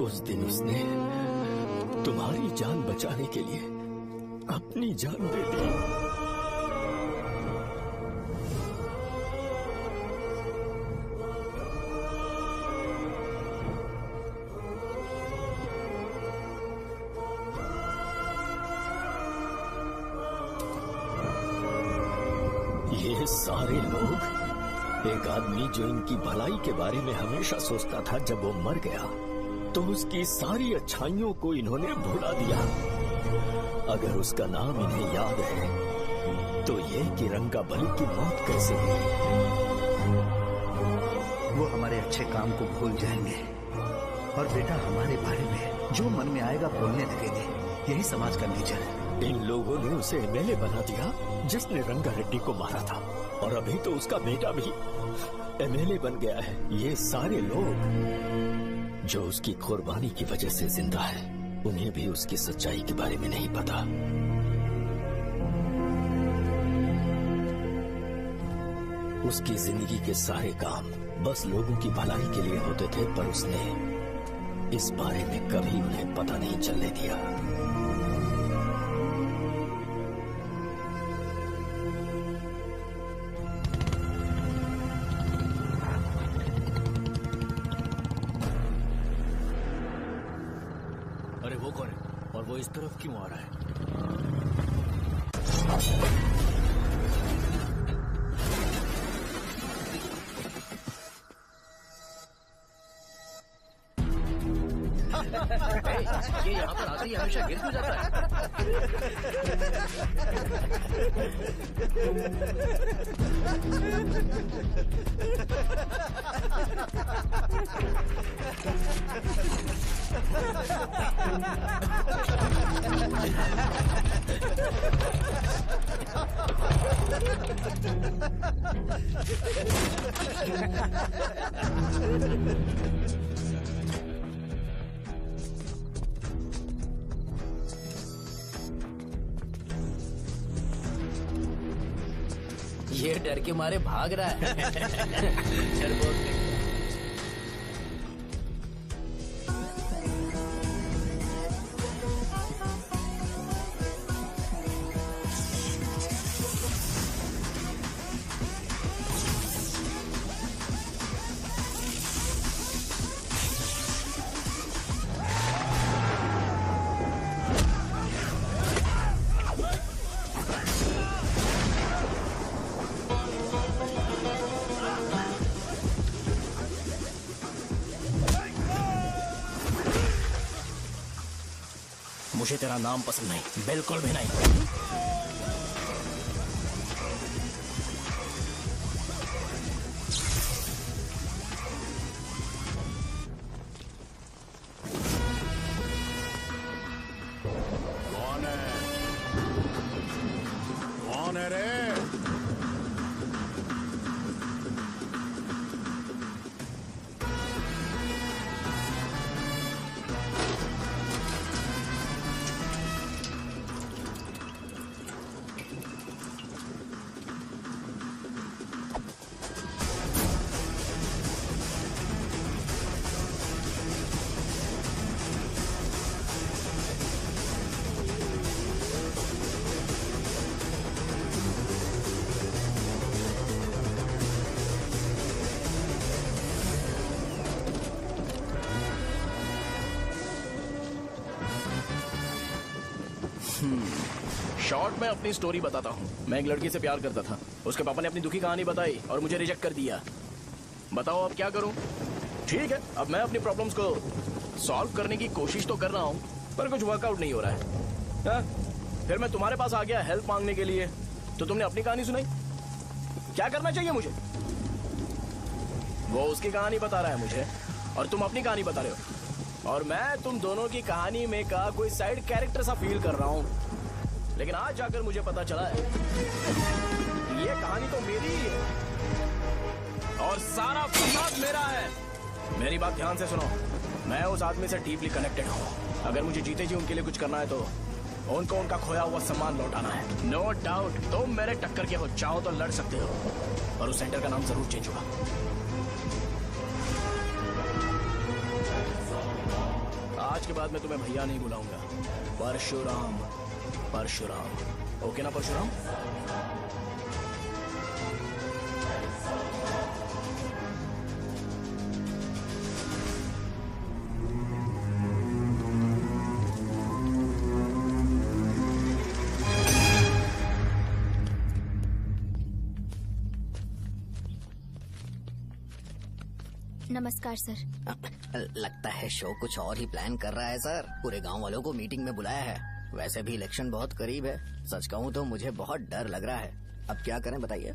उस दिन उसने तुम्हारी जान बचाने के लिए अपनी जान दे दी। ये सारे लोग, एक आदमी जो इनकी भलाई के बारे में हमेशा सोचता था, जब वो मर गया तो उसकी सारी अच्छाइयों को इन्होंने भुला दिया। अगर उसका नाम इन्हें याद है तो ये कि रंगाबली की मौत कैसे हुई। वो हमारे अच्छे काम को भूल जाएंगे और बेटा हमारे बारे में जो मन में आएगा बोलने लगेंगे। यही समाज का नेचर है। इन लोगों ने उसे एमएलए बना दिया जिसने रंगा रेड्डी को मारा था, और अभी तो उसका बेटा भी एमएलए बन गया है। ये सारे लोग जो उसकी कुर्बानी की वजह से जिंदा है, उन्हें भी उसकी सच्चाई के बारे में नहीं पता। उसकी जिंदगी के सारे काम बस लोगों की भलाई के लिए होते थे, पर उसने इस बारे में कभी उन्हें पता नहीं चलने दिया। अरे वो कौन है और वो इस तरफ क्यों आ रहा है? ये यहाँ पर आते ही हमेशा गिर क्यों जाता ये डर के मारे भाग रहा है। डरपोक नहीं। मुझे तेरा नाम पसंद नहीं, बिल्कुल भी नहीं। कौन है? कौन है रे? शॉर्ट में अपनी स्टोरी बताता हूँ। मैं एक लड़की से प्यार करता था। उसके पापा ने अपनी दुखी कहानी बताई और मुझे रिजेक्ट कर दिया। बताओ अब क्या करूँ? ठीक है, अब मैं अपनी प्रॉब्लम्स को सॉल्व करने की कोशिश तो कर रहा हूँ, पर कुछ वर्कआउट नहीं हो रहा है। फिर मैं तुम्हारे पास आ गया हेल्प मांगने के लिए, तो तुमने अपनी कहानी सुनाई। क्या करना चाहिए मुझे? वो उसकी कहानी बता रहा है मुझे, और तुम अपनी कहानी बता रहे हो, और मैं तुम दोनों की कहानी में का कोई साइड कैरेक्टर सा फील कर रहा हूँ। लेकिन आज जाकर मुझे पता चला है ये कहानी तो मेरी ही है और सारा फसाद मेरा है। मेरी बात ध्यान से सुनो, मैं उस आदमी से डीपली कनेक्टेड हूँ। अगर मुझे जीते जी उनके लिए कुछ करना है तो उनको उनका खोया हुआ सम्मान लौटाना है। नो डाउट तुम मेरे टक्कर के हो, चाहो तो लड़ सकते हो, और उस सेंटर का नाम जरूर चेंज होगा। आज के बाद मैं तुम्हें भैया नहीं बुलाऊंगा, परशुराम। परशुराम, ओके ना परशुराम? नमस्कार सर। लगता है शो कुछ और ही प्लान कर रहा है सर। पूरे गांव वालों को मीटिंग में बुलाया है। वैसे भी इलेक्शन बहुत करीब है। सच कहूँ तो मुझे बहुत डर लग रहा है। अब क्या करें बताइए?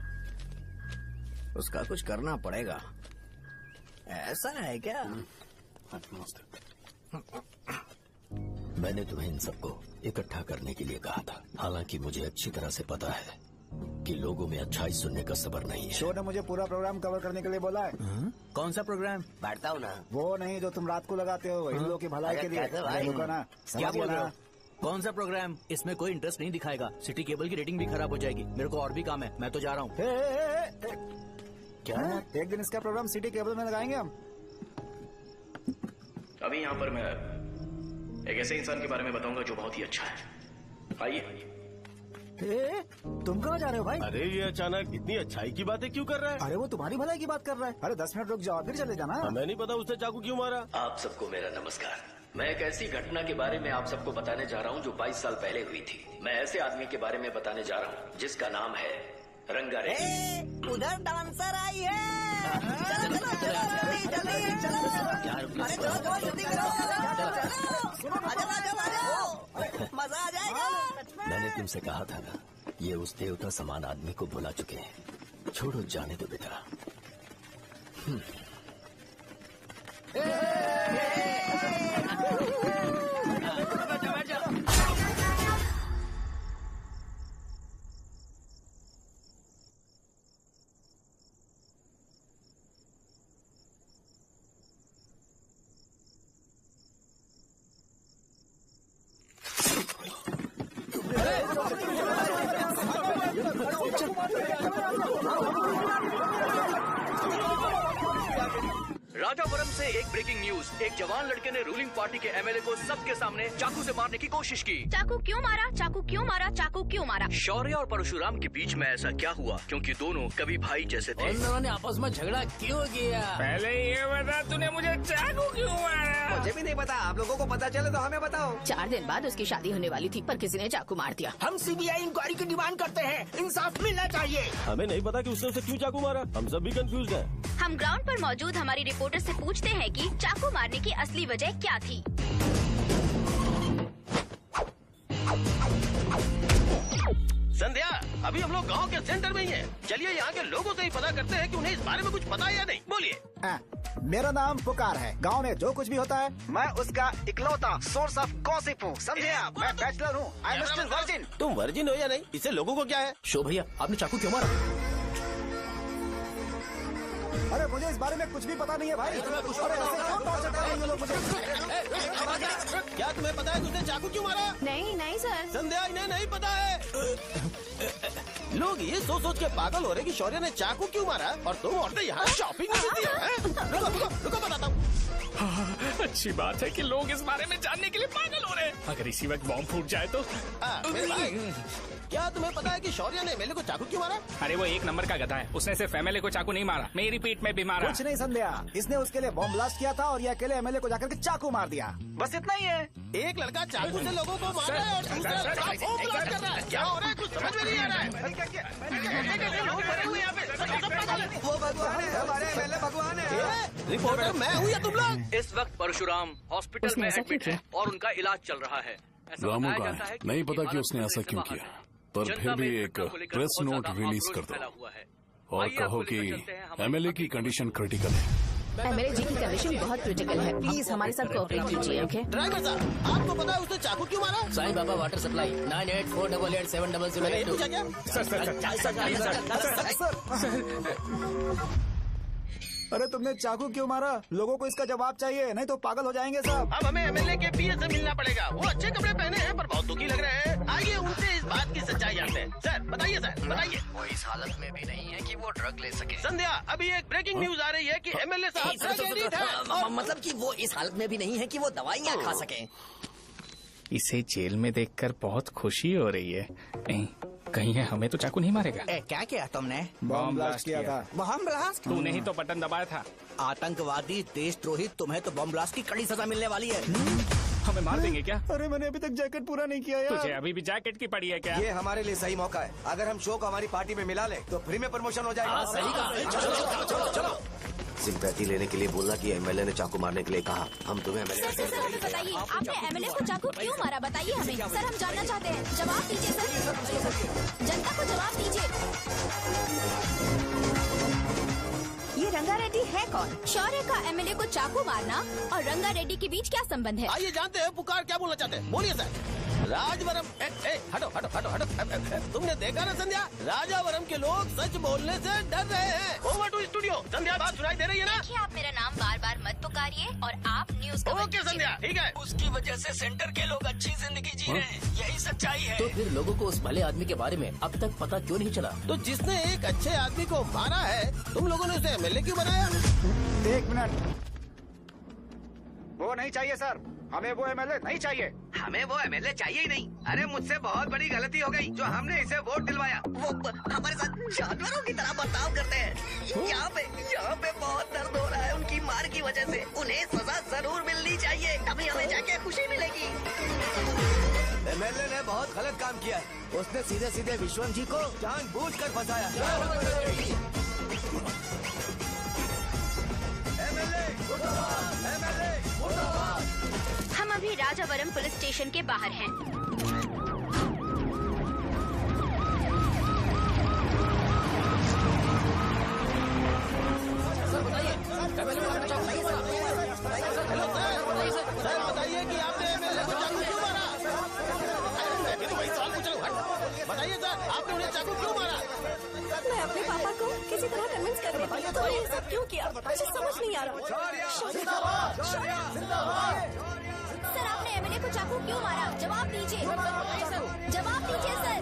उसका कुछ करना पड़ेगा। ऐसा है क्या? मैंने तुम्हें इन सबको इकट्ठा करने के लिए कहा था। हालांकि मुझे अच्छी तरह से पता है कि लोगों में अच्छाई सुनने का सब्र नहीं है। शो ने मुझे पूरा प्रोग्राम कवर करने के लिए बोला है। कौन सा प्रोग्राम? बैठता हूँ ना। वो नहीं जो तुम रात को लगाते हो, इन लोगों की भलाई के लिए। क्या बोल रहे हो? कौन सा प्रोग्राम? इसमें कोई इंटरेस्ट नहीं दिखाएगा। सिटी केबल की रेटिंग भी खराब हो जाएगी। मेरे को और भी काम है, मैं तो जा रहा हूँ। क्या? एक दिन इसका प्रोग्राम सिटी केबल में लगाएंगे हम। अभी यहाँ पर मैं एक ऐसे इंसान के बारे में बताऊंगा जो बहुत ही अच्छा है। आइए। तुम कहाँ जा रहे हो भाई? अरे ये अचानक इतनी अच्छाई की बातें क्यों कर रहा है? अरे वो तुम्हारी भलाई की बात कर रहा है। अरे 10 मिनट रुक जाओ, फिर चले जाना। हमें नहीं पता उसने चाकू क्यों मारा। आप सबको मेरा नमस्कार। मैं एक ऐसी घटना के बारे में आप सबको बताने जा रहा हूँ जो 22 साल पहले हुई थी। मैं ऐसे आदमी के बारे में बताने जा रहा हूँ जिसका नाम है रंगारेड्डी। उधर डांसर आई है। चलो जल्दी जल्दी चलो। अरे चलो जल्दी करो। मजा आ जाएगा। मैंने तुमसे कहा था ना, ये उस देवता समान आदमी को भुला चुके हैं। छोड़ो, जाने दो बेटा। राजापुरम से एक ब्रेकिंग न्यूज। एक जवान लड़के ने रूलिंग पार्टी के एमएलए को सबके सामने चाकू से मारने की कोशिश की। चाकू क्यों मारा? चाकू क्यों मारा? चाकू क्यों मारा? शौर्य और परशुराम के बीच में ऐसा क्या हुआ? क्योंकि दोनों कभी भाई जैसे थे। उन दोनों ने आपस में झगड़ा क्यों किया? पहले ये बता, तूने मुझे चाकू क्यों मारा? मुझे भी नहीं पता। आप लोगों को पता चले तो हमें बताओ। 4 दिन बाद उसकी शादी होने वाली थी, पर किसी ने चाकू मार दिया। हम सीबीआई इंक्वायरी की डिमांड करते हैं। इंसाफ मिलना चाहिए। हमें नहीं पता कि उसने उसे क्यों चाकू मारा। हम सब भी कंफ्यूज हैं। हम ग्राउंड पर मौजूद हमारी रिपोर्टर से पूछते हैं कि चाकू मारने की असली वजह क्या थी। संध्या, अभी हम लोग गांव के सेंटर में ही हैं। चलिए यहाँ के लोगों से ही पता करते हैं कि उन्हें इस बारे में कुछ पता है या नहीं। बोलिए। मेरा नाम पुकार है। गांव में जो कुछ भी होता है मैं उसका इकलौता सोर्स ऑफ गॉसिप हूँ। समझे आप? मैं बैचलर हूँ। I am still virgin. तुम वर्जिन हो या नहीं, इससे लोगों को क्या है? शो भैया, आपने चाकू क्यों मारा? अरे मुझे इस बारे में कुछ भी पता नहीं है भाई। अरे ऐसे क्यों टॉर्चर कर रहे हैं ये लोग मुझे? क्या तुम्हें पता है कि उसने चाकू क्यों मारा? नहीं नहीं सर। संध्या, इन्हें नहीं पता है। लोग ये सोच सोच के पागल हो रहे कि शौर्य ने चाकू क्यों मारा और तुम औरतें यहाँ शॉपिंग में बिजी हैं। रुको बताता हूँ। अच्छी बात है कि लोग इस बारे में जानने के लिए पागल हो रहे हैं। अगर इसी वक्त बॉम्ब फूट जाए तो। मेरे भाई, क्या तुम्हें पता है कि शौर्य ने एमएलए को चाकू क्यों मारा? अरे वो एक नंबर का गधा है। उसने सिर्फ एमएलए को चाकू नहीं मारा, मेरी पीठ में भी मारा। कुछ नहीं संध्या, इसने उसके लिए बॉम्ब ब्लास्ट किया था और ये अकेले एमएलए को जाकर के चाकू मार दिया। बस इतना ही है। एक लड़का चाकू से लोगों को मार रहा है और दूसरा लड़का बॉम्ब ब्लास्ट कर रहा है। क्या हो रहा है? कुछ समझ में नहीं आ रहा है। लोग मरे हुए यहाँ पे। वो भगवान है, हमारे एमएलए भगवान है। रिपोर्टर मैं हूँ या तुम लोग? इस वक्त परशुराम हॉस्पिटल में एडमिट है और उनका इलाज चल रहा है। रामू का है, नहीं पता कि उसने ऐसा क्यों किया, पर फिर भी एक प्रेस नोट रिलीज कर दो और कहो कि एमएलए की कंडीशन क्रिटिकल है। एमएलए जी की कंडीशन बहुत क्रिटिकल है। प्लीज हमारे साथ कोऑपरेट कीजिए। ओके ड्राइवर साहब, आपको पता है उसने चाकू क्यों मारा? Sai Baba water supply 9848870082। अरे तुमने चाकू क्यों मारा? लोगों को इसका जवाब चाहिए, नहीं तो पागल हो जाएंगे सब। अब हमें एमएलए के पीए से मिलना पड़ेगा। वो अच्छे कपड़े पहने हैं पर बहुत दुखी लग रहे हैं। आइए उनसे इस बात की सच्चाई जानते हैं। सर बताइए, सर बताइए। वो इस हालत में भी नहीं है कि वो ड्रग ले सके। संध्या, अभी एक ब्रेकिंग न्यूज आ रही है कि एमएलए साहब ड्रग एडिक्ट है। मतलब कि वो इस हालत में भी नहीं है कि वो दवाइयाँ खा सके। इसे जेल में देखकर बहुत खुशी हो रही है। कहीं है हमें तो चाकू नहीं मारेगा। क्या किया तुमने? बॉम्ब ब्लास्ट किया था। Bomb blast? तूने ही तो बटन दबाया था। आतंकवादी, देशद्रोही, तुम्हें तो बॉम्ब ब्लास्ट की कड़ी सजा मिलने वाली है। हमें मार देंगे क्या? अरे मैंने अभी तक जैकेट पूरा नहीं किया यार। तुझे अभी भी जैकेट की पड़ी है क्या? ये हमारे लिए सही मौका है। अगर हम शो को हमारी पार्टी में मिला ले तो फ्री में प्रमोशन हो जाएगा। सही कहा। चलो। सिंपैथी लेने के लिए बोला कि एमएलए ने चाकू मारने के लिए कहा। हम तुम्हें एमएलए सर हमें बताइए, आपने एमएलए को चाकू क्यों मारा? बताइए हमें सर, हम जानना चाहते हैं। जवाब दीजिए सर, जनता को जवाब दीजिए। ये रंगा रेड्डी है कौन? शौर्य का एमएलए को चाकू मारना और रंगा रेड्डी के बीच क्या संबंध है? आइए जानते हैं पुकार क्या बोलना चाहते हैं, बोलिए सर। राजवरम हटो हटो हटो हटो। तुमने देखा ना संध्या, राजावरम के लोग सच बोलने से डर रहे हैं। Over to studio. संध्या बात सुनाई दे रही है ना? देखिए, आप मेरा नाम बार बार मत पुकारिए और आप न्यूज ओके संध्या, ठीक है। उसकी वजह से सेंटर के लोग अच्छी जिंदगी जी रहे हैं, यही सच्चाई है। तो फिर लोगों को उस भले आदमी के बारे में अब तक पता क्यों नहीं चला? तो जिसने एक अच्छे आदमी को मारा है, तुम लोगों ने उसे एमएलए क्यों बनाया? 1 मिनट, वो नहीं चाहिए सर, हमें वो एमएलए नहीं चाहिए। हमें वो एमएलए चाहिए ही नहीं। अरे मुझसे बहुत बड़ी गलती हो गई जो हमने इसे वोट दिलवाया। वो हमारे साथ जानवरों की तरह बर्ताव करते हैं। यहाँ पे बहुत दर्द हो रहा है उनकी मार की वजह से। उन्हें सजा जरूर मिलनी चाहिए, तभी हमें जाके खुशी मिलेगी। एमएलए ने बहुत गलत काम किया। उसने सीधे सीधे विश्वम जी को जानबूझकर फंसाया। हम अभी राजावरम पुलिस स्टेशन के बाहर हैं। सर बताइए, सर बताइए कि आपने एमएलए को चाकू क्यों मारा? मैं तो वही सवाल पूछ रहा हूँ। बताइए सर, आपने उन्हें चाकू क्यों मारा? मैं अपने पापा को किसी तरह कन्विंस कर रही थी। तो ये सब क्यों किया मुझे समझ नहीं आ रहा। सर आपने एमएलए को चाकू क्यों मारा? जवाब दीजिए, जवाब दीजिए सर।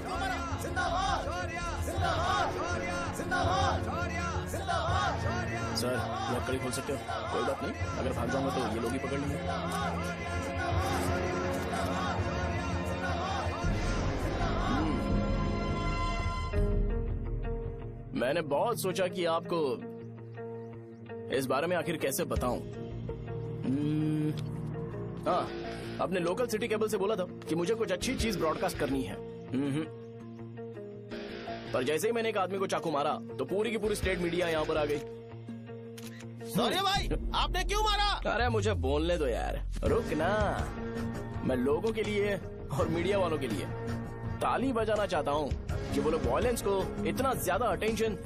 सर लकड़ी खोल सकते हो? कोई बात नहीं, अगर भाग जाऊंगा तो ये लोग ही पकड़ लेंगे। मैंने बहुत सोचा कि आपको इस बारे में आखिर कैसे बताऊं। हाँ, अपने लोकल सिटी केबल से बोला था कि मुझे कुछ अच्छी चीज ब्रॉडकास्ट करनी है। पर जैसे ही मैंने एक आदमी को चाकू मारा तो पूरी की पूरी स्टेट मीडिया यहाँ पर आ गई। सॉरी भाई, आपने क्यों मारा? अरे मुझे बोलने दो यार, रुक ना। मैं लोगों के लिए और मीडिया वालों के लिए ताली बजाना चाहता हूँ कि वो लोग वायलेंस को इतना ज्यादा अटेंशन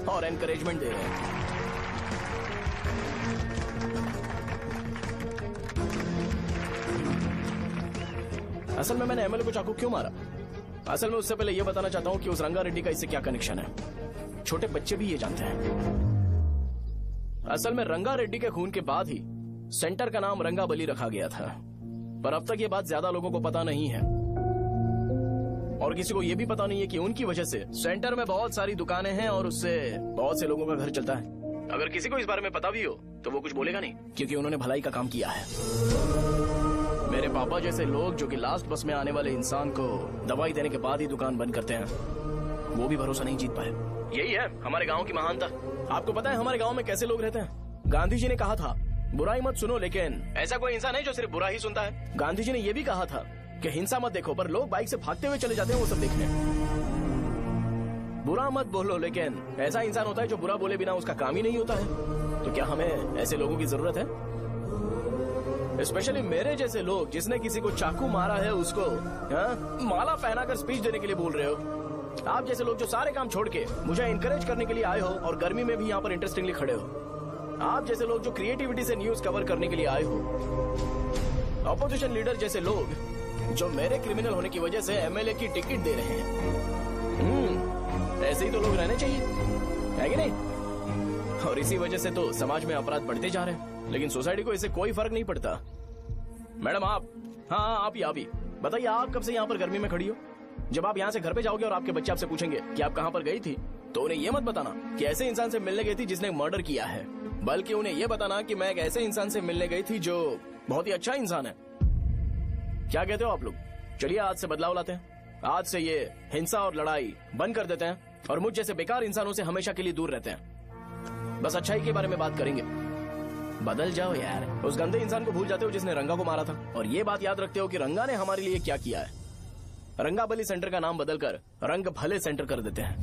और एनकरेजमेंट दे रहे हैं। असल में मैंने एमएलए को चाकू क्यों मारा? असल में उससे पहले यह बताना चाहता हूँ कि उस रंगा रेड्डी का इससे क्या कनेक्शन है। छोटे बच्चे भी ये जानते हैं। असल में रंगा रेड्डी के खून के बाद ही सेंटर का नाम रंगा बली रखा गया था, पर अब तक ये बात ज्यादा लोगों को पता नहीं है और किसी को ये भी पता नहीं है कि उनकी वजह से सेंटर में बहुत सारी दुकानें हैं और उससे बहुत से लोगों का घर चलता है। अगर किसी को इस बारे में पता भी हो तो वो कुछ बोलेगा नहीं, क्योंकि उन्होंने भलाई का काम किया है। मेरे पापा जैसे लोग जो कि लास्ट बस में आने वाले इंसान को दवाई देने के बाद ही दुकान बंद करते हैं, वो भी भरोसा नहीं जीत पाए। यही है हमारे गांव की महानता। आपको पता है हमारे गांव में कैसे लोग रहते हैं? गांधी जी ने कहा था बुराई मत सुनो, लेकिन ऐसा कोई इंसान है जो सिर्फ बुरा ही सुनता है। गांधी जी ने यह भी कहा था कि हिंसा मत देखो, पर लोग बाइक से भागते हुए चले जाते हैं वो सब देखने। बुरा मत बोलो, लेकिन ऐसा इंसान होता है जो बुरा बोले बिना उसका काम ही नहीं होता है। तो क्या हमें ऐसे लोगों की जरूरत है? स्पेशली मेरे जैसे लोग जिसने किसी को चाकू मारा है उसको माला पहनाकर स्पीच देने के लिए बोल रहे हो। आप जैसे लोग जो सारे काम छोड़ के मुझे इनकरेज करने के लिए आए हो और गर्मी में भी यहाँ पर इंटरेस्टिंगली खड़े हो। आप जैसे लोग जो क्रिएटिविटी से न्यूज कवर करने के लिए आए हो। अपोजिशन लीडर जैसे लोग जो मेरे क्रिमिनल होने की वजह से एमएलए की टिकट दे रहे हैं। ऐसे ही तो लोग रहने चाहिए, है कि नहीं? और इसी वजह से तो समाज में अपराध बढ़ते जा रहे हैं, लेकिन सोसाइटी को इससे कोई फर्क नहीं पड़ता। मैडम आप, हाँ आप ही बताइए, आप कब से यहाँ पर गर्मी में खड़ी हो? जब आप यहाँ से घर पे जाओगे और आपके बच्चे आपसे पूछेंगे कि आप कहाँ पर गई थी, तो उन्हें ये मत बताना कि ऐसे इंसान से मिलने गई थी जिसने मर्डर किया है, बल्कि उन्हें ये बताना कि मैं एक ऐसे इंसान से मिलने गई थी जो बहुत ही अच्छा इंसान है। क्या कहते हो आप लोग? चलिए आज से बदलाव लाते हैं। आज से ये हिंसा और लड़ाई बंद कर देते हैं और मुझ जैसे बेकार इंसानों से हमेशा के लिए दूर रहते हैं। बस अच्छाई के बारे में बात करेंगे। बदल जाओ यार, उस गंदे इंसान को भूल जाते हो जिसने रंगा को मारा था, और ये बात याद रखते हो कि रंगा ने हमारे लिए क्या किया है। रंगा बली सेंटर का नाम बदलकर रंग भले सेंटर कर देते हैं।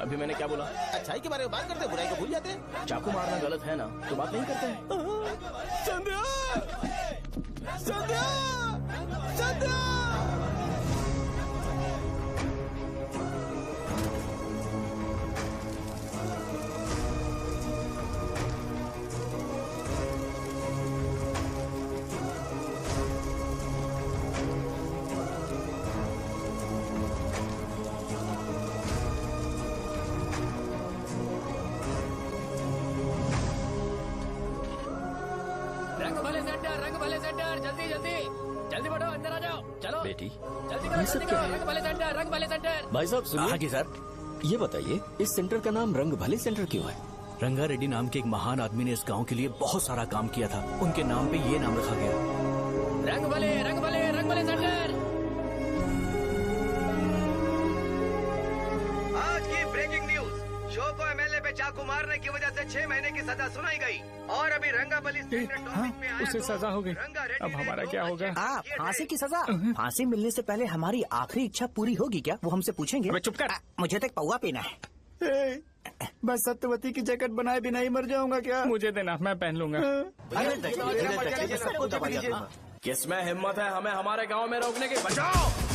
अभी मैंने क्या बोला? अच्छाई के बारे में बात करते हैं, बुराई को भूल जाते हैं। चाकू मारना गलत है ना, तो बात नहीं करते हैं। संध्या! संध्या! संध्या! रंग भले सेंटर, जल्दी जल्दी जल्दी बढ़ो, अंदर आ जाओ। चलो बेटी, जल्दी ये सब क्या है? रंग भले सेंटर, रंग भले सेंटर। भाई साहब सुनिए। हाँ जी सर। ये बताइए इस सेंटर का नाम रंग भले सेंटर क्यों है? रंगा रेड्डी नाम के एक महान आदमी ने इस गांव के लिए बहुत सारा काम किया था, उनके नाम पे ये नाम रखा गया। रंग भले सेंटर। आज की ब्रेकिंग न्यूज, शो को एमएलए पे चाकू मारने की वजह से 6 महीने की सजा सुनाई गई और अभी रंगाबली उसे सजा हो गई। अब हमारा क्या होगा? फांसी की सजा? फांसी मिलने से पहले हमारी आखिरी इच्छा पूरी होगी क्या, वो हमसे पूछेंगे? चुप कर। मुझे तो एक पौवा पीना है। बस सत्यवती की जैकेट बनाए भी नहीं मर जाऊंगा क्या? मुझे देना, मैं पहन लूंगा। किसमें हिम्मत है हमें हमारे गांव में रोकने की? बचाओ!